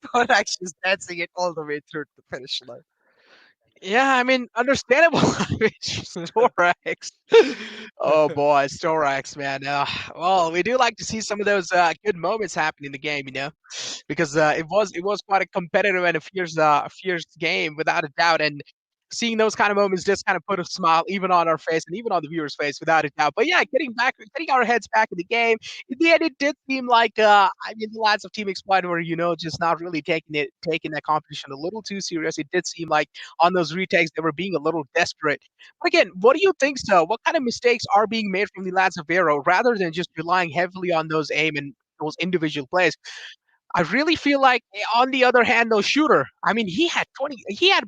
Storax is dancing it all the way through to the finish line. Yeah, I mean, understandable. Storax. Oh boy, Storax, man. Well, we do like to see some of those good moments happen in the game, you know, because it was quite a competitive and a fierce game without a doubt. And seeing those kind of moments just kind of put a smile even on our face and even on the viewer's face, without a doubt. But yeah, getting our heads back in the game. In the end, it did seem like I mean, the lads of Team Exploit were, just not really taking that competition a little too serious. It did seem like on those retakes they were being a little desperate. But again, what do you think, so? What kind of mistakes are being made from the lads of Aero rather than just relying heavily on those aim and those individual plays? I really feel like, on the other hand, though, Shooter, I mean, he had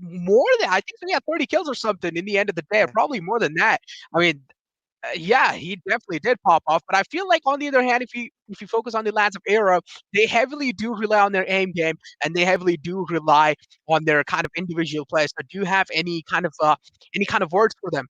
more than, I think he had 30 kills or something in the end of the day, or Yeah. probably more than that. I mean, yeah, he definitely did pop off. But I feel like, on the other hand, if you focus on the lads of Era, they heavily do rely on their aim game, and they heavily do rely on their kind of individual plays. So, do you have any kind of words for them?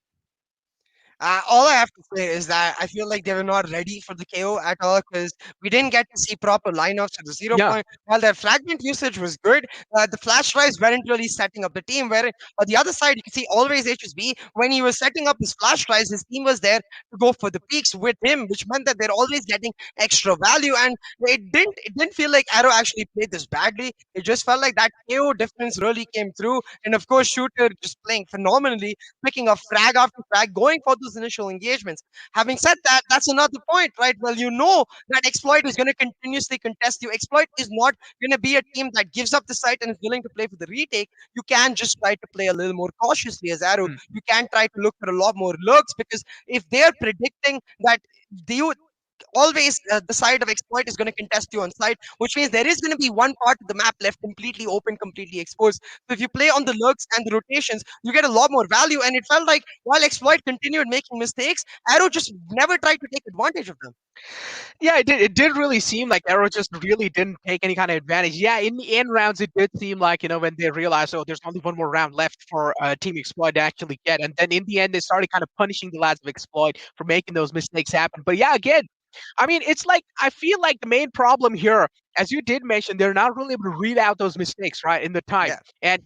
All I have to say is that I feel like they were not ready for the KO at all because we didn't get to see proper lineups at the zero Yeah, point. While their fragment usage was good, the flash drives weren't really setting up the team. Where on the other side, you can see always HSB when he was setting up his flash drives, his team was there to go for the peaks with him, which meant that they're always getting extra value. And it didn't feel like Arrow actually played this badly. It just felt like that KO difference really came through. And of course, Shooter just playing phenomenally, picking up frag after frag, going for those initial engagements. Having said that, that's another point, right? Well, you know that Exploit is going to continuously contest you. Exploit is not going to be a team that gives up the site and is willing to play for the retake. You can just try to play a little more cautiously as Arrow. mm, You can try to look for a lot more lurks because if they're predicting that you always the side of Exploit is going to contest you on site, which means there is going to be one part of the map left completely open, completely exposed. So if you play on the lurks and the rotations, you get a lot more value. And it felt like while Exploit continued making mistakes, Arrow just never tried to take advantage of them. yeah, it did. It did really seem like Arrow just really didn't take any kind of advantage. Yeah, in the end rounds, it did seem like, when they realized, oh, there's only one more round left for Team Exploit to actually get, and then in the end, they started kind of punishing the lads of Exploit for making those mistakes happen. But yeah, again, I mean, it's like, I feel like the main problem here, as you did mention, they're not really able to read out those mistakes, right, in the time. Yeah. And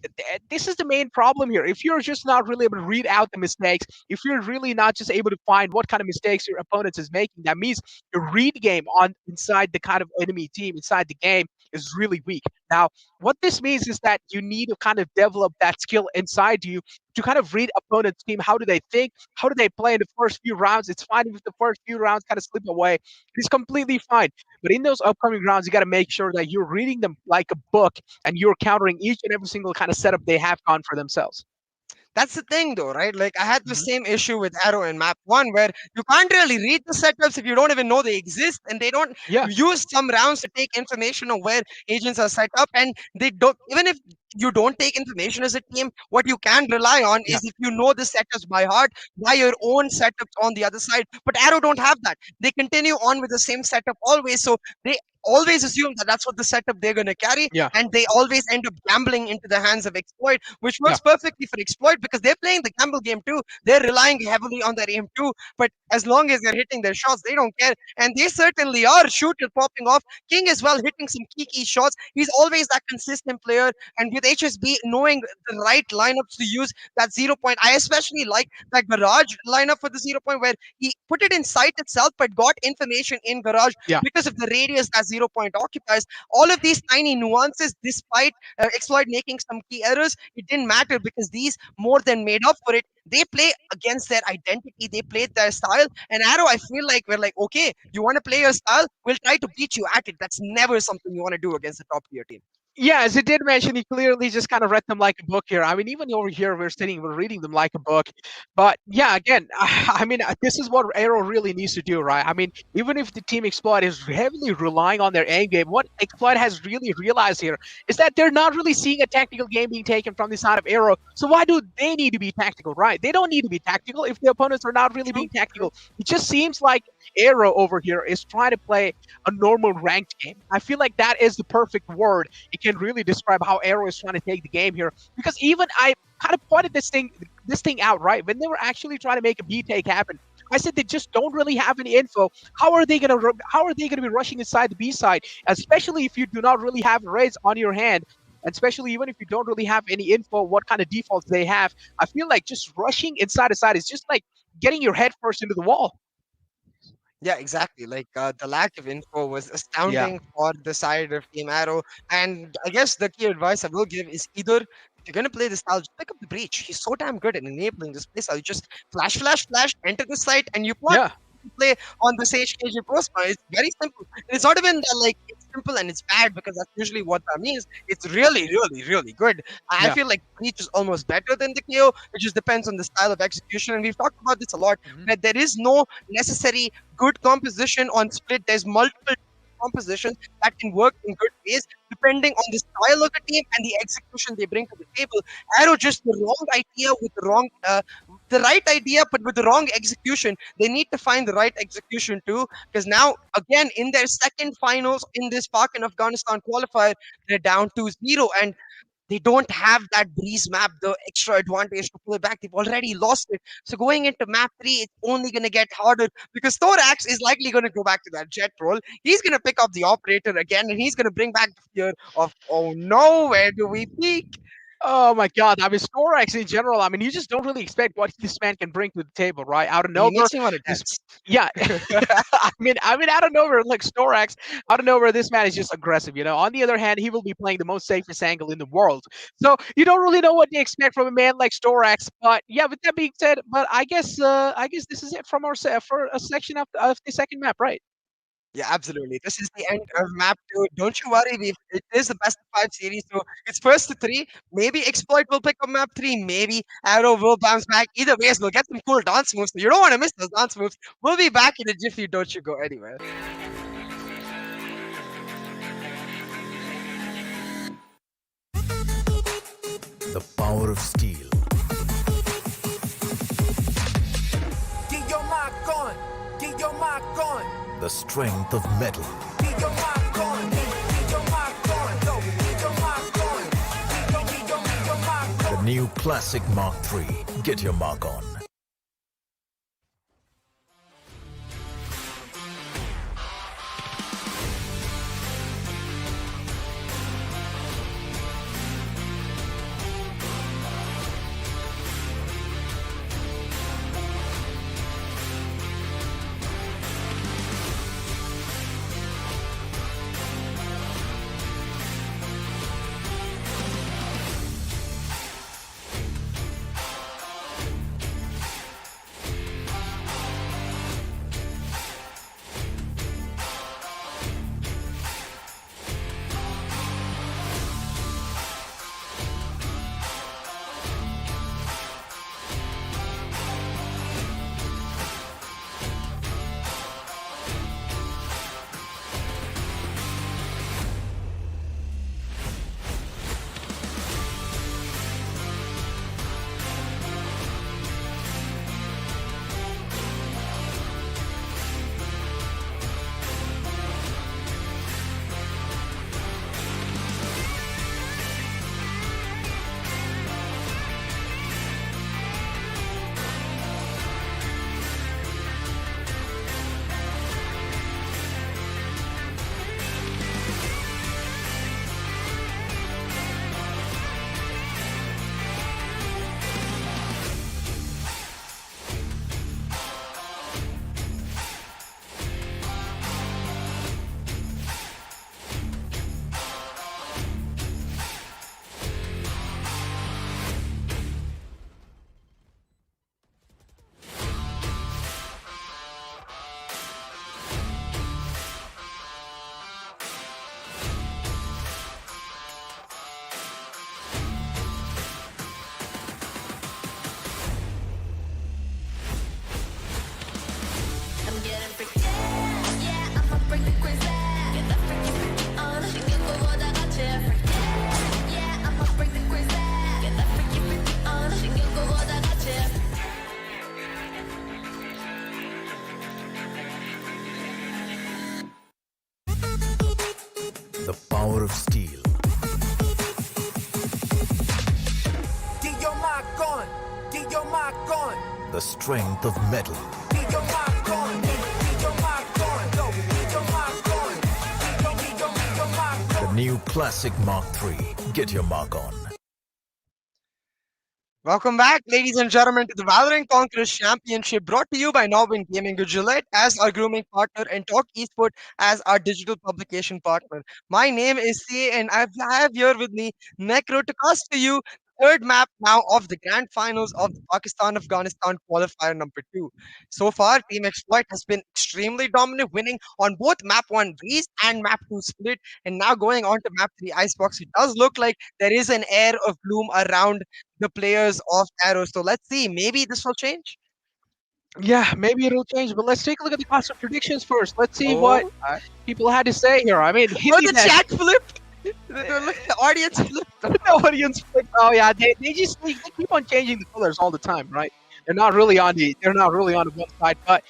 this is the main problem here. If you're just not really able to read out the mistakes, if you're really not just able to find what kind of mistakes your opponent is making, that means your read game on inside the kind of enemy team, inside the game, is really weak. Now, what this means is that you need to kind of develop that skill inside you to kind of read opponent's team. How do they think? How do they play in the first few rounds? It's fine if the first few rounds kind of slip away. It's completely fine. But in those upcoming rounds, you got to make sure that you're reading them like a book and you're countering each and every single kind of setup they have gone for themselves. That's the thing, though, right? Like, I had the Mhm. same issue with Arrow in Map 1, where you can't really read the setups if you don't even know they exist, and they don't Yeah, use some rounds to take information on where agents are set up. And they don't, even if you don't take information as a team, what you can rely on yeah, is if you know the setups by heart, by your own setups on the other side. But Arrow don't have that. They continue on with the same setup always. So they always assume that that's what the setup they're going to carry, yeah, and they always end up gambling into the hands of Exploit, which yeah, works perfectly for Exploit because they're playing the gamble game too. They're relying heavily on their aim too, but as long as they're hitting their shots, they don't care. And they certainly are. Shooter popping off, King as well hitting some key shots. He's always that consistent player. And with HSB knowing the right lineups to use, that 0 point, I especially like that Garage lineup for the 0 point where he put it in sight itself, but got information in Garage yeah. because of the radius that 0 point occupies. All of these tiny nuances, despite Exploit making some key errors, it didn't matter because these more than made up for it. They play against their identity, they played their style. And Arrow, I feel like we're like, okay, you want to play your style? We'll try to beat you at it. That's never something you want to do against a top tier team. Yeah, as it did mention, he clearly just kind of read them like a book here. I mean, even over here, we're reading them like a book. But yeah, again, I mean, this is what Arrow really needs to do, right? I mean, even if the team Exploit is heavily relying on their aim game, what Exploit has really realized here is that they're not really seeing a tactical game being taken from the side of Arrow. So why do they need to be tactical, right? They don't need to be tactical if the opponents are not really True, being true. tactical. It just seems like Arrow over here is trying to play a normal ranked game. I feel like that is the perfect word. It can really describe how Arrow is trying to take the game here. Because even I kind of pointed this thing out, right? When they were actually trying to make a B take happen, I said they just don't really have any info. How are they gonna be rushing inside the B side, especially if you do not really have raids on your hand? And especially even if you don't really have any info, what kind of defaults they have, I feel like just rushing inside a side is just like getting your head first into the wall. Yeah, exactly. Like the lack of info was Yeah. astounding for the side of Team Arrow. And I guess the key advice I will give is either If you're gonna play this style, just pick up the breach. He's so damn good at enabling this play style. You just flash, flash, flash, enter the site, and you plot. Yeah. You play on the Sage KJ Prosper. It's very simple. It's not even that like it's simple and it's bad because that's usually what that means. It's really, really, really good. I Yeah. feel like breach is almost better than the KO. It just depends on the style of execution, and we've talked about this a lot. Mhm. That there is no necessary good composition on split. There's multiple compositions that can work in good ways depending on the style of the team and the execution they bring to the table. Arrow just the wrong idea with the right idea but with the wrong execution. They need to find the right execution too, because now again in their second finals in this Pakistan Afghanistan qualifier, they're down 2-0 and they don't have that breeze map, the extra advantage to pull it back. They've already lost it. So going into map 3, it's only going to get harder because Thorax is likely going to go back to that jet roll. He's going to pick up the operator again and he's going to bring back the fear of, oh no, where do we peak? Oh my God! I mean, Storax in general. I mean, you just don't really expect what this man can bring to the table, right? Out of He nowhere, makes me want to this, dance. yeah. I mean, out of nowhere, like Storax, out of nowhere, this man is just aggressive. On the other hand, he will be playing the most safest angle in the world, so you don't really know what to expect from a man like Storax. But yeah, with that being said, but I guess this is it from our for a section of the second map, right? Yeah, absolutely. This is the end of map 2. Don't you worry, it is the best of 5 series. So it's first to 3. Maybe Exploit will pick up map 3. Maybe Arrow will bounce back. Either ways, we'll get some cool dance moves. So you don't want to miss those dance moves. We'll be back in a jiffy. Don't you go anywhere. The power of steel. Get your mark on. Get your mark on. The strength of metal. Get your mark on. Get your mark on. Go. Get your mark on. Get your mark on. The new Classic Mark III. Get your mark on. I'm getting freaky. Yeah, I'ma bring the crazy. Get that freaky, freaky on. 신경보다 같이 freaky. Yeah, I'ma bring the crazy. Get that freaky, freaky on. 신경보다 같이. The power of steel. Get your mark on. Get your mark on. The strength of metal. Get your mark on. Get your mark on. Go. Get your mark on. Get your mark on. The new Classic Mark III. Get your mark on. Welcome back, ladies and gentlemen, to the Valorant Conquerors Championship brought to you by NODWIN Gaming with Gillette as our grooming partner and Talk Esport as our digital publication partner. My name is CA and I have here with me Necro to cast to you third map now of the grand finals of the Pakistan Afghanistan Qualifier number 2. So far, Team Exploit has been extremely dominant, winning on both map 1 Breeze and map 2 Split. And now going on to map 3 Icebox, it does look like there is an air of gloom around the players of Arrow. So let's see, maybe this will change. Yeah, maybe it'll change, but let's take a look at the class of predictions first. Let's see what Oh, people had to say here. I mean, oh, Hindi the deck, chat flipped. The audience flipped. the audience flipped. Oh yeah, they keep on changing the colors all the time, right? They're not really on the one side, but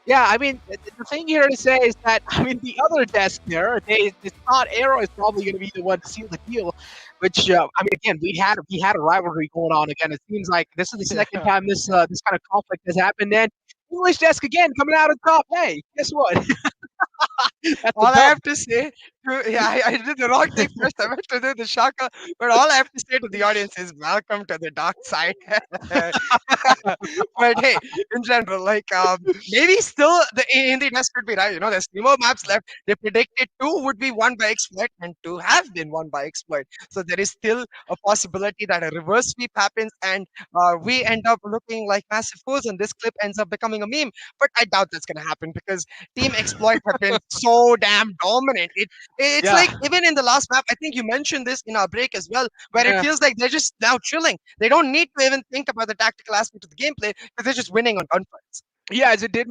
yeah, I mean, the thing here to say is that I mean the other desk there, they thought Arrow is probably going to be the one to seal the deal, which I mean again we had a rivalry going on again. It seems like this is the second time this kind of conflict has happened. And English desk again coming out on top. Hey, guess what? That's All a I dub. have to say, yeah, I did the wrong thing first. I meant to do the shaka, but all I have to say to the audience is welcome to the dark side. But hey, in general, like maybe still the Hindi test could be right. You know, there's 3 more maps left. They predicted 2 would be won by exploit and 2 have been won by exploit. So there is still a possibility that a reverse sweep happens and we end up looking like massive fools and this clip ends up becoming a meme. But I doubt that's gonna happen because Team Exploit have been so damn dominant. It's Yeah, like even in the last map, I think you mentioned this in our break as well, where it yeah. feels like they're just now chilling. They don't need to even think about the tactical aspect of the gameplay because they're just winning on gunfights. Yeah, as it did.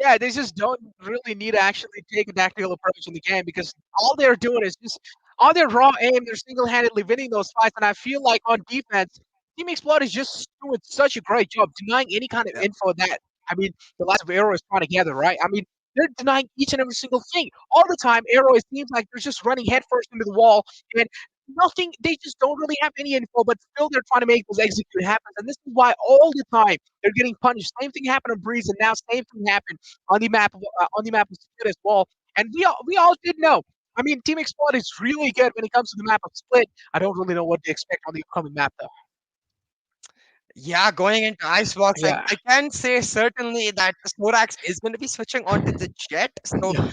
Yeah, they just don't really need to actually take a tactical approach in the game because all they're doing is just on their raw aim, they're single-handedly winning those fights. And I feel like on defense, Team Explode is just doing such a great job denying any kind of Yeah. info that I mean the last of Arrow is trying to gather, right? I mean, they're denying each and every single thing. All the time, Arrow it seems like they're just running headfirst into the wall and nothing they just don't really have any info, but still they're trying to make those execute happen. And this is why all the time they're getting punished. Same thing happened on Breeze, and now same thing happened on the map of Split as well. And we all did know. I mean, Team Explode is really good when it comes to the map of Split. I don't really know what to expect on the upcoming map though. Yeah, going into Icebox, I, Yeah, I can say certainly that Snorax is going to be switching onto the Jet. So, yeah,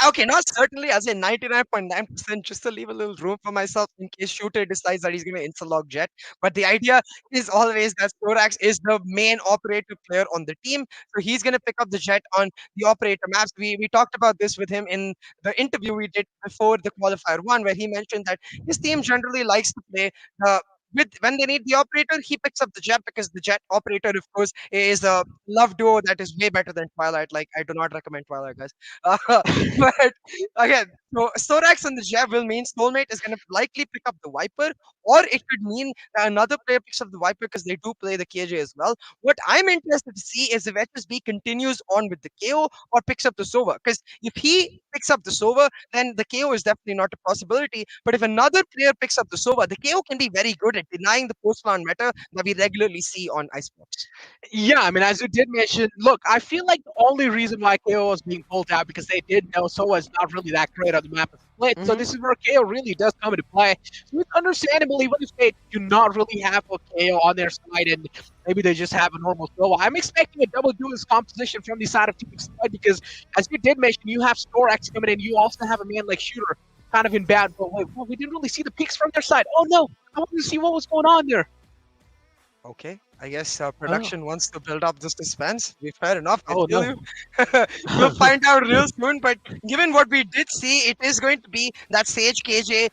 okay, not certainly, as in 99.9%, just to leave a little room for myself in case Shooter decides that he's going to interlock Jet. But the idea is always that Snorax is the main operator player on the team. So, he's going to pick up the Jet on the operator maps. We talked about this with him in the interview we did before the qualifier one, where he mentioned that his team generally likes to play the with when they need the operator, he picks up the jet because the jet operator, of course, is a love duo that is way better than Twilight. Like I do not recommend Twilight, guys. But again, so Storax and the jet will mean Soulmate is going to likely pick up the Viper, or it could mean that another player picks up the Viper because they do play the KJ as well. What I'm interested to see is if HSB continues on with the KO or picks up the Sova. Because if he picks up the Sova, then the KO is definitely not a possibility. But if another player picks up the Sova, the KO can be very good at denying the post-round meta that we regularly see on Icebox. yeah. I mean, as you did mention, look, I feel like the only reason why KO was being pulled out because they did know Soa is not really that great on the map of Split. So Hmm. this is where KO really does come into play. So it's understandable even if they do not really have a KO on their side and maybe they just have a normal Soa. I'm expecting a double duelist composition from the side of Team Exploit because, as you did mention, you have Storax coming in. You also have a man like Shooter kind of in bad. But wait, well, we didn't really see the picks from their side. Oh no, I wanted to see what was going on there. Okay, I guess Oh, production wants to build up the suspense. Fair enough. I oh feel no. you. We'll find out real soon. But given what we did see, it is going to be that Sage KJ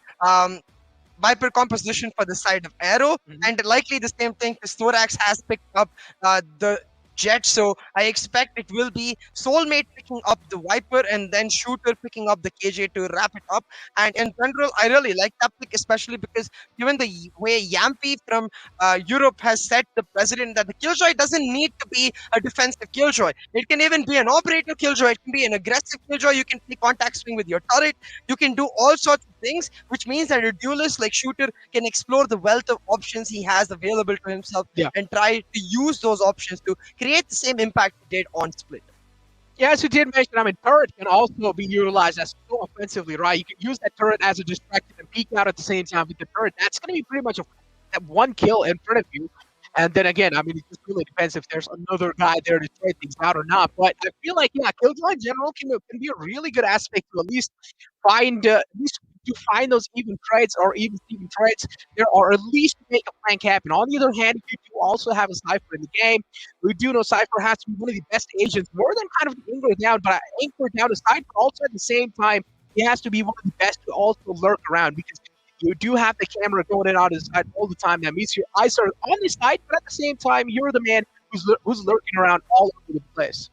Viper composition for the side of Arrow, Mhm. and likely the same thing. Storax has picked up the Jet, so I expect it will be Soulmate picking up the Viper and then Shooter picking up the KJ to wrap it up. And in general, I really like that pick, especially because given the way Yampy from Europe has set the precedent that the Killjoy doesn't need to be a defensive Killjoy. It can even be an operator Killjoy. It can be an aggressive Killjoy. You can play contact swing with your turret. You can do all sorts of things, which means that a duelist like Shooter can explore the wealth of options he has available to himself Yeah. and try to use those options to create the same impact he did on Split. Yeah, as you did mention, I mean, turret can also be utilized as so offensively, right? You can use that turret as a distraction and peek out at the same time with the turret. That's going to be pretty much that one kill in front of you. And then again, I mean, it just really depends if there's another guy there to trade things out or not. But I feel like, yeah, Killjoy in general can be a really good aspect to at least find, at least to find those even trades or even Steven trades there, or at least to make a flank happen. On the other hand, you do also have a Cypher in the game. We do know Cypher has to be one of the best agents, more than kind of the anchor down, but anchor down aside, but also at the same time, he has to be one of the best to also lurk around, because you do have the camera going in and out of his side all the time. That means your eyes are on his side, but at the same time, you're the man who's lurking around all over the place.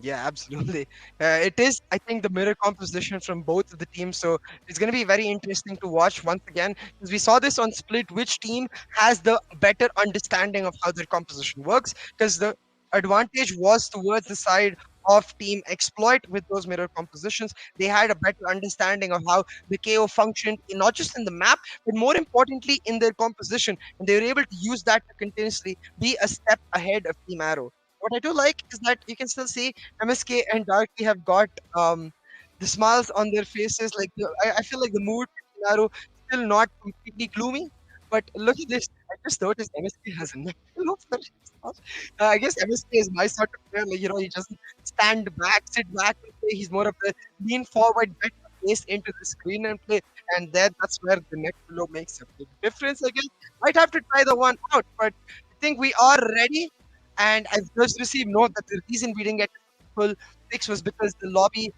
Yeah, absolutely. It is, I think, the mirror composition from both of the teams. So it's going to be very interesting to watch once again, because we saw this on Split, which team has the better understanding of how their composition works, because the advantage was towards the side of Team Exploit with those mirror compositions. They had a better understanding of how the KO functioned, not just in the map, but more importantly in their composition. And they were able to use that to continuously be a step ahead of Team Arrow. What I do like is that you can still see MSK and Darky have got the smiles on their faces. Like I feel like the mood in Arrow still not completely gloomy. But look at this. I just noticed MSK has a neck pillow for his house. I guess MSK is my sort of player. Like, he doesn't stand back, sit back and play. He's more of a lean forward, bet face into the screen and play. And that's where the neck pillow makes a big difference, I guess. Might have to try the one out, but I think we are ready. And I've just received note that the reason we didn't get full fix was because the lobby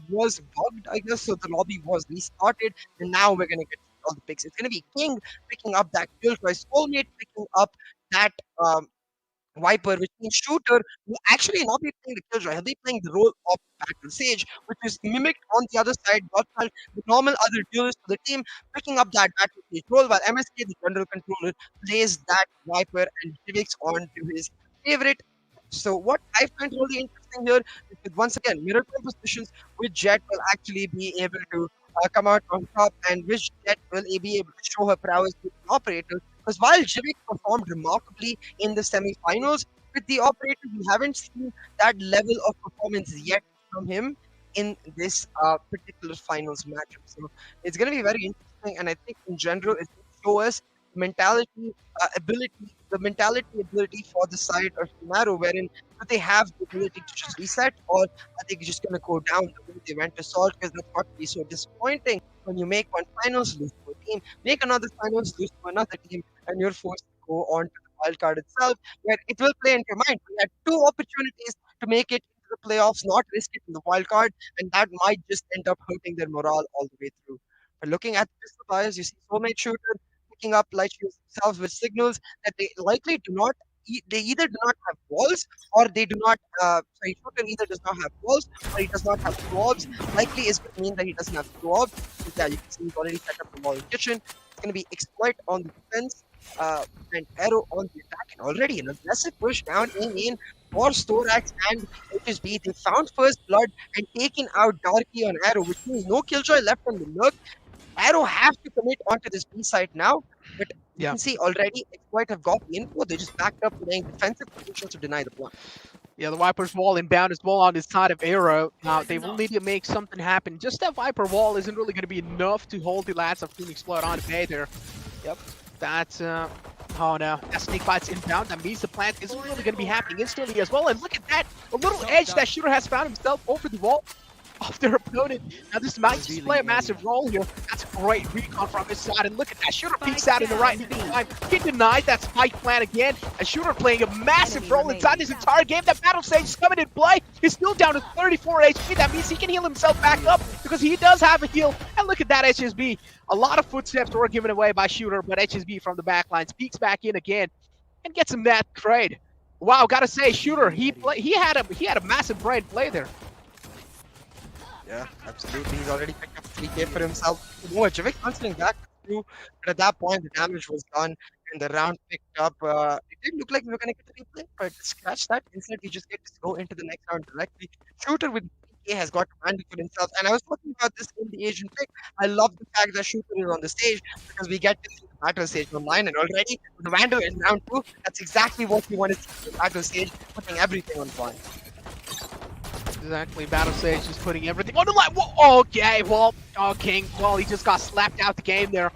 was bugged, I guess. So the lobby was restarted, and now we're gonna get all the picks. It's gonna be King picking up that kill try, Soulmate picking up that Viper, which means Shooter will actually not be playing the Killjoy. He'll be playing the role of Battle Sage, which is mimicked on the other side. Godchild, the normal other duelist for the team, picking up that Battle Sage role, while MSK, the general controller, plays that Viper and Jivix on to his favorite. So what I find really interesting here is that once again, mirror compositions, which Jet will actually be able to come out on top, and which Jet will be able to show her prowess with the operator. Because while Jivik performed remarkably in the semi-finals, with the operator, we haven't seen that level of performance yet from him in this particular finals matchup. So it's going to be very interesting, and I think in general, it's going to show us the mentality ability for the side of Tomorrow, wherein do they have the ability to just reset, or are they just going to go down the way they went to Salt? Because that's got to be so disappointing when you make one finals, lose to a team, make another finals, lose to another team, and you're forced to go on to the wild card itself, where it will play into your mind. We had two opportunities to make it into the playoffs, not risk it in the wild card, and that might just end up hurting their morale all the way through. But looking at the pistol buyers, you see Soulmate Shooter picking up light shields themselves, which signals that they likely do not. They either do not have walls, or they do not. Sorry, Shooter either does not have walls, or he does not have orbs. Likely is going to mean that he doesn't have orbs. Yeah, you can see he's already set up the wall in kitchen. It's going to be Exploit on the defense, and Arrow on the attack, and already an aggressive push down in for Storax and HSB. They found first blood and taken out Darky on Arrow, which means no Killjoy left on the lurk. Arrow have to commit onto this B side now, but you can see already Exploit have got the info. They just backed up playing defensive positions to deny the block. Yeah, the Viper's wall inbound as well on the side of Arrow. Now, they will need to make something happen. Just that Viper wall isn't really going to be enough to hold the lads of Team Exploit on the bay there. Yep, that's... oh no, that snake fight's inbound. That means the plant isn't really going to be happening instantly as well. And look at that, a little edge that Shooter has found himself over the wall of their opponent. Now this might just play a massive role here. That's a great recon from his side, and look at that. Shooter peeks out in the right time. He denies that spike plan again. And Shooter playing a massive role inside this entire game. That Battle Sage is coming in play. He's still down to 34 HP. That means he can heal himself back up because he does have a heal. And look at that HSB. A lot of footsteps were given away by Shooter, but HSB from the backlines peeks back in again and gets him that trade. Wow, gotta say, Shooter, he had a massive brain play there. Yeah, absolutely. He's already picked up 3K for himself. Javik answering back through, but at that point the damage was done and the round picked up. It didn't look like we were going to get the replay, but scratch that. Instead, he just gets to go into the next round directly. Shooter with 3K has got command for himself, and I was talking about this in the Asian pick. I love the fact that Shooter is on the stage because we get to see the battle stage online, and already the Vandal in round 2. That's exactly what we wanted to see, the battle stage, putting everything on point. Exactly, Battle Sage just putting everything on the line. Whoa, okay, well, King, well, he just got slapped out the game there.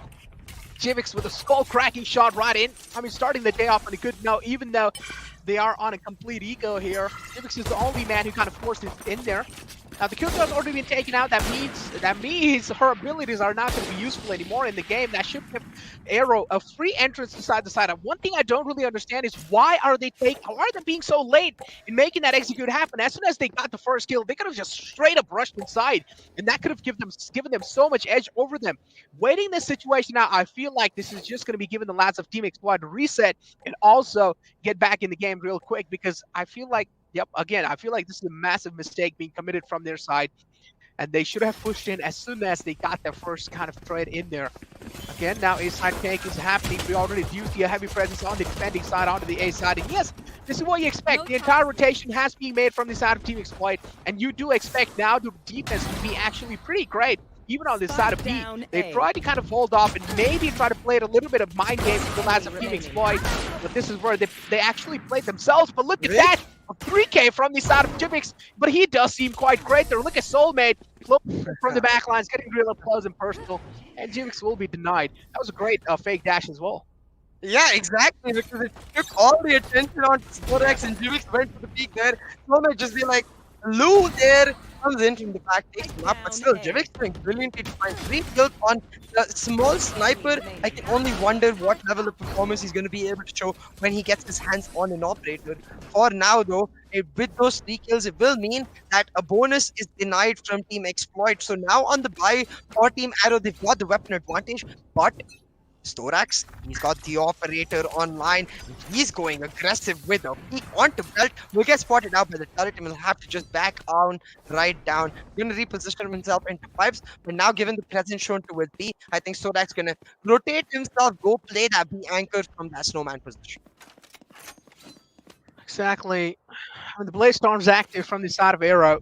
Jivix with a skull-cracking shot right in. I mean, starting the day off on a good note, even though they are on a complete eco here. Jivix is the only man who kind of forced it in there. Now the kill has already been taken out. That means her abilities are not going to be useful anymore in the game. That should give Arrow a free entrance inside the side. One thing I don't really understand is why are they being so late in making that execute happen? As soon as they got the first kill, they could have just straight up rushed inside, and that could have given them so much edge over them. Waiting this situation out, I feel like this is just going to be giving the lads of Team Exploit to reset and also get back in the game real quick, because I feel like, yep, again, I feel like this is a massive mistake being committed from their side, and they should have pushed in as soon as they got their first kind of thread in there. Again, now A-side tank is happening. We already do see a heavy presence on the defending side onto the A side. And yes, this is what you expect. The entire rotation has been made from the side of Team Exploit, and you do expect now the defense to be actually pretty great. Even on this side of B, they've tried to kind of hold off and maybe try to play it a little bit of mind games with the lads of Team Exploit, but this is where they actually played themselves. But look at that! A 3K from the side of Jimix, but he does seem quite great there. Look at Soulmate from the back lines, getting real up close and personal, and Jimix will be denied. That was a great fake dash as well. Yeah, exactly, because it took all the attention on Sporex and Jivix went to the peak there. Soulmate just be like, Lou there comes in from the back, takes him up, but still Jivix doing brilliantly to find 3 kills on the small sniper. I can only wonder what level of performance he's going to be able to show when he gets his hands on an operator. For now though, with those 3 kills, it will mean that a bonus is denied from Team Exploit. So now on the buy for Team Arrow, they've got the weapon advantage, but Storax, he's got the operator online. He's going aggressive with a peek onto belt. Will get spotted out by the turret and will have to just back on right down. Gonna reposition himself into pipes, but now given the presence shown towards B, I think Storax gonna rotate himself, go play that B anchor from that snowman position. Exactly. When the Blaze Storm's active from the side of Arrow,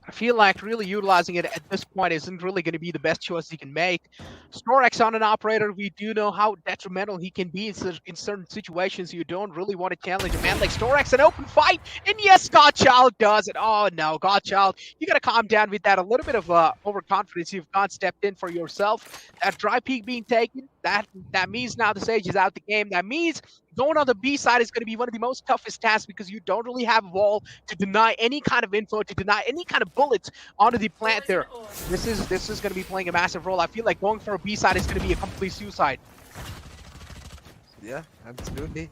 I feel like really utilizing it at this point isn't really going to be the best choice he can make. Storax on an operator, we do know how detrimental he can be in certain situations. You don't really want to challenge a man like Storax. An open fight, and yes, Godchild does it. Oh no, Godchild, you got to calm down with that. A little bit of overconfidence you've got stepped in for yourself. That dry peak being taken, that means now the Sage is out the game. That means going on the B side is going to be one of the most toughest tasks, because you don't really have a wall to deny any kind of info, to deny any kind of bullets onto the plant there. This is going to be playing a massive role. I feel like going for a B side is going to be a complete suicide. Yeah, absolutely.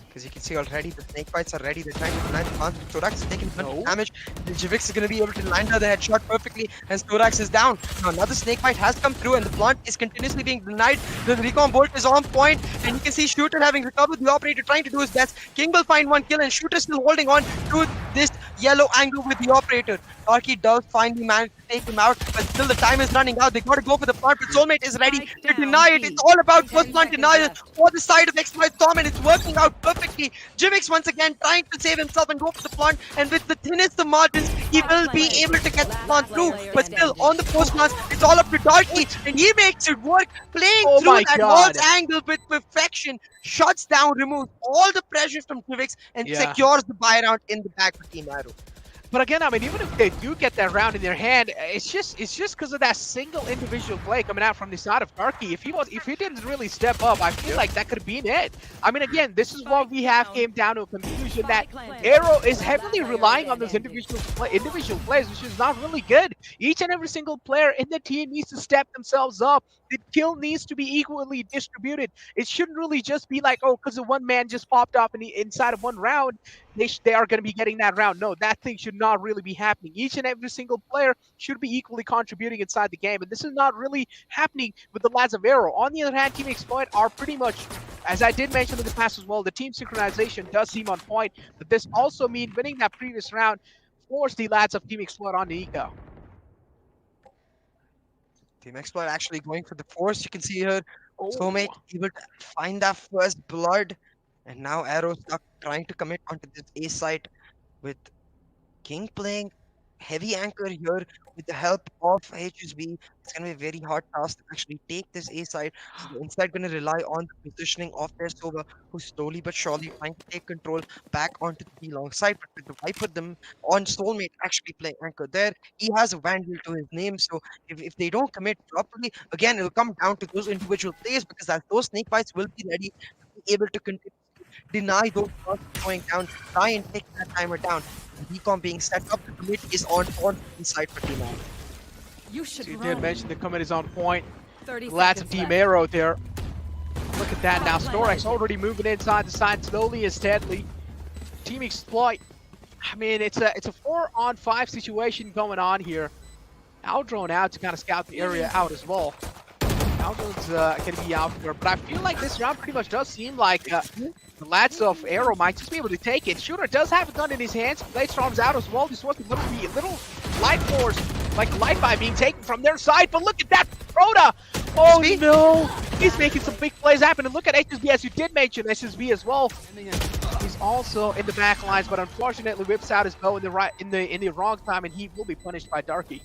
Because you can see already the snake bites are ready. They're trying to land the Panther. Storax is taking plenty of damage. The Jivix is going to be able to land her the headshot perfectly, and Storax is down. Now another snake bite has come through, and the plant is continuously being denied. The recon bolt is on point, and you can see Shooter having recovered. The operator trying to do his best. King will find 1 kill, and Shooter still holding on to this yellow angle with the operator. Darky does finally manage to take him out, but still the time is running out. They got to go for the plant, but Soulmate is ready to deny it. It's all about first plant denial for the side of Exploit Storm, and it's working out perfectly. Jivix once again trying to save himself and go for the plant, and with the thinnest of margins, he will be able to get the plant through. But still, on the post plants, it's all up to Darky, and he makes it work, playing through that walls angle with perfection. Shuts down, removes all the pressure from Jivix, and secures the buy round in the back for Team Arrow. But again, I mean, even if they do get that round in their hand, it's just because of that single individual play coming out from the side of Darky. If he didn't really step up, I feel like that could have been it. I mean, again, this is what we have came down to a conclusion that Arrow is heavily relying on those individual plays, which is not really good. Each and every single player in the team needs to step themselves up. The kill needs to be equally distributed. It shouldn't really just be like, oh, because the one man just popped off inside of one round, they are going to be getting that round. No, that thing should not really be happening. Each and every single player should be equally contributing inside the game, and this is not really happening with the lads of Arrow. On the other hand, Team Exploit are pretty much, as I did mention in the past as well, the team synchronization does seem on point, but this also means winning that previous round forced the lads of Team Exploit on the eco. Team Exploit actually going for the force. You can see here, Soulmate able to find that first blood, and now Arrow stuck trying to commit onto this A site with King playing heavy anchor here with the help of HSB. It's going to be a very hard task to actually take this A side. So they're instead going to rely on the positioning of their Sova, who's slowly but surely trying to take control back onto the B long side. But with the Viper them on Soulmate actually playing anchor there, he has a Vandal to his name. So if they don't commit properly, again, it'll come down to those individual plays, because as those snake bites will be ready to be able to continue deny those shots going down, try and take that timer down. Decom being set up, the commit is on inside for Team Arrow. You should So you run. did mention the commit is on point. 30 Glad some seconds Team left. Arrow there. Look at that now. Storax already moving inside the side slowly and steadily. Team Exploit. I mean, it's a 4-on-5 situation going on here. Aldrone out to kind of scout the area out as well. Aldrone's going to be out there, but I feel like this round pretty much does seem like the lads of Arrow might just be able to take it. Shooter does have a gun in his hands. Bladestorm's out as well. This was a little light force, like a light by being taken from their side. But look at that, Proda! Oh no! He's making some big plays happen. And look at HSB, as you did mention SSB as well. He's also in the back lines, but unfortunately whips out his bow in the wrong time, and he will be punished by Darky.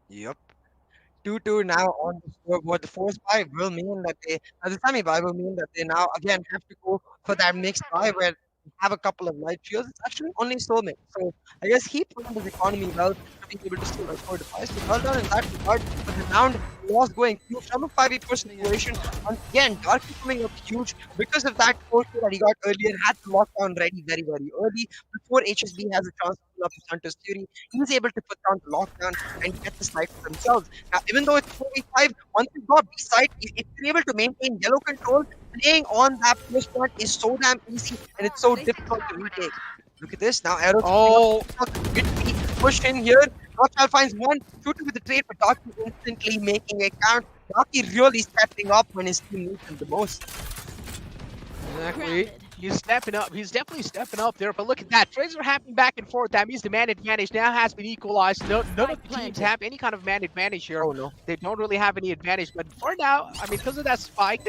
Yep. 2-2 now on the scoreboard. The force buy will mean that the semi buy will mean that they now again have to go for that mixed buy where they have a couple of light shields. It's actually only soulmate. So I guess he planned his economy well to be able to still score device. So well done in that regard. But the round was going huge from a 5v4 situation. Once again, Darky coming up huge because of that 4 that he got earlier, had the lockdown ready very, very early before HSB has a chance to pull up his Hunter's Fury. He's able to put down the lockdown and get the snipe for themselves. Now, even though it's 4v5, once you got B side, if you're able to maintain yellow control, playing on that first point is so damn easy and it's so difficult to retake. Look at this now, Arrow. Oh, Good push in here. Rothschild finds one, 2-2 with the trade, but Darky instantly making a count. Darky really stepping up when his team needs him the most. exactly. He's stepping up. He's definitely stepping up there. But look at that. Trades are happening back and forth. That means the man advantage now has been equalized. None of the teams have any kind of man advantage here. Oh no. They don't really have any advantage. But for now, I mean, because of that spike,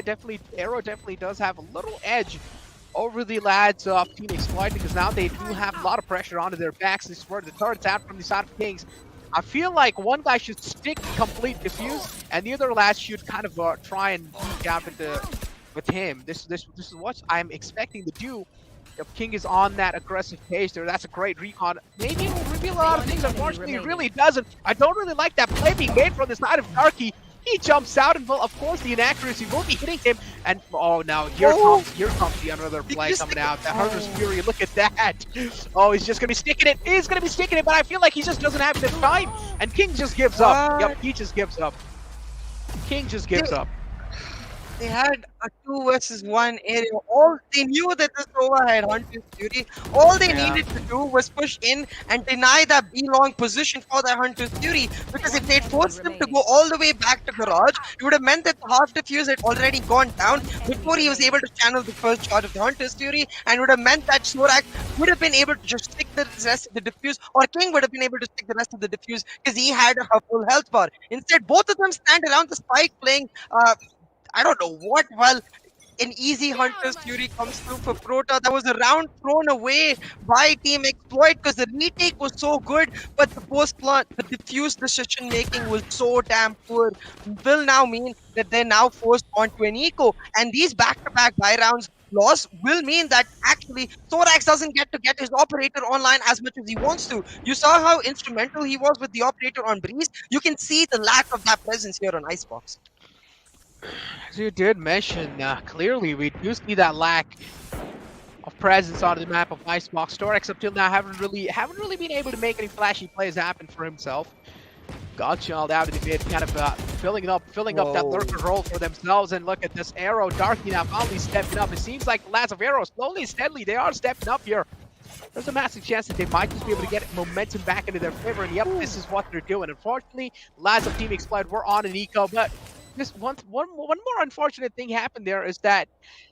Arrow definitely does have a little edge over the lads of Team Exploit, because now they do have a lot of pressure onto their backs. This is where the turret's out from the side of Kings. I feel like one guy should stick complete defuse, and the other lad should kind of try and peek out with him. This is what I'm expecting to do. If King is on that aggressive pace there, that's a great recon. Maybe it will reveal a lot of things. Unfortunately, it really doesn't. I don't really like that play being made from the side of Darky. He jumps out, and of course the inaccuracy will be hitting him. And oh, now here comes the another play coming out. The Hunter's Fury, look at that. Oh, he's just gonna be sticking it. He's gonna be sticking it, but I feel like he just doesn't have enough time. And King just gives up. Yep, he just gives up. King just gives up. They had a 2 versus 1 area. All they knew that this Nova had Hunter's Fury. All they needed to do was push in and deny that B-long position for the Hunter's Fury. Because if they'd forced him to go all the way back to garage, it would have meant that the half defuse had already gone down before he was able to channel the first shot of the Hunter's Fury, and would have meant that Shorak would have been able to just stick the rest of the defuse, or King would have been able to stick the rest of the defuse because he had a full health bar. Instead, both of them stand around the spike playing I don't know what. Well, an easy Hunter's Fury comes through for Prota. That was a round thrown away by Team Exploit because the retake was so good, but the post-plant, the diffuse decision making was so damn poor. Will now mean that they're now forced onto an eco, and these back-to-back buy rounds loss will mean that actually Thorax doesn't get his operator online as much as he wants to. You saw how instrumental he was with the operator on Breeze. You can see the lack of that presence here on Icebox. As you did mention, clearly we do see that lack of presence on the map of Icebox. Storex up till now haven't really been able to make any flashy plays happen for himself. Godchild out in the mid, kind of filling up that lurker role for themselves. And look at this Arrow, Darky now finally stepping up. It seems like the lads of Arrow slowly and steadily they are stepping up here. There's a massive chance that they might just be able to get momentum back into their favor. And yep, this is what they're doing. Unfortunately, lads of Team Exploit were on an eco, but just one more unfortunate thing happened there is that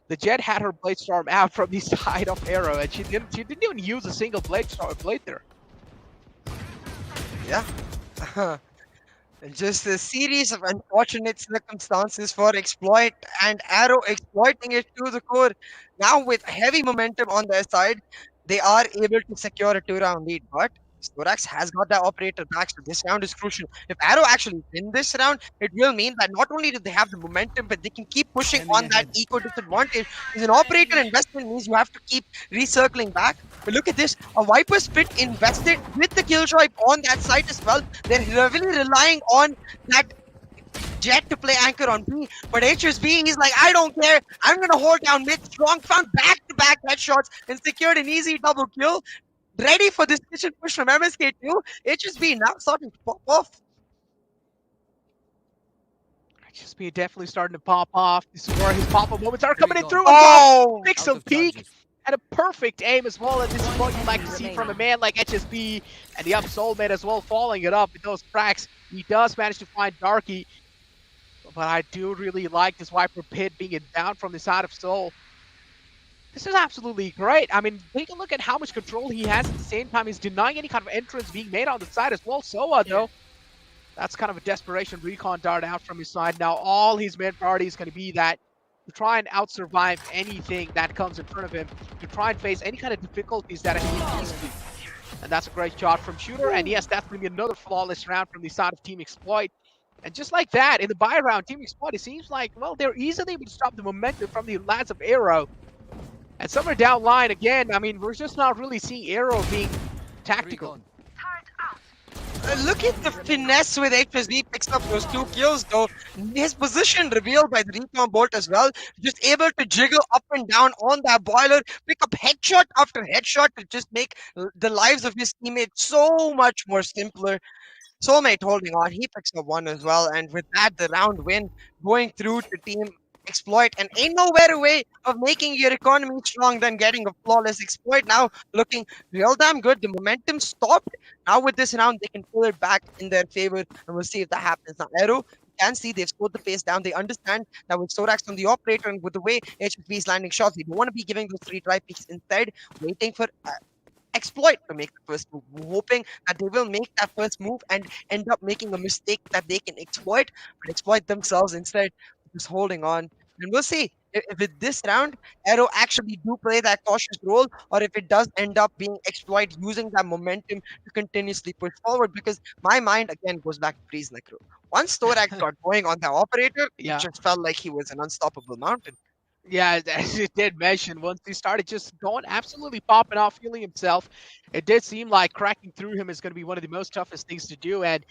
the Jet had her Bladestorm out from the side of Arrow, and she didn't even use a single blade there. Yeah. Just a series of unfortunate circumstances for Exploit, and Arrow exploiting it to the core. Now with heavy momentum on their side, they are able to secure a 2-round lead, but Storax has got that operator back, so this round is crucial. If Arrow actually win this round, it will mean that not only do they have the momentum, but they can keep pushing on that eco disadvantage. Because an operator investment means you have to keep recircling back. But look at this, a Viper Spit invested with the Killjoy on that site as well. They're heavily relying on that Jet to play anchor on B, but HSB, he's like, I don't care. I'm gonna hold down mid strong, found back-to-back headshots and secured an easy double kill. Ready for this kitchen push from MSK2. HSB now starting to pop off. HSB definitely starting to pop off. This is where his pop-up moments are coming in through. Oh! Fix some peak and a perfect aim as well. And this is what you like to see from a man like HSB, and the up soulmate as well, following it up with those cracks. He does manage to find Darky, but I do really like this Viper Pit being inbound from the side of Soul. This is absolutely great. I mean, take a look at how much control he has at the same time. He's denying any kind of entrance being made on the side as well. Soa, though, that's kind of a desperation recon dart out from his side. Now, all his main priority is going to be that to try and out-survive anything that comes in front of him, to try and face any kind of difficulties that he needs to. And that's a great shot from Shooter. And yes, that's going to be another flawless round from the side of Team Exploit. And just like that, in the buy round, Team Exploit, it seems like, well, they're easily able to stop the momentum from the lads of Aero. And somewhere down line, again, I mean, we're just not really seeing Aero being tactical. Look at the finesse with HSB picks up those 2 kills though. His position revealed by the recon bolt as well. Just able to jiggle up and down on that boiler, pick up headshot after headshot to just make the lives of his teammates so much more simpler. Soulmate holding on, he picks up 1 as well, and with that, the round win going through to Team Exploit. And ain't no better way of making your economy strong than getting a flawless Exploit. Now looking real damn good. The momentum stopped. Now with this round, they can pull it back in their favor, and we'll see if that happens. Now, Aero, you can see they've slowed the pace down. They understand that with Sorax on the operator and with the way HSB is landing shots, they don't want to be giving those 3 try peaks. Instead, waiting for Exploit to make the first move, hoping that they will make that first move and end up making a mistake that they can exploit, but exploit themselves instead, just holding on. And we'll see if with this round, Aero actually do play that cautious role, or if it does end up being Exploit using that momentum to continuously push forward. Because my mind again goes back to Breeze Necro. Once Thorax got going on the operator, Yeah. it just felt like he was an unstoppable mountain. Yeah, as you did mention, once he started just going absolutely popping off, feeling himself, it did seem like cracking through him is going to be one of the most toughest things to do. And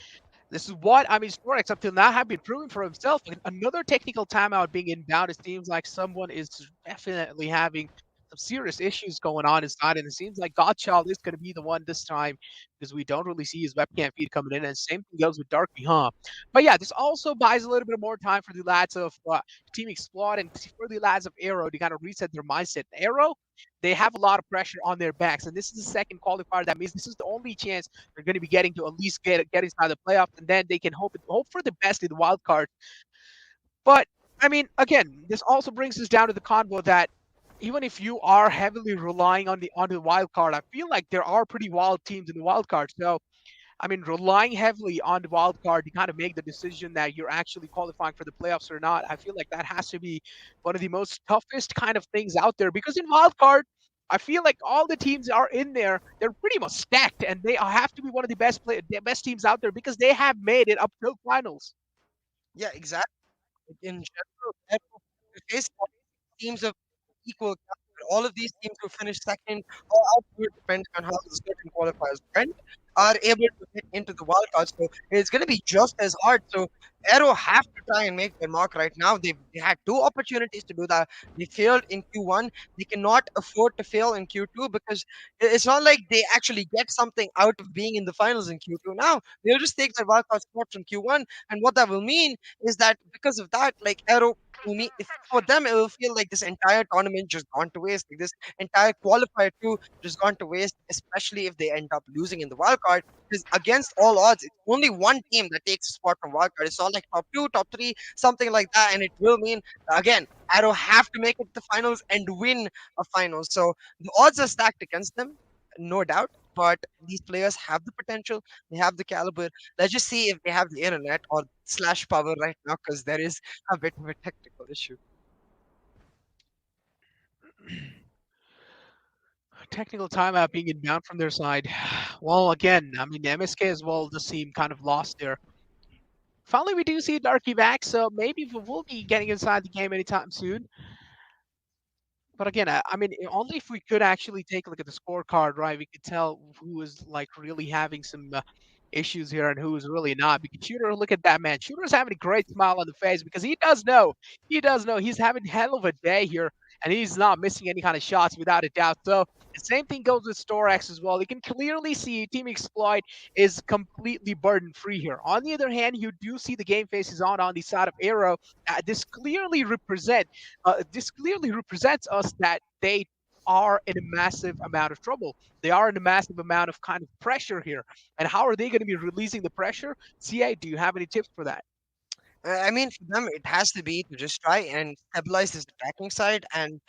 this is what, I mean, Storex up till now have been proving for himself. Another technical timeout being inbound, it seems like someone is definitely having some serious issues going on inside. And it seems like Godchild is going to be the one this time because we don't really see his webcam feed coming in. And same thing goes with Darky, huh? But yeah, this also buys a little bit more time for the lads of Team Exploit and for the lads of Aero to kind of reset their mindset. Aero, they have a lot of pressure on their backs, and this is the second qualifier. That means this is the only chance they're going to be getting to at least get inside the playoffs, and then they can hope for the best in the wild card. But I mean, again, this also brings us down to the convo that even if you are heavily relying on the wild card, I feel like there are pretty wild teams in the wild card. So I mean, relying heavily on the wild card to kind of make the decision that you're actually qualifying for the playoffs or not, I feel like that has to be one of the most toughest kind of things out there. Because in wild card, I feel like all the teams are in there. They're pretty much stacked, and they have to be one of the best teams out there because they have made it up to finals. Yeah, exactly. In general, Aero face teams of equal caliber. All of these teams who finish second or outward, depending on how the certain qualifiers went, are able to get into the wild card. So it's going to be just as hard. So Aero have to try and make their mark right now. They had 2 opportunities to do that. They failed in Q1. They cannot afford to fail in Q2 because it's not like they actually get something out of being in the finals in Q2. Now they'll just take their wild card spots from Q1, and what that will mean is that because of that, like Aero to me, if for them, it will feel like this entire tournament just gone to waste. Like this entire qualifier too just gone to waste, especially if they end up losing in the wild card. Because against all odds, it's only one team that takes a spot from wild card. It's not like top 2, top 3, something like that. And it will mean again, Arrow have to make it to finals and win a final. So the odds are stacked against them, no doubt. But these players have the potential, they have the caliber. Let's just see if they have the internet or slash power right now, because there is a bit of a technical issue. Technical timeout being inbound from their side. Well, again, I mean, the MSK as well does seem kind of lost there. Finally, we do see Darky back, so maybe we will be getting inside the game anytime soon. But again, I mean, only if we could actually take a look at the scorecard, right? We could tell who is like really having some issues here and who's really not. Because Shooter, look at that man. Shooter's having a great smile on the face because he does know he's having a hell of a day here, and he's not missing any kind of shots without a doubt. So the same thing goes with Storax as well. You can clearly see Team Exploit is completely burden free here. On the other hand, you do see the game faces on the side of Arrow. This clearly represents us that they are in a massive amount of trouble. They are in a massive amount of kind of pressure here. And how are they going to be releasing the pressure? CA, do you have any tips for that? I mean, for them, it has to be to just try and stabilize this attacking side and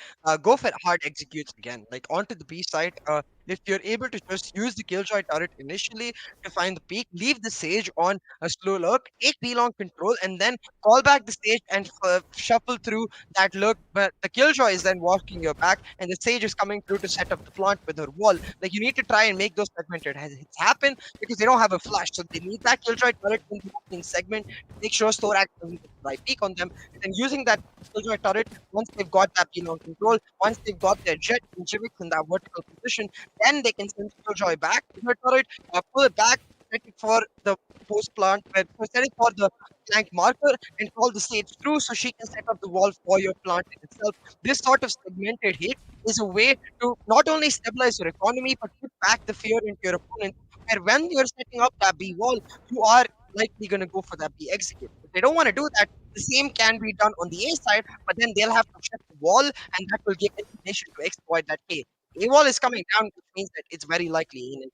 go for hard executes again. Like onto the B side, if you're able to just use the Killjoy turret initially to find the peak, leave the Sage on a slow lurk, take B long control, and then call back the Sage and shuffle through that lurk. But the Killjoy is then walking your back, and the Sage is coming through to set up the plant with her wall. Like you need to try and make those segmented hits happen because they don't have a flash, so they need that Killjoy turret in the opening segment make sure Storax doesn't get the right peak on them. And then using that Killjoy turret, once they've got that on control, once they've got their Jet and Jivix in that vertical position, then they can send Killjoy back to their turret, pull it back, set it for the post plant, set it for the flank marker, and call the Sage through so she can set up the wall for your plant itself. This sort of segmented hit is a way to not only stabilize your economy but put back the fear into your opponent. Where when you're setting up that B wall, you are likely going to go for that B execute. If they don't want to do that, the same can be done on the A side, but then they'll have to check the wall, and that will give information to exploit that A. A wall is coming down, which means that it's very likely in it.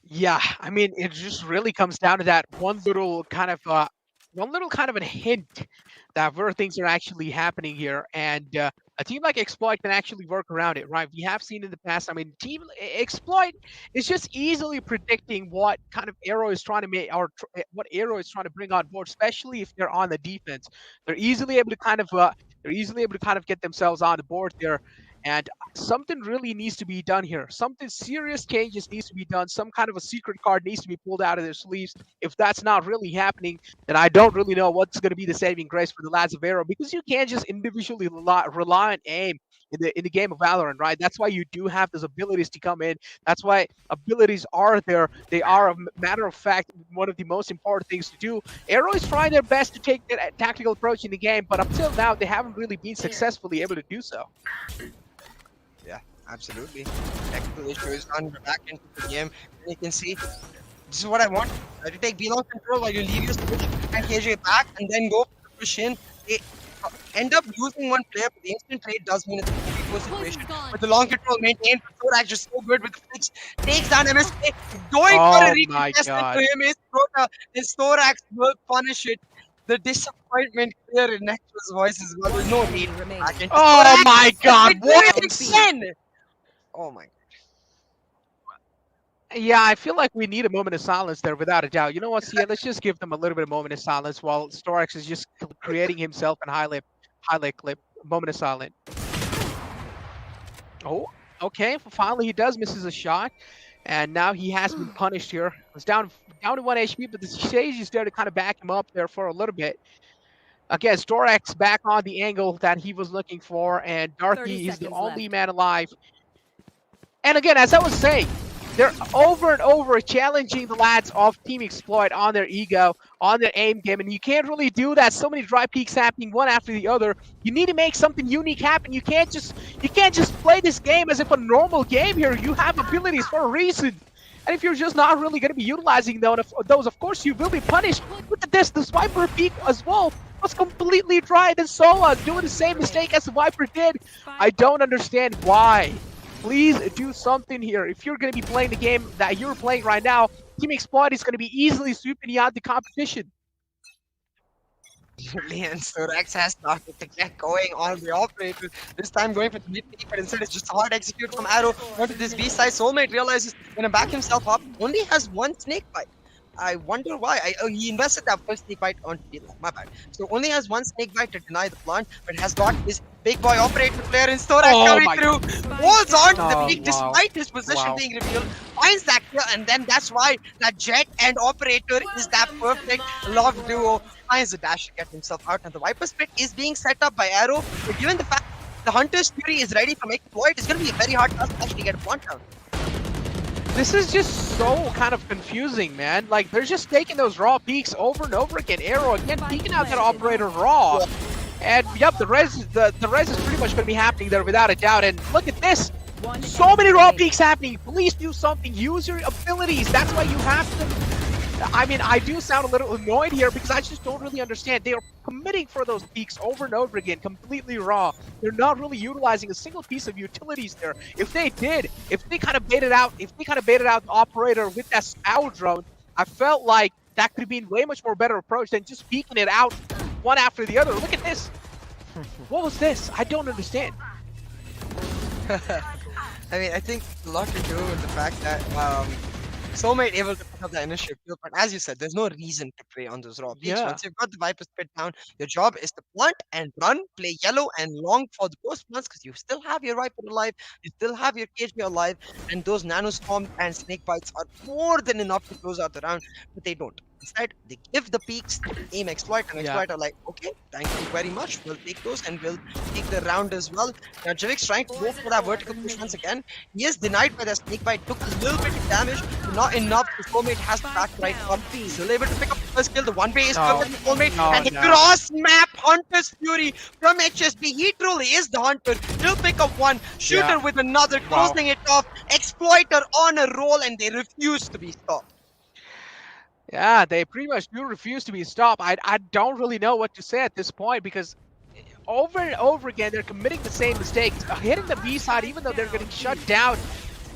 Yeah, I mean, it just really comes down to that one little kind of a hint that where things are actually happening here, and a team like Exploit can actually work around it, right? We have seen in the past. I mean, Team Exploit is just easily predicting what kind of Arrow is trying to make, or what Arrow is trying to bring on board, especially if they're on the defense. They're easily able to kind of get themselves on the board there. And something really needs to be done here. Something serious changes needs to be done. Some kind of a secret card needs to be pulled out of their sleeves. If that's not really happening, then I don't really know what's going to be the saving grace for the lads of Arrow, because you can't just individually rely on aim in the game of Valorant, right? That's why you do have those abilities to come in. That's why abilities are there. They are, a matter of fact, one of the most important things to do. Arrow is trying their best to take that tactical approach in the game, but up till now, they haven't really been successfully able to do so. Yeah, absolutely. Technical issues on the back end of the game. And you can see, this is what I want. To take B-long control while you leave your switch and KJ back and then go push in. They end up losing one player, but the instant trade does mean it's a 3-4 situation. But the long control maintained, Thorax just so good with the flicks. Takes down MSK. Going for a recontested to him is Crota. His Thorax will punish it. The disappointment clear in Nectar's voice as well. There's no need. Oh my god, what? Again! Oh my god. Yeah, I feel like we need a moment of silence there, without a doubt. You know what, Sia? Let's just give them a little bit of moment of silence while Storax is just creating himself an highlight clip. Moment of silence. Oh, okay. Finally, he does misses a shot, and now he has been punished here. It's down to 1 HP, but the Sage is there to kind of back him up there for a little bit. Again, Storax back on the angle that he was looking for, and Darky is the only man alive. And again, as I was saying, they're over and over challenging the lads of Team Exploit on their ego, on their aim game, and you can't really do that. So many dry peaks happening one after the other. You need to make something unique happen. You can't just play this game as if a normal game here. You have abilities for a reason. And if you're just not really going to be utilizing those, of course you will be punished. Look at this, the Swiper peak as well was completely dry. Then Sola doing the same mistake as the Viper did. I don't understand why. Please do something here. If you're going to be playing the game that you're playing right now, Team Exploit is going to be easily sweeping you out the competition. Man, Storax has started to get going on the operator. This time going for the mid peak, but instead it's just a hard execute from Arrow onto this B side. Soulmate realizes he's gonna back himself up. Only has one snake bite. I wonder why. He invested that first snake bite on D-Line. My bad. So only has one snake bite to deny the plant, but has got his big boy operator player in Storax coming through. Holds on to the peak despite his position being revealed. Finds that kill, and then that's why that Jet and operator is that perfect love duo. Finds the dash to get himself out, and the Viper split is being set up by Arrow. But given the fact the Hunter's Fury is ready from Exploit, it's going to be a very hard task to actually get a plant out. This is just so kind of confusing, man. Like, they're just taking those raw peaks over and over again. Arrow again peeking out that operator raw. And yep, the res is pretty much gonna be happening there without a doubt. And look at this. So many raw peaks happening. Please do something. Use your abilities. That's why you have to. I mean, I do sound a little annoyed here because I just don't really understand. They are committing for those peaks over and over again, completely raw. They're not really utilizing a single piece of utilities there. If they did, if they kind of baited out the operator with that scour drone, I felt like that could have been way much more better approach than just peeking it out one after the other. Look at this. What was this? I don't understand. I mean, I think a lot to do with the fact that Soulmate able to pick up the initiative, but as you said, there's no reason to play on those raw peaks. Yeah. Once you've got the Viper's Pit down, your job is to plant and run, play yellow and long for the post plants because you still have your Viper alive, you still have your KHB alive, and those nanostorms and snake bites are more than enough to close out the round, but they don't. Instead, they give the peaks to aim exploit, and exploit are like, okay, thank you very much. We'll take those and we'll take the round as well. Now, Jivik's trying to go for that vertical push once again. He is denied by the snake bite, took a little bit of damage, but not enough. The Soulmate has to back right up. Still able to pick up the first kill. The 1-way is covered from Soulmate, and the cross map Hunter's Fury from HSB. He truly is the hunter. He'll pick up one, shooter with another, closing it off. Exploiter on a roll, and they refuse to be stopped. Yeah, they pretty much do refuse to be stopped. I don't really know what to say at this point because over and over again they're committing the same mistakes, hitting the B side even though they're getting shut down.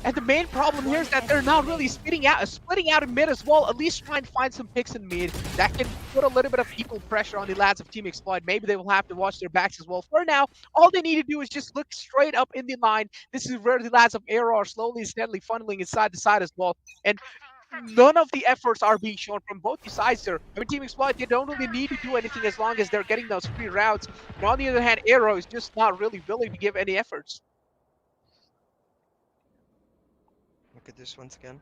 And the main problem here is that they're not really splitting out in mid as well. At least trying to find some picks in mid that can put a little bit of equal pressure on the lads of Team Exploit. Maybe they will have to watch their backs as well. For now, all they need to do is just look straight up in the line. This is where the lads of Aero are slowly and steadily funneling inside the side as well. And none of the efforts are being shown from both the sides there. I mean, Team Exploit, they don't really need to do anything as long as they're getting those free routes. But on the other hand, Aero is just not really willing to give any efforts. Look at this once again.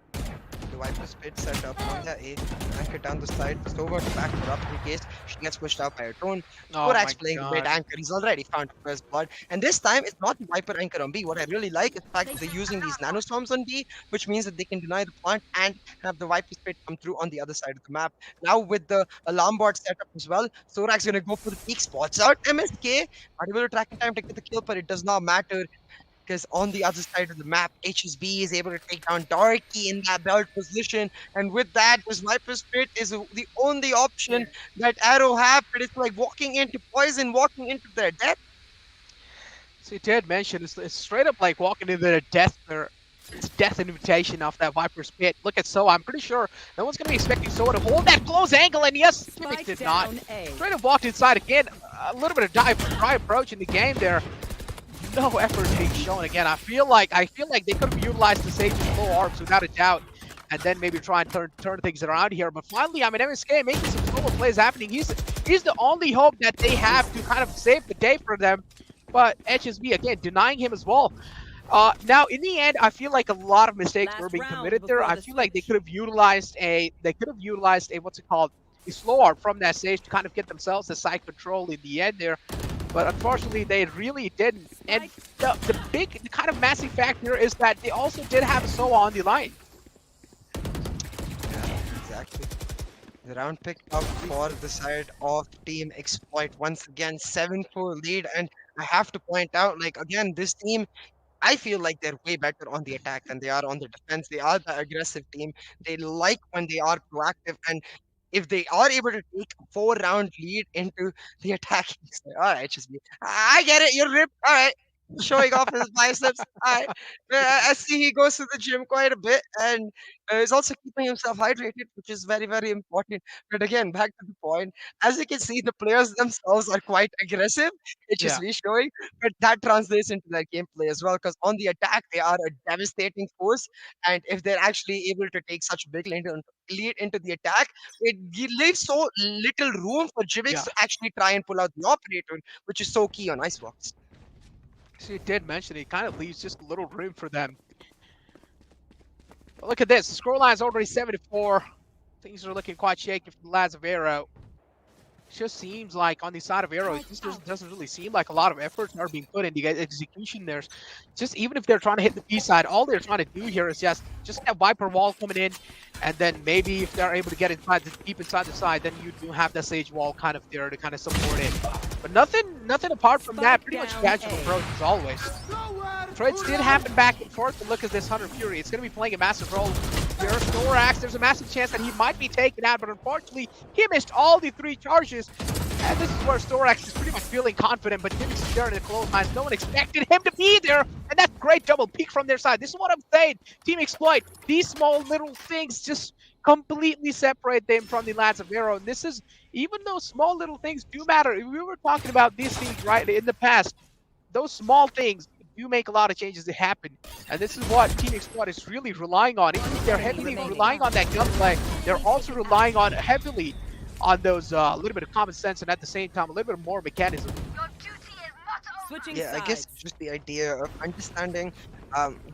The Viper's Pit set up on the A, anchor down the side, Stova to back her up in case she gets pushed out by her drone. Korak's playing great anchor, he's already found first blood. And this time, it's not the Viper anchor on B. What I really like is the fact that they're using these nanostorms on B, which means that they can deny the plant and have the Viper's Pit come through on the other side of the map. Now with the alarm board setup as well, Sorak's gonna go for the peak, spots out MSK, not able to track in time to get the kill, but it does not matter. Because on the other side of the map, HSB is able to take down Darky in that belt position, and with that, this Viper's Pit is the only option that Arrow have, but it's like walking into poison, walking into their death. So you did mention, it's straight up like walking into their death, it's death invitation off that Viper's Pit. Look at Soa, I'm pretty sure no one's going to be expecting Soa to hold that close angle, and yes, Jimmy did not. Straight up walked inside again, a little bit of dry approach in the game there. No effort being shown again. I feel like they could have utilized the Sage's low arms without a doubt, and then maybe try and turn things around here. But finally, I mean, MSK making some solo plays happening. He's the only hope that they have to kind of save the day for them. But HSB again denying him as well. Now in the end, I feel like a lot of mistakes were being committed there. I feel like they could have utilized a what's it called, a slow arm from that Sage to kind of get themselves a side control in the end there. But unfortunately, they really didn't. And the kind of massive factor is that they also did have a Soa on the line. Yeah, exactly. The round picked up for the side of Team Exploit. Once again, 7-4 lead. And I have to point out, like, again, this team, I feel like they're way better on the attack than they are on the defense. They are the aggressive team. They like when they are proactive. And if they are able to take a 4-round lead into the attack, all right, just I get it. You're ripped. All right, showing off his biceps. All right, I see he goes to the gym quite a bit, and is also keeping himself hydrated, which is very, very important. But again, back to the point. As you can see, the players themselves are quite aggressive. It's just showing, but that translates into their gameplay as well. Because on the attack, they are a devastating force, and if they're actually able to take such a big lead into the attack, it leaves so little room for Jivix to actually try and pull out the operator, which is so key on Icebox. So you did mention it kind of leaves just a little room for them. But look at this, the scoreline is already 7-4. Things are looking quite shaky for the lads of Aero. just seems like on the side of Arrow, it just doesn't really seem like a lot of efforts are being put into execution. There's just, even if they're trying to hit the B side, all they're trying to do here is just that Viper wall coming in, and then maybe if they're able to get inside, deep inside the side, then you do have that Sage wall kind of there to kind of support it. But nothing apart from that. Pretty much casual approach as always. Trades did happen back and forth, but look at this Hunter Fury. It's going to be playing a massive role. There's Thorax. There's a massive chance that he might be taken out, but unfortunately, he missed all the 3 charges. And this is where Thorax is pretty much feeling confident, but Jimmy is there in the close lines. No one expected him to be there, and that's great double peek from their side. This is what I'm saying. Team Exploit, these small little things just completely separate them from the lads of Arrow. And this is, even though small little things do matter, we were talking about these things right in the past. Those small things do make a lot of changes to happen, and this is what Team Exploit is really relying on. Even if they're heavily relying on that gunplay, they're also relying on heavily on those little bit of common sense, and at the same time a little bit more mechanism. Switching Yeah, I sides. guess just the idea of understanding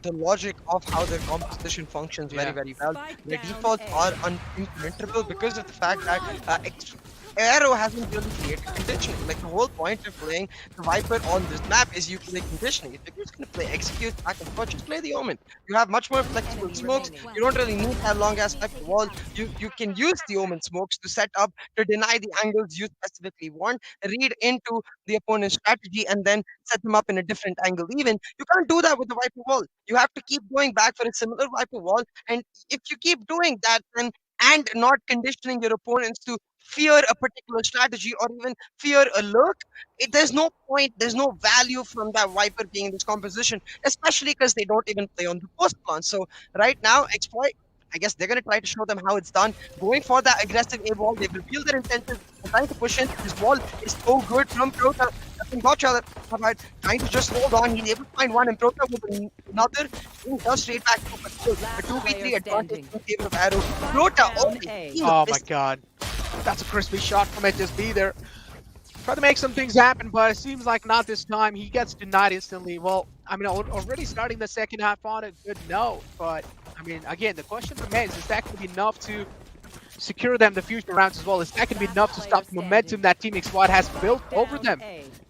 the logic of how their composition functions very, Yeah. very well. Spike The down defaults A. are unimplementable because of the fact that Arrow hasn't really created conditioning. Like, the whole point of playing the Viper on this map is you play conditioning. If you're just going to play execute back and forth, just play the Omen. You have much more flexible Enemy smokes. remaining. You don't really need that long ass Viper wall. You can use the Omen smokes to set up, to deny the angles you specifically want, read into the opponent's strategy, and then set them up in a different angle. Even you can't do that with the Viper wall. You have to keep going back for a similar Viper wall, and if you keep doing that, then and not conditioning your opponents to fear a particular strategy or even fear a lurk, there's no point, there's no value from that Viper being in this composition, especially because they don't even play on the post plan. So right now, Exploit, I guess they're going to try to show them how it's done. Going for that aggressive A wall, they've revealed their intentions and trying to push in. This wall is so good from Prota. Gotcha, trying to just hold on. He's able to find one, and Prota with another. He goes straight back to a 2v3 advantage in favor of Arrow. Prota, oh, Oh my god. That's a crispy shot from HSB there. Try to make some things happen, but it seems like not this time. He gets denied instantly. Well, I mean, already starting the second half on a good note, but I mean, again, the question remains, is that going to be enough to secure them the future rounds as well? Is that going to be enough to stop the momentum that Team Exploit has built over them?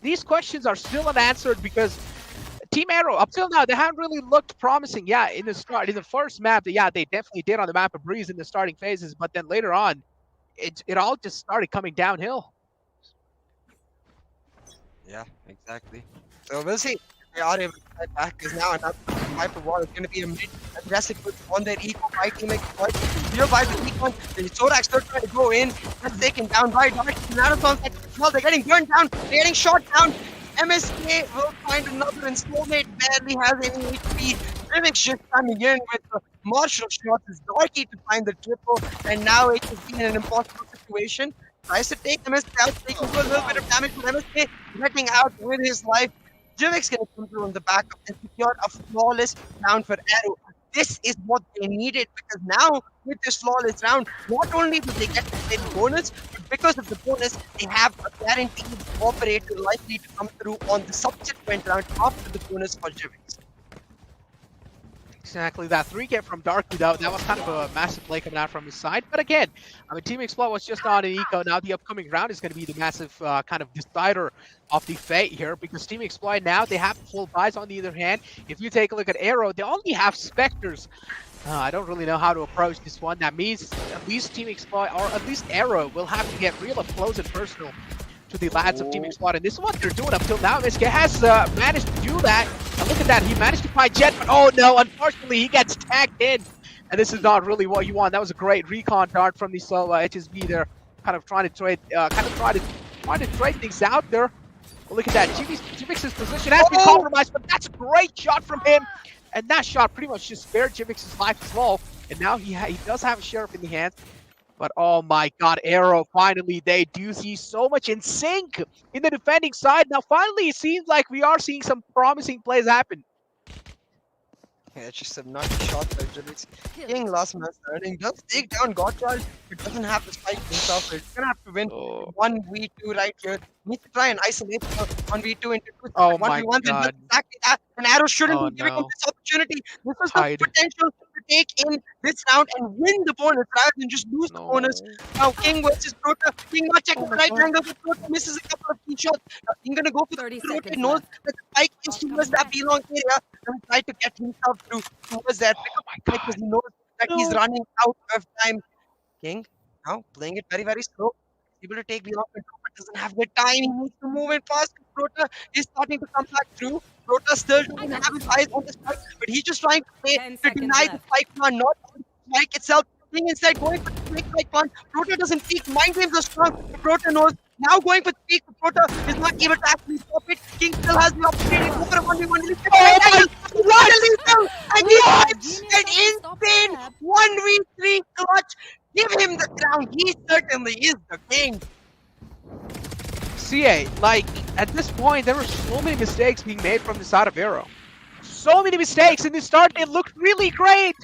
These questions are still unanswered because Team Arrow, up till now, they haven't really looked promising. Yeah, in the first map, yeah, they definitely did on the map of Breeze in the starting phases, but then later on, it all just started coming downhill. Yeah, exactly. So we'll see. They are able to fight back because now another Viper wall is going to be a mid-aggressive push on their eco by Team Exploit. Real Viper Econ, the Zorax still trying to go in. That's taken down by Dark. Well, they're getting burned down. They're getting shot down. MSK will find another, and Soulmate barely has any HP. Rivix just coming in with the martial shots. It's Darky to find the triple, and now it is in an impossible situation. Tries to take MSK out, taking a little bit of damage from MSK, getting out with his life. Jivix gonna come through on the backup and secure a flawless round for Arrow. This is what they needed, because now with this flawless round, not only do they get the bonus, but because of the bonus, they have a guaranteed operator likely to come through on the subsequent round after the bonus for Jivix. Exactly, that 3K from Darky, though, that was kind of a massive play coming out from his side. But again, I mean, Team Exploit was just on an eco. Now the upcoming round is going to be the massive kind of decider of the fate here, because Team Exploit now, they have full buys. On the other hand, if you take a look at Arrow, they only have Spectres. I don't really know how to approach this one. That means at least Team Exploit, or at least Arrow, will have to get real up close and personal to the lads of Team Exploit, and this is what they're doing up till now. MSK has managed to do that, and look at that, he managed to find Jet, but oh no, unfortunately he gets tagged in, and this is not really what you want. That was a great recon dart from the solo HSB there, kind of trying to trade, trying to trade things out there. Well, look at that, Jivix's position has been compromised, but that's a great shot from him, and that shot pretty much just spared Jivix's life as well, and now he does have a sheriff in the hands. But oh my god, Arrow, finally, they do see so much in sync in the defending side. Now, finally, it seems like we are seeing some promising plays happen. Yeah, it's just a nutty shot by Jivix. King last man standing, does take down Gotcha, but doesn't have the spike himself. So he's gonna have to win 1v2 right here. Needs to try and isolate the 1v2 into 2. Oh my 1v1, god. exactly that. And Arrow shouldn't Oh be giving him no. this opportunity. This was Hide. the potential to to take in this round and win the bonus rather than just lose the bonus. Now King versus Prota. King not checking the right angle, but Prota misses a couple of key shots. Now King gonna go for 30 the Prota, seconds knows left. that the spike is towards that belong area and try to get himself through towards that pickup because he knows that he's running out of time. King now playing it very, very slow. Able to take belong control, but doesn't have the time. He needs to move it fast. Prota is starting to come back through. Prota still doesn't have his eyes on the spike, but he's just trying to play 10 to seconds deny the left. spike plan, not on the spike itself. King instead going for the quick spike plan. Prota doesn't peek. Mind games are strong. Prota knows. Now going for the peek. Prota is not able to actually stop it. King still has the opportunity to go for a 1v1. And he gets an insane 1v3 clutch. Give him the crown. He certainly is the king. CA, like, at this point, there were so many mistakes being made from the side of Aero. So many mistakes. In the start, it looked really great.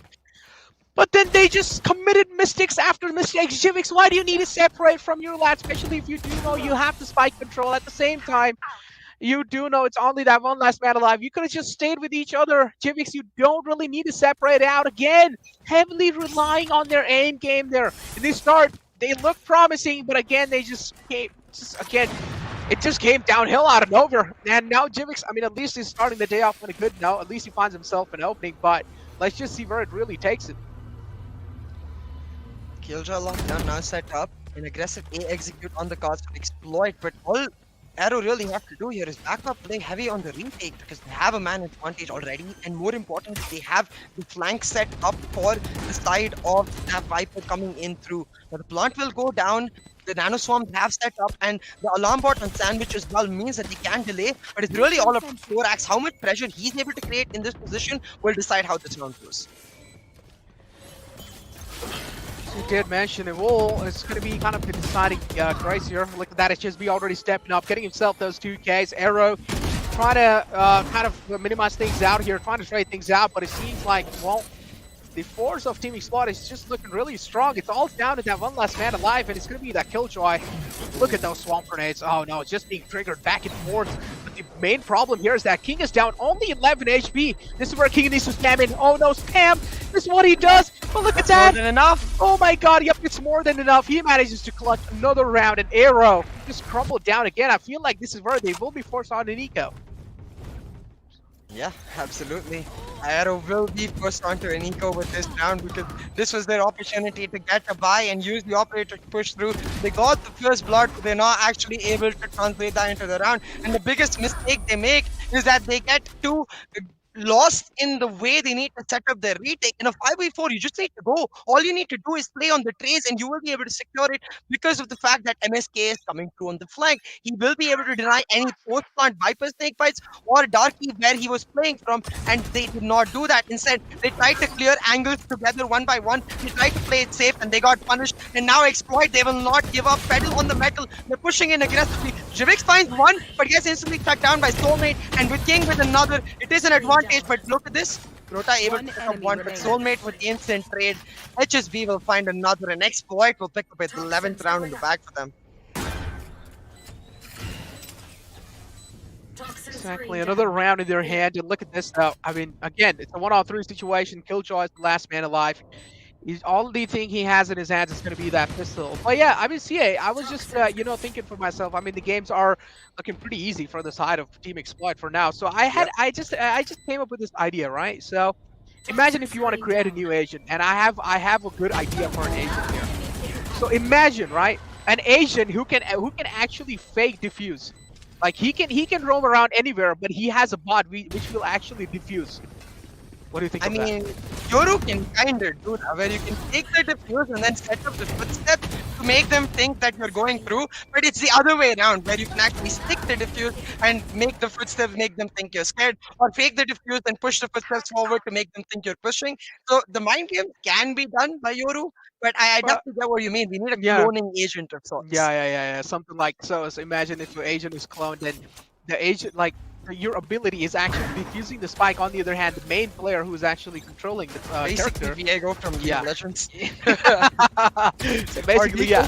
But then they just committed mistakes after mistakes. Jivix, why do you need to separate from your lad, especially if you do know you have the spike control at the same time? You do know it's only that one last man alive. You could have just stayed with each other. Jivix, you don't really need to separate out again. Heavily relying on their aim game there. In the start, they look promising, but again, they just came, it just came downhill out of nowhere. And now Jivix, I mean, at least he's starting the day off on a good note. At least he finds himself an opening, but let's just see where it really takes it. Killjoy lockdown now set up. An aggressive A execute on the cards to exploit, but all Arrow really have to do here is back up, play heavy on the retake because they have a man advantage already, and more importantly, they have the flank set up for the side of that Viper coming in through. Now the plant will go down, the nano swarms have set up, and the alarm bot on Sandwich as well means that they can delay, but it's really all about Thorax. How much pressure he's able to create in this position will decide how this round goes. You did mention it. Well, it's going to be kind of the deciding race here. Look at that, HSB already stepping up, getting himself those 2Ks. Arrow trying to kind of minimize things out here, trying to trade things out, but it seems like, well, the force of Team Explode is just looking really strong. It's all down to that one last man alive, and it's going to be that Killjoy. Look at those swamp grenades. Oh no, it's just being triggered back and forth. But the main problem here is that King is down only 11 HP. This is where King needs to spam in. Oh no, spam! This is what he does. But look at that! More than enough. Oh my god, yep, it's more than enough. He manages to clutch another round, and Arrow just crumbled down again. I feel like this is where they will be forced on an eco. Yeah, absolutely. Arrow will be forced onto an eco with this round because this was their opportunity to get a buy and use the operator to push through. They got the first blood, but they're not actually able to translate that into the round. And the biggest mistake they make is that they get too lost in the way they need to set up their retake. In a 5v4, you just need to go. All you need to do is play on the trace and you will be able to secure it because of the fact that MSK is coming through on the flank. He will be able to deny any post-plant Viper snake fights or Darky where he was playing from, and they did not do that. Instead, they tried to clear angles together one by one. They tried to play it safe and they got punished. And now Exploit, they will not give up. Pedal on the metal. They're pushing in aggressively. Jivix finds one, but gets instantly shut down by Soulmate, and with King with another, it is an advantage. But look at this. Rota able to pick up one, but Soulmate with the instant trade. HSB will find another, and Exploit will pick up its 11th round in the bag for them. Exactly, another round in their hand, and look at this though. I mean, again, it's a 1-on-3 situation. Killjoy is the last man alive. He's only thing he has in his hands is going to be that pistol. But yeah, I mean, CA, I was just, you know, thinking for myself. I mean, the games are looking pretty easy for the side of Team Exploit for now. So I just came up with this idea, right? So imagine if you want to create a new agent, and I have a good idea for an agent here. So imagine, right, an agent who can actually fake defuse. Like he can roam around anywhere, but he has a bot which will actually defuse. What do you think of that? I mean, Yoru can kinda do that, where you can take the defuse and then set up the footsteps to make them think that you're going through, but it's the other way around, where you can actually stick the defuse and make the footsteps make them think you're scared, or fake the defuse and push the footsteps forward to make them think you're pushing. So the mind game can be done by Yoru, but I definitely get what you mean. We need a cloning agent of sorts. Yeah. Something like so. So imagine if your agent is cloned, then the agent, like, your ability is actually defusing the spike. On the other hand, the main player who is actually controlling the Basically, character. Viego from League of Legends. So basically, yeah,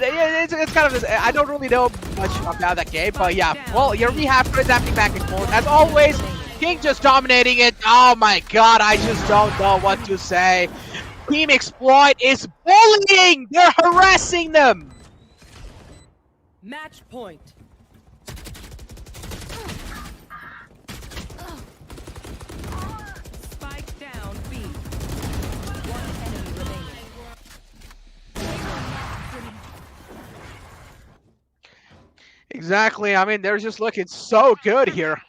it's kind of. I don't really know much about that game, but yeah. Well, here we have Chris happening back and forth. As always, King just dominating it. Oh my god, I just don't know what to say. Team Exploit is bullying! They're harassing them! Match point. Spike down B. One enemy remaining. Exactly. I mean, they're just looking so good here.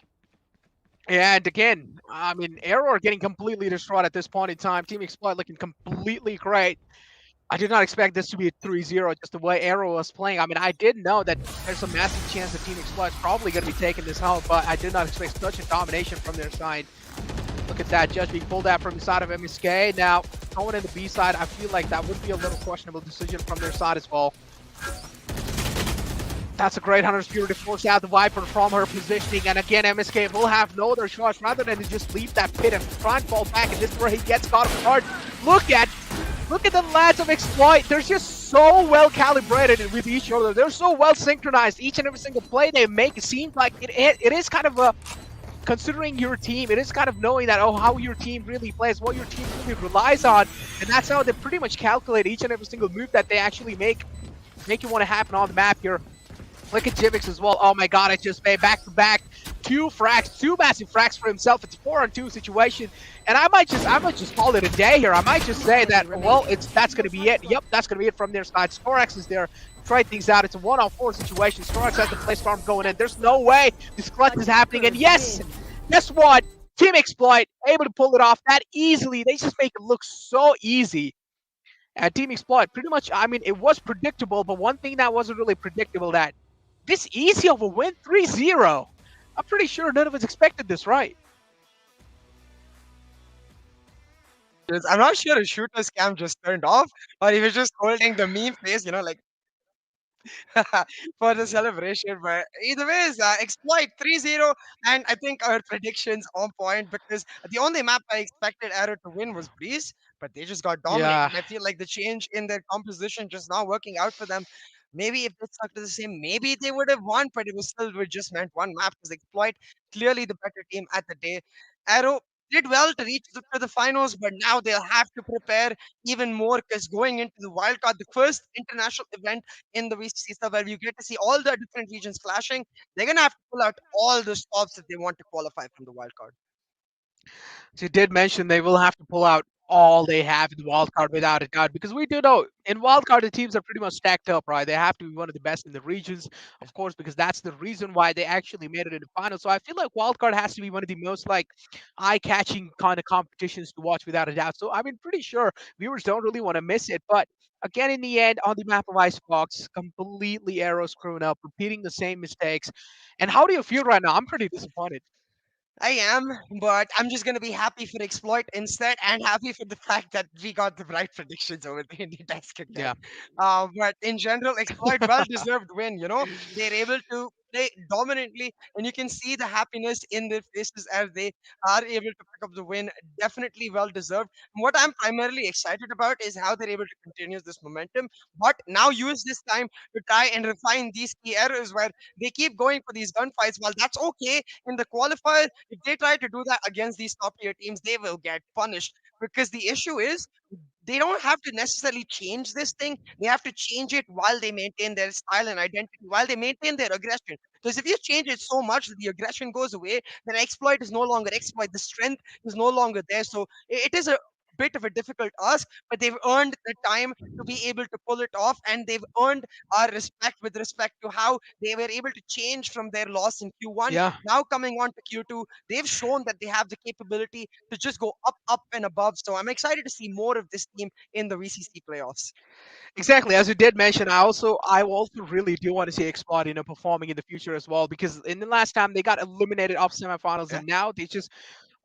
And again, I mean, Arrow are getting completely destroyed at this point in time. Team Exploit looking completely great. I did not expect this to be a 3-0 just the way Arrow was playing. I mean, I did know that there's a massive chance that Team Exploit is probably going to be taking this home, but I did not expect such a domination from their side. Look at that, just being pulled out from the side of MSK. Now, going in the B side, I feel like that would be a little questionable decision from their side as well. That's a great Hunter's Fury to force out the Viper from her positioning. And again, MSK will have no other choice rather than to just leave that pit and try and fall back. And this is where he gets caught off guard. Look at the lads of Exploit. They're just so well calibrated with each other. They're so well synchronized. Each and every single play they make, it seems like it is kind of a, considering your team, it is kind of knowing that, oh, how your team really plays, what your team really relies on. And that's how they pretty much calculate each and every single move that they actually make you want to happen on the map here. Look at Jivix as well. Oh my god, it just made back-to-back two frags, two massive frags for himself. It's a 4-on-2 situation. And I might just call it a day here. I might just say that, well, that's gonna be it. Yep, that's gonna be it from their side. Storax is there. Try things out. It's a 1-on-4 situation. Storax has the play storm going in. There's no way this clutch is happening. And yes, guess what? Team Exploit able to pull it off that easily. They just make it look so easy. And Team Exploit, pretty much, I mean, it was predictable, but one thing that wasn't really predictable, that this easy of a win, 3-0. I'm pretty sure none of us expected this, right? I'm not sure if shooter's cam just turned off or he was just holding the meme face, like for the celebration. But either ways, exploit 3-0, and I think our predictions on point because the only map I expected Arrow to win was Breeze, but they just got Yeah. dominated. I feel like the change in their composition just not working out for them. Maybe if they stuck to the same, maybe they would have won, but it was still would just meant one map because Exploit clearly the better team at the day. Arrow did well to reach to the finals, but now they'll have to prepare even more because going into the wildcard, the first international event in the VCC stuff where you get to see all the different regions clashing, they're gonna have to pull out all the stops if they want to qualify from the wildcard. So you did mention they will have to pull out all they have in the wild card without a doubt, because we do know in wild card the teams are pretty much stacked up, right? They have to be one of the best in the regions, of course, because that's the reason why they actually made it in the final. So I feel like wild card has to be one of the most like eye-catching kind of competitions to watch without a doubt. So I mean, pretty sure viewers don't really want to miss it, but. Again, in the end, on the map of Icebox, completely arrow screwing up, repeating the same mistakes. And how do you feel right now? I'm pretty disappointed. I am, but I'm just gonna be happy for exploit instead, and happy for the fact that we got the right predictions over the Indie desk again. Yeah. But in general, exploit well deserved win. They're able to play dominantly, and you can see the happiness in their faces as they are able to pick up the win. Definitely well deserved. And what I'm primarily excited about is how they're able to continue this momentum, but now use this time to try and refine these key errors where they keep going for these gunfights. While that's okay in the qualifier, if they try to do that against these top tier teams, they will get punished. Because the issue is they don't have to necessarily change this thing. They have to change it while they maintain their style and identity, while they maintain their aggression. Because if you change it so much that the aggression goes away, then exploit is no longer exploit. The strength is no longer there. So it is a bit of a difficult ask, but they've earned the time to be able to pull it off, and they've earned our respect with respect to how they were able to change from their loss in Q1. Yeah. Now coming on to Q2, they've shown that they have the capability to just go up, up and above. So I'm excited to see more of this team in the VCC playoffs. Exactly, as you did mention, I also really do want to see Exploit, performing in the future as well, because in the last time they got eliminated off semifinals, Yeah. and now they just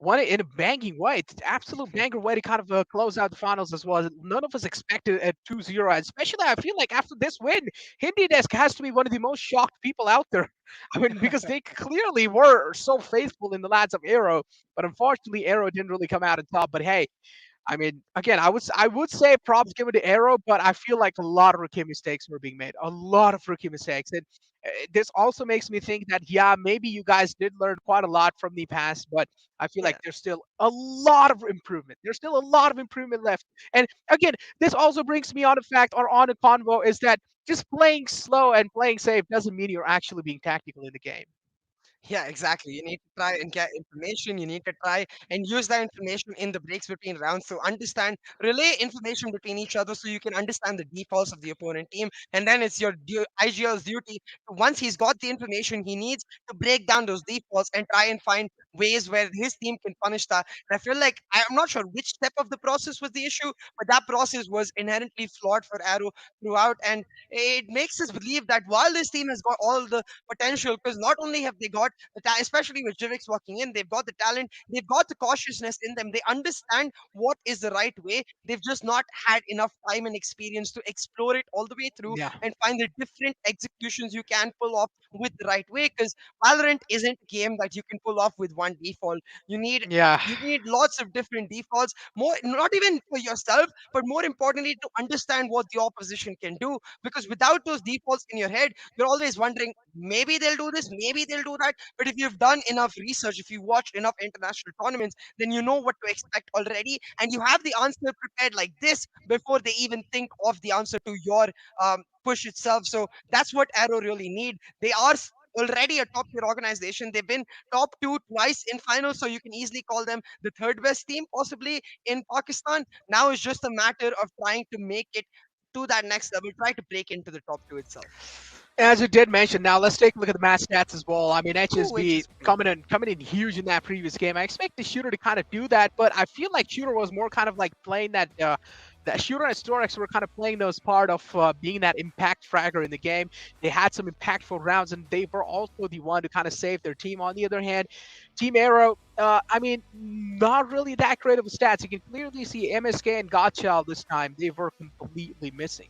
won it in a banging way. It's an absolute banger way to kind of close out the finals as well. None of us expected a 2-0, and especially I feel like after this win, Hindi Desk has to be one of the most shocked people out there. I mean, because they clearly were so faithful in the lads of Arrow, but unfortunately Arrow didn't really come out on top. But hey, I mean, again, I would say props given to Arrow, but I feel like a lot of rookie mistakes were being made. A lot of rookie mistakes, and this also makes me think that yeah, maybe you guys did learn quite a lot from the past, but I feel like Yeah. there's still a lot of improvement. There's still a lot of improvement left. And again, this also brings me on a fact or on a convo is that just playing slow and playing safe doesn't mean you're actually being tactical in the game. Yeah, exactly. You need to try and get information. You need to try and use that information in the breaks between rounds. So understand, relay information between each other so you can understand the defaults of the opponent team. And then it's your IGL's duty to, once he's got the information he needs, to break down those defaults and try and find ways where his team can punish that. And I feel like I'm not sure which step of the process was the issue, but that process was inherently flawed for Arrow throughout. And it makes us believe that while this team has got all the potential, because not only have they got especially with Jivix walking in, they've got the talent, they've got the cautiousness in them, they understand what is the right way. They've just not had enough time and experience to explore it all the way through Yeah. and find the different executions you can pull off with the right way. Because Valorant isn't a game that you can pull off with one default. You need Yeah. you need lots of different defaults, more not even for yourself, but more importantly to understand what the opposition can do. Because without those defaults in your head, you're always wondering, maybe they'll do this, maybe they'll do that. But if you've done enough research, if you watch enough international tournaments, then you know what to expect already, and you have the answer prepared like this before they even think of the answer to your push itself. So that's what Arrow really need. They are already a top tier organization. They've been top two twice in finals, so you can easily call them the third best team possibly in Pakistan. Now it's just a matter of trying to make it to that next level, try to break into the top two itself. As you did mention, now let's take a look at the match stats as well. I mean, Ooh, HSB interesting. coming in huge in that previous game. I expect the shooter to kind of do that, but I feel like shooter was more kind of like playing that shooter and Storex were kind of playing those part of being that impact fragger in the game. They had some impactful rounds, and they were also the one to kind of save their team. On the other hand, Team Arrow, I mean, not really that great of a stats. You can clearly see MSK and Godchild this time. They were completely missing.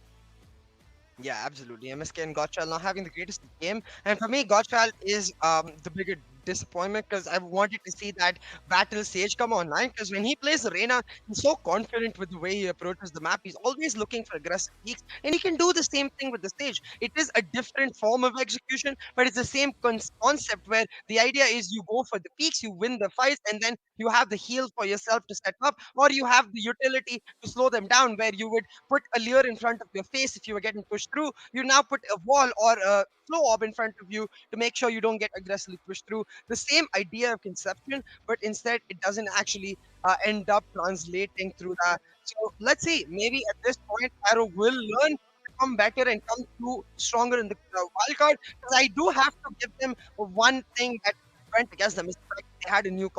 Yeah, absolutely. MSK and Gottschall not having the greatest game. And for me, Gottschall is the bigger disappointment because I wanted to see that battle stage come online. Because when he plays Arena, he's so confident with the way he approaches the map. He's always looking for aggressive peaks. And he can do the same thing with the stage. It is a different form of execution, but it's the same concept where the idea is you go for the peaks, you win the fights, and then you have the heal for yourself to set up, or you have the utility to slow them down where you would put a lure in front of your face if you were getting pushed through. You now put a wall or a flow orb in front of you to make sure you don't get aggressively pushed through. The same idea of conception, but instead it doesn't actually end up translating through that. So let's see, maybe at this point, Arrow will learn to come better and come through stronger in the wild card. Because I do have to give them one thing that went against them is the fact they had a new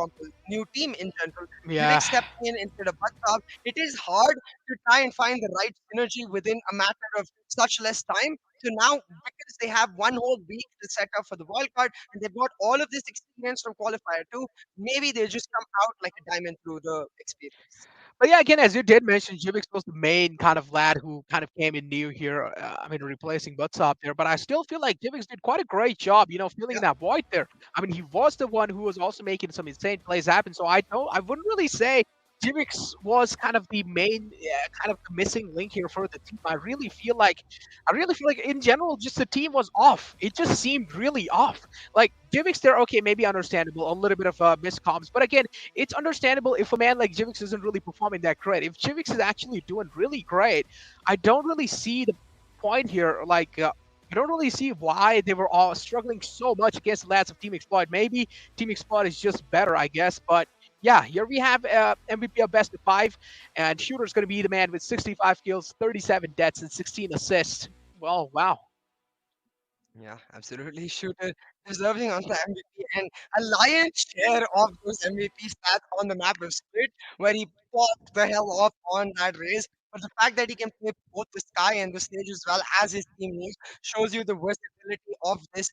team in general. Yeah. Civic stepped in instead of Batsab. It is hard to try and find the right synergy within a matter of such less time. So now, because they have one whole week to set up for the wild card, and they've got all of this experience from qualifier too, maybe they'll just come out like a diamond through the experience. But yeah, again, as you did mention, Jivix was the main kind of lad who kind of came in new here. I mean, replacing Butsop there. But I still feel like Jivix did quite a great job, filling Yeah, in that void there. I mean, he was the one who was also making some insane plays happen. So I wouldn't really say Jivix was kind of the main, kind of the missing link here for the team. I really feel like in general, just the team was off. It just seemed really off. Like Jivix there, okay, maybe understandable, a little bit of miscoms, but again, it's understandable if a man like Jivix isn't really performing that great. If Jivix is actually doing really great, I don't really see the point here. I don't really see why they were all struggling so much against the lads of Team Exploit. Maybe Team Exploit is just better, I guess. But yeah, here we have MVP of best of five, and Shooter's going to be the man with 65 kills, 37 deaths, and 16 assists. Well, wow. yeah, absolutely. Shooter deserving on the MVP, and a lion's share of those MVP stats on the map of Split, where he popped the hell off on that race. But the fact that he can play both the sky and the stage as well as his team needs shows you the versatility of this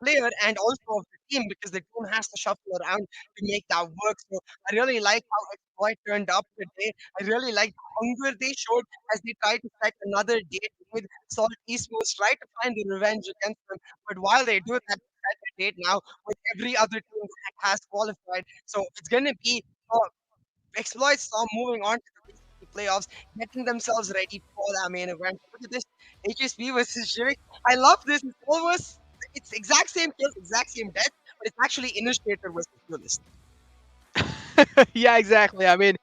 player and also of the team, because the team has to shuffle around to make that work. So I really like how Exploit turned up today. I really like the hunger they showed as they tried to set another date with Salt Esports, try to find the revenge against them. But while they do that, set a date now with every other team that has qualified. So it's going to be Exploits saw moving on to the VCC playoffs, getting themselves ready for that main event. Look at this HSP versus Jivik. I love this. It's exact same kills, exact same death, but it's actually Initiator versus Duelist. Yeah, exactly. I mean,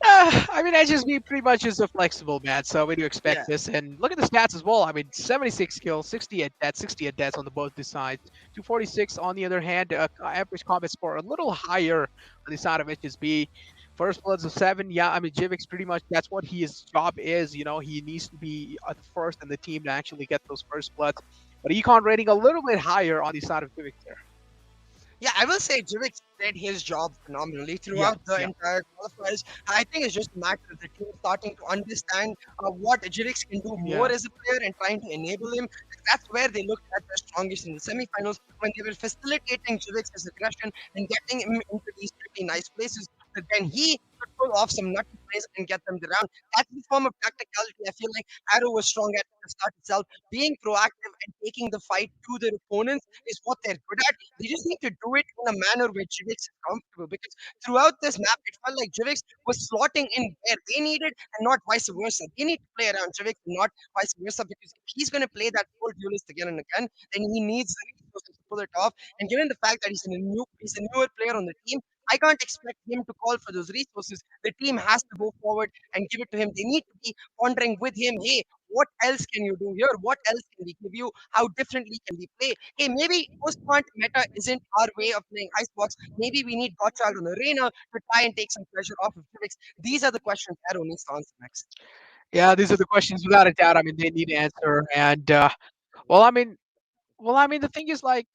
HSB pretty much is a flexible man, so we do expect Yeah. this. And look at the stats as well. I mean, 76 kills, 60 at deaths, 60 at deaths on the both the sides. 246 on the other hand, average combat score a little higher on the side of HSB. First bloods of 7. Yeah, I mean, Jivik's pretty much that's what his job is. You know, he needs to be at the first in the team to actually get those first bloods. But econ rating a little bit higher on the side of Jivik there. Yeah, I will say Jivik did his job phenomenally Yeah, throughout the yeah. entire qualifiers. I think it's just a matter of the team starting to understand what Jivik can do Yeah. more as a player and trying to enable him. That's where they looked at their strongest in the semifinals when they were facilitating Jivik's aggression and getting him into these pretty nice places. But then he could pull off some nutty plays and get them around. That's the form of tacticality I feel like Arrow was strong at the start itself. Being proactive and taking the fight to their opponents is what they're good at. They just need to do it in a manner where Jivix is comfortable because throughout this map, it felt like Jivix was slotting in where they needed and not vice versa. They need to play around Jivix and not vice versa because if he's going to play that full duelist again and again, then he needs the resources to pull it off. And given the fact that he's a newer player on the team, I can't expect him to call for those resources. The team has to go forward and give it to him. They need to be pondering with him, hey, what else can you do here? What else can we give you? How differently can we play? Hey, maybe post point meta isn't our way of playing Icebox. Maybe we need Godchild on Arena to try and take some pressure off of Phoenix. These are the questions Arrow needs to answer next. Yeah, these are the questions without a doubt. I mean, they need to answer. And well, I mean, the thing is, like,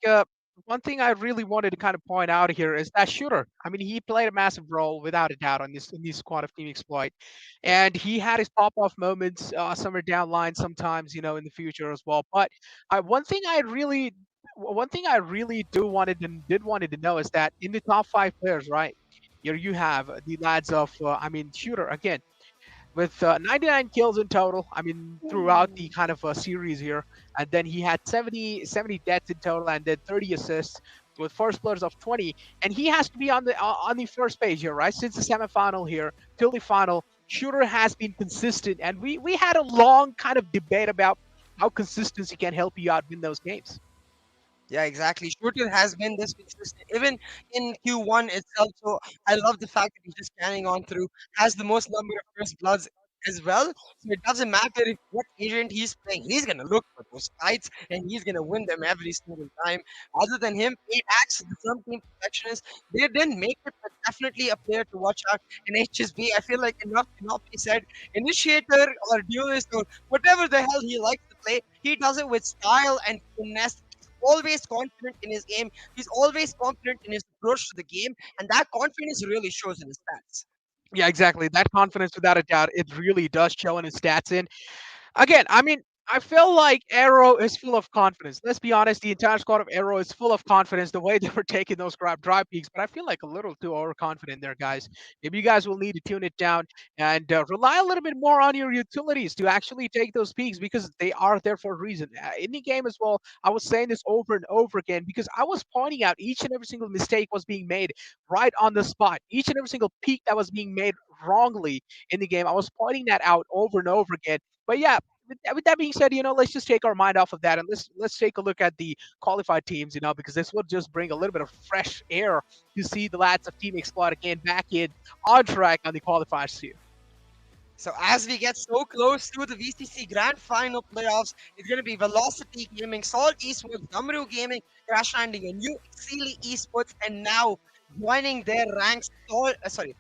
one thing I really wanted to kind of point out here is that shooter. I mean, he played a massive role without a doubt on this in this squad of team exploit, and he had his pop off moments somewhere down line sometimes, you know, in the future as well. But one thing I really did wanted to know is that in the top 5 players, right? Here you have the lads of, I mean, shooter again with 99 kills in total. I mean, throughout the kind of series here, and then he had 70 deaths in total, and then 30 assists with first bloods of 20. And he has to be on the first page here, right? Since the semifinal here till the final, Shooter has been consistent, and we had a long kind of debate about how consistency can help you out win those games. Yeah, exactly. Shooter has been this consistent, even in Q1 itself. So I love the fact that he's just carrying on through, has the most number of first bloods as well. So it doesn't matter if what agent he's playing, he's gonna look for those fights and he's gonna win them every single time. Other than him, 8 Axe, the some team perfectionist, they didn't make it, but definitely a player to watch out in HSB. I feel like enough cannot be said. Initiator or duelist or whatever the hell he likes to play, he does it with style and finesse always confident in his game. He's always confident in his approach to the game, and that confidence really shows in his stats. Yeah, exactly. That confidence, without a doubt, it really does show in his stats. And again, I mean, I feel like Arrow is full of confidence. Let's be honest, the entire squad of Arrow is full of confidence the way they were taking those dry peaks, but I feel like a little too overconfident there, guys. Maybe you guys will need to tune it down and rely a little bit more on your utilities to actually take those peaks because they are there for a reason. In the game as well, I was saying this over and over again because I was pointing out each and every single mistake was being made right on the spot. Each and every single peak that was being made wrongly in the game, I was pointing that out over and over again. But yeah, with that being said, you know, let's just take our mind off of that and let's take a look at the qualified teams, you know, because this will just bring a little bit of fresh air to see the lads of Team Exploit again back in on track on the qualifiers too. So as we get so close to the VCC Grand Final Playoffs, it's going to be Velocity Gaming, Salt Esports, Gumru Gaming, Crash Landing, and New Exili Esports, and now joining their ranks, Team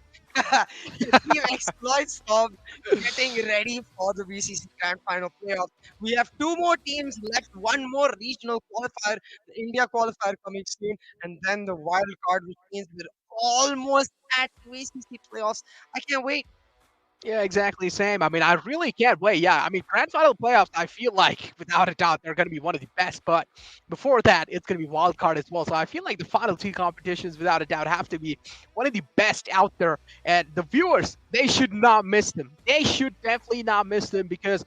Exploit Storm getting ready for the VCC Grand Final Playoffs. We have two more teams left, one more regional qualifier, the India qualifier coming soon, and then the wild card, which means we're almost at VCC playoffs. I can't wait. Yeah, exactly same. I mean, I really can't wait. Yeah, I mean, grand final playoffs, I feel like without a doubt they're going to be one of the best. But before that, it's going to be wild card as well. So I feel like the final two competitions, without a doubt, have to be one of the best out there. And the viewers, they should not miss them. They should definitely not miss them because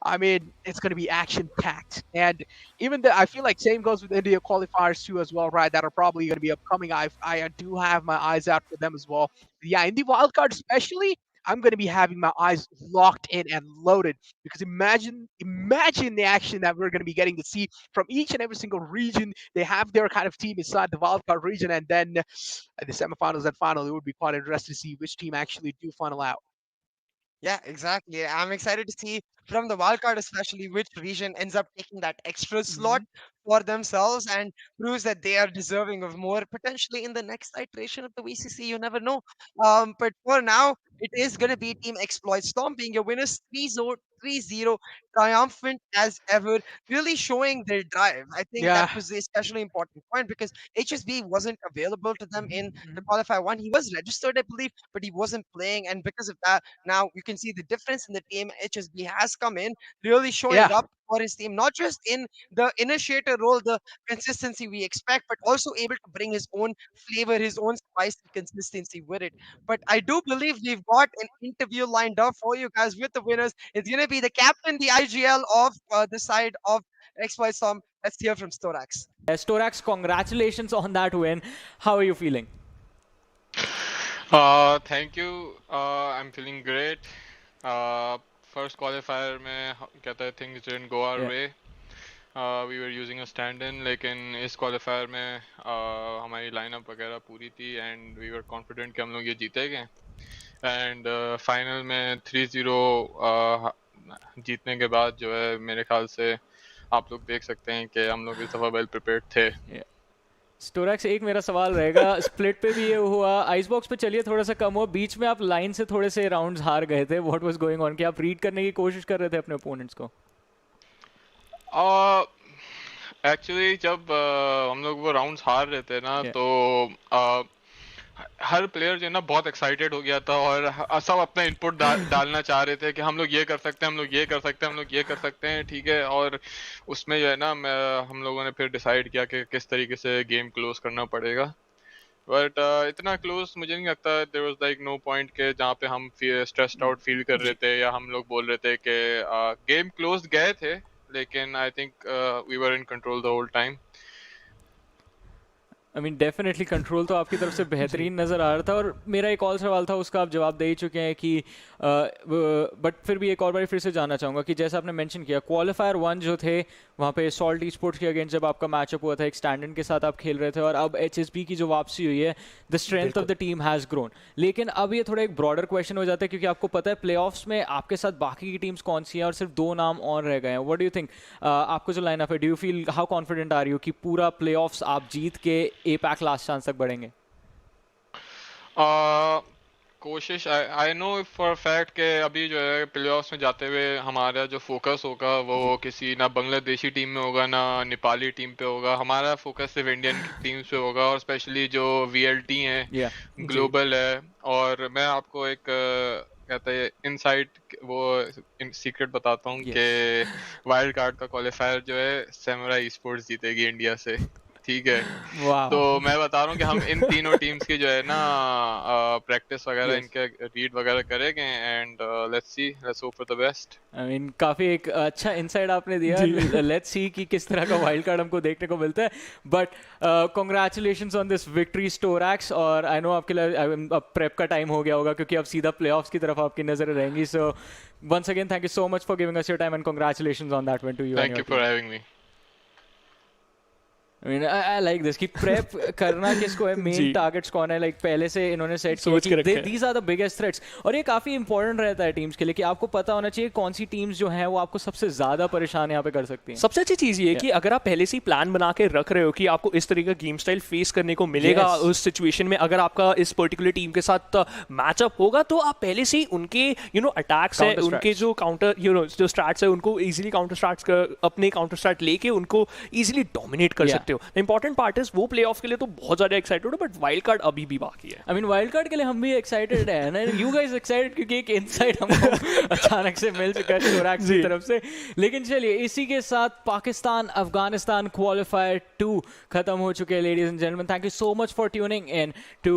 I mean, it's going to be action-packed, and even I feel like same goes with India qualifiers too as well, right? That are probably going to be upcoming. I do have my eyes out for them as well. Yeah, in the wild card especially, I'm going to be having my eyes locked in and loaded because imagine the action that we're going to be getting to see from each and every single region. They have their kind of team inside the wild card region, and then at the semifinals and final, it would be quite interesting to see which team actually do final out. Yeah, exactly. I'm excited to see from the wildcard, especially which region ends up taking that extra slot Mhm. for themselves and proves that they are deserving of more potentially in the next iteration of the VCC. You never know. But for now, it is going to be Team Exploit Storm being your winners 3-0, triumphant as ever, really showing their drive. I think that Yeah. was the especially important point because HSB wasn't available to them in the Mhm. qualifier one. He was registered, I believe, but he wasn't playing. And because of that, now you can see the difference in the team. HSB has come in, really showing Yeah. up for his team, not just in the initiator role, the consistency we expect, but also able to bring his own flavor, his own spice and consistency with it. But I do believe we've got an interview lined up for you guys with the winners. It's going to be the captain, the IGL of the side of XY Storm. Let's hear from Storax. Storax, congratulations on that win. How are you feeling? Thank you. I'm feeling great. First qualifier में कहता है things didn't go our Yeah. way. We were using a stand-in, लेकिन इस qualifier में हमारी lineup वगैरह पूरी थी and we were confident कि हम लोग ये जीतेंगे. And final में 3-0 जीतने के बाद जो है मेरे ख्याल से आप लोग देख सकते हैं कि हम लोग इस दफ़ा well prepared थे. स्टोरैक्स, एक मेरा सवाल रहेगा, स्प्लिट पे भी ये हुआ, आइस बॉक्स पे चलिए थोड़ा सा कम हुआ, बीच में आप लाइन से थोड़े से राउंड्स हार गए थे. What was going on? कि आप रीड करने की कोशिश कर रहे थे अपने ओपोनेंट्स को? एक्चुअली जब हम लोग वो राउंड्स हार रहे थे ना Yeah. तो हर प्लेयर जो है ना बहुत एक्साइटेड हो गया था और सब अपना इनपुट डालना चाह रहे थे कि हम लोग ये कर सकते हैं, हम लोग ये कर सकते हैं, हम लोग ये कर सकते हैं, ठीक है. और उसमें जो है ना हम लोगों ने फिर डिसाइड किया कि किस तरीके से गेम क्लोज करना पड़ेगा. बट इतना क्लोज मुझे नहीं लगता. There was like no point के जहाँ पे हम स्ट्रेस्ड आउट फील कर रहे थे या हम लोग बोल रहे थे कि गेम क्लोज गए थे, लेकिन I think we were in control the whole time. I mean definitely control तो आपकी तरफ से बेहतरीन नज़र आ रहा था. और मेरा एक और सवाल था, उसका आप जवाब दे ही चुके हैं कि बट फिर भी एक और बार फिर से जानना चाहूँगा कि जैसा आपने मेंशन किया क्वालिफायर 1 जो थे वहाँ पे सॉल्ट ई स्पोर्ट्स के अगेंस्ट जब आपका मैचअप हुआ था, एक स्टैंड इन के साथ आप खेल रहे थे, और अब HSB की जो वापसी हुई है, the strength of the team has grown. लेकिन अब ये थोड़ा एक ब्रॉडर क्वेश्चन हो जाता है क्योंकि आपको पता है प्लेऑफ्स में आपके साथ बाकी की टीम्स कौन सी हैं और सिर्फ 2 नाम और रह गए हैं. व्हाट डू यू थिंक, आपको जो लाइन अप है, do you feel how confident are you कि पूरा प्लेऑफ्स आप जीत के APAC लास्ट चांस तक बढ़ेंगे? कोशिश आई नो फॉर फैक्ट के अभी जो है प्लेऑफ्स में जाते हुए हमारा जो फोकस होगा वो किसी ना बांग्लादेशी टीम में होगा ना नेपाली टीम पे होगा. हमारा फोकस सिर्फ इंडियन टीम्स पे होगा और स्पेशली जो VLT हैं, ग्लोबल है. और मैं आपको एक कहता है इनसाइट वो सीक्रेट बताता हूँ कि वाइल्ड कार्ड का क्वालिफायर जो है सैमुराई स्पोर्ट्स जीतेगी इंडिया से, ठीक है. तो मैं बता रहा हूँ कि हम इन तीनों टीम्स की जो है ना प्रैक्टिस वगैरह इनके रीड वगैरह करेंगे and let's hope for the best. I mean काफ़ी एक अच्छा इनसाइड आपने दिया. लेट्स सी कि किस तरह का वाइल्ड कार्ड हमको देखने को मिलता है. But congratulations on this victory स्टोरैक्स. और आई नो आपके लिए अब प्रेप का टाइम हो गया होगा क्योंकि अब सीधा प्लेऑफ्स की तरफ आपकी नजरें रहेंगी. So once again thank you so much for giving us your time and congratulations on that one to you. Thank you for having me. I mean, I like this कि prep करना किसको है, main targets कौन है, like पहले से इन्होंने set किया कि these are the biggest threats. और ये काफ़ी important रहता है teams के लिए कि आपको पता होना चाहिए कौन सी teams जो हैं वो आपको सबसे ज़्यादा परेशान यहाँ पे कर सकती हैं. सबसे अच्छी चीज़ ये है कि अगर आप पहले से ही प्लान बना के रख रहे हो कि आपको इस तरीके का गेम स्टाइल फेस करने को मिलेगा उस सिचुएशन में, अगर आपका इस पर्टिकुलर टीम के साथ मैचअप होगा तो आप पहले से ही उनके अटैक्स है, उनके जो काउंटर जो स्टार्ट्स है उनको इजीली काउंटर स्टार्ट्स अपने काउंटर स्टार्ट लेके उनको इजीली डोमिनेट कर सकते चाहते हो. The important part is वो playoff के लिए तो बहुत ज़्यादा excited हो, but wild card अभी भी बाकी है. I mean वाइल्ड कार्ड के लिए हम भी एक्साइटेड हैं ना. यू गाइस एक्साइटेड क्योंकि एक इनसाइट हमको अचानक से मिल चुका है शोराक की तरफ से. लेकिन चलिए इसी के साथ पाकिस्तान अफगानिस्तान क्वालिफायर 2 खत्म हो चुके हैं. Ladies and gentleman, thank you so much for tuning in to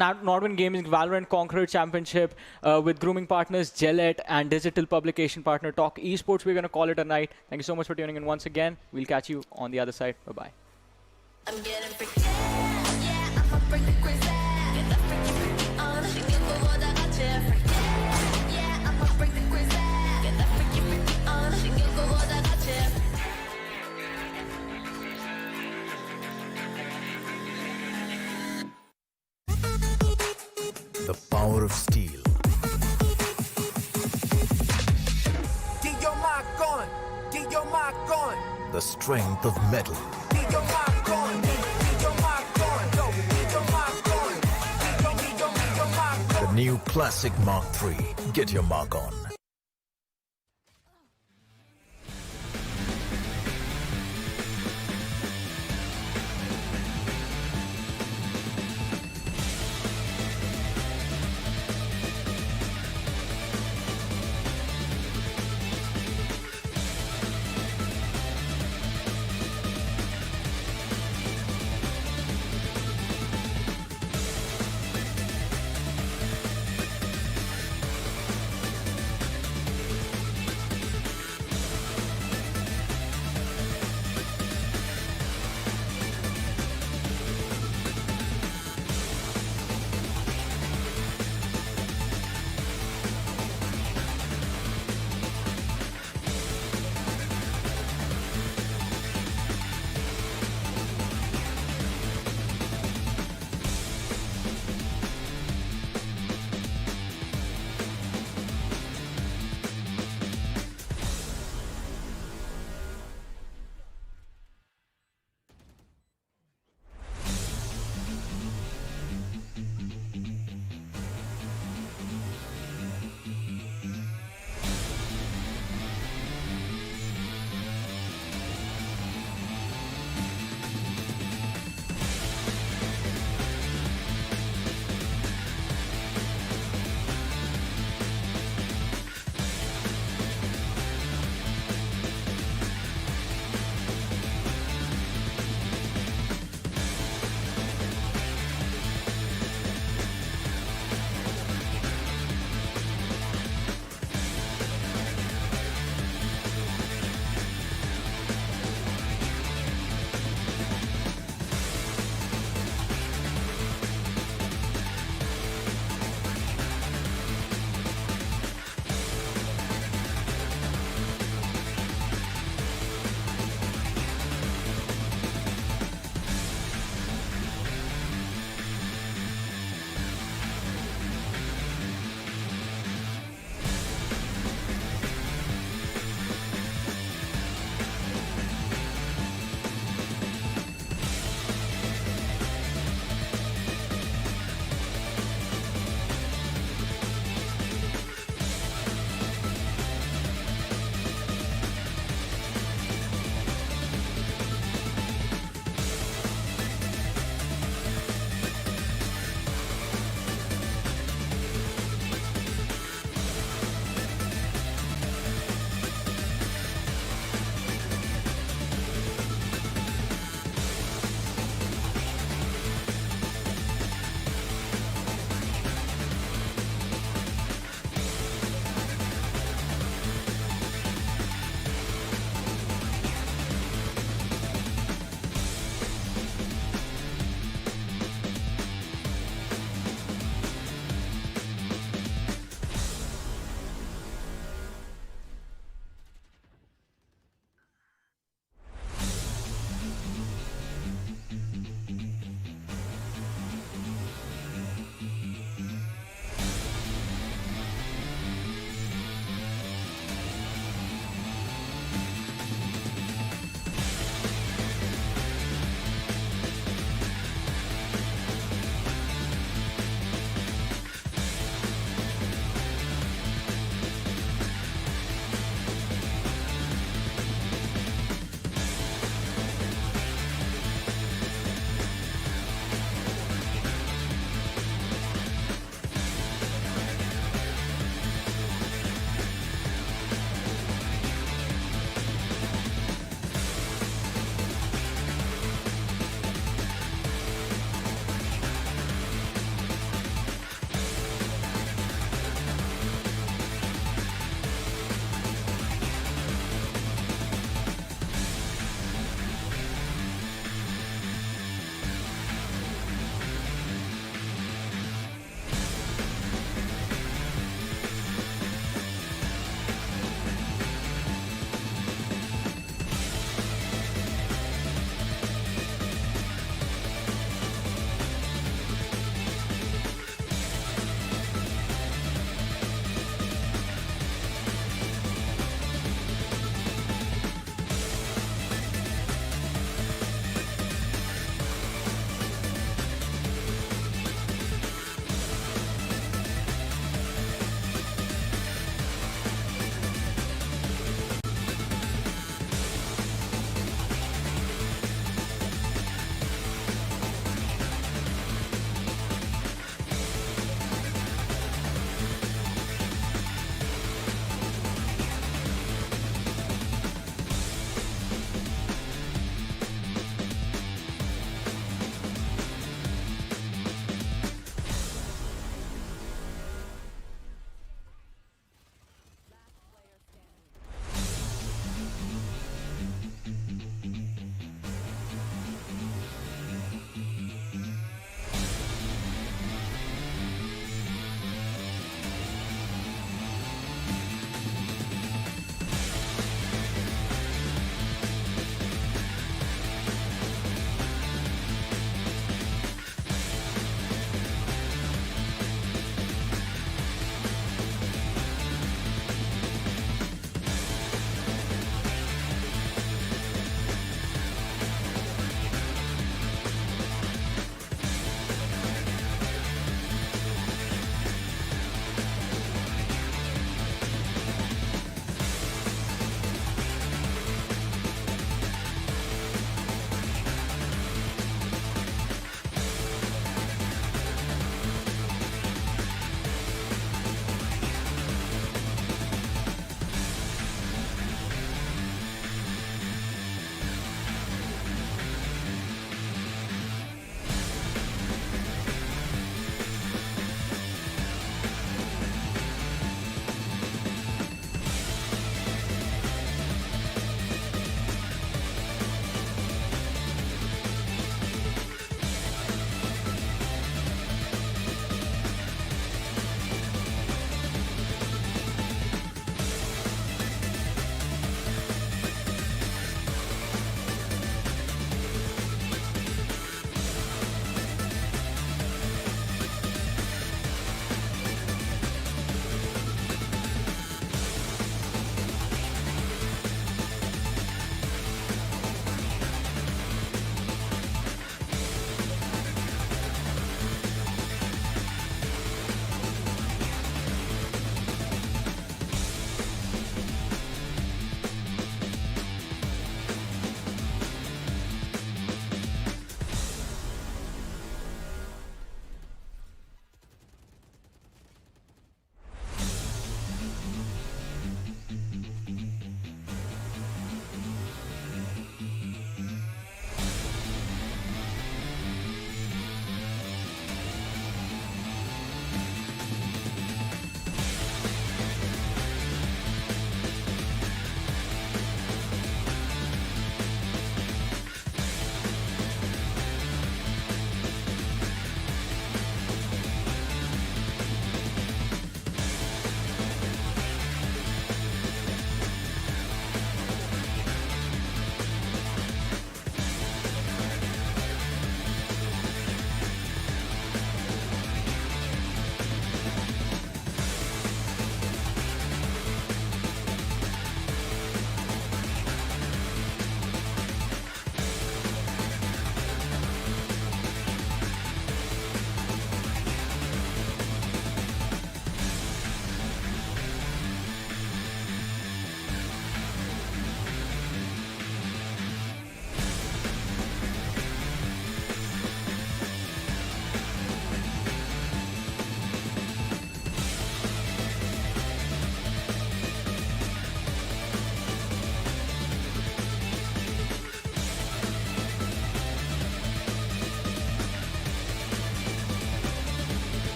NODWIN Gaming Valorant Conquerors Championship with grooming partners Gillette and digital publication partner Talk Esports. We're going to call it a night. Thank you so much for tuning in once again. We'll catch you on the other side. Bye-bye. I'm getting freaky. Yeah, I'ma bring the crazy. Get that freaky, freaky on. 신경 꺼보다 같이 freaky. Yeah, I'ma bring the crazy. Get that freaky, freaky on. 신경 꺼보다 같이. The power of steel. Get your mark on. Get your mark on. The strength of metal. Get your mark on. Get your mark on. Yo, get your mark on. Get your mark on. The new Classic Mark III. Get your mark on.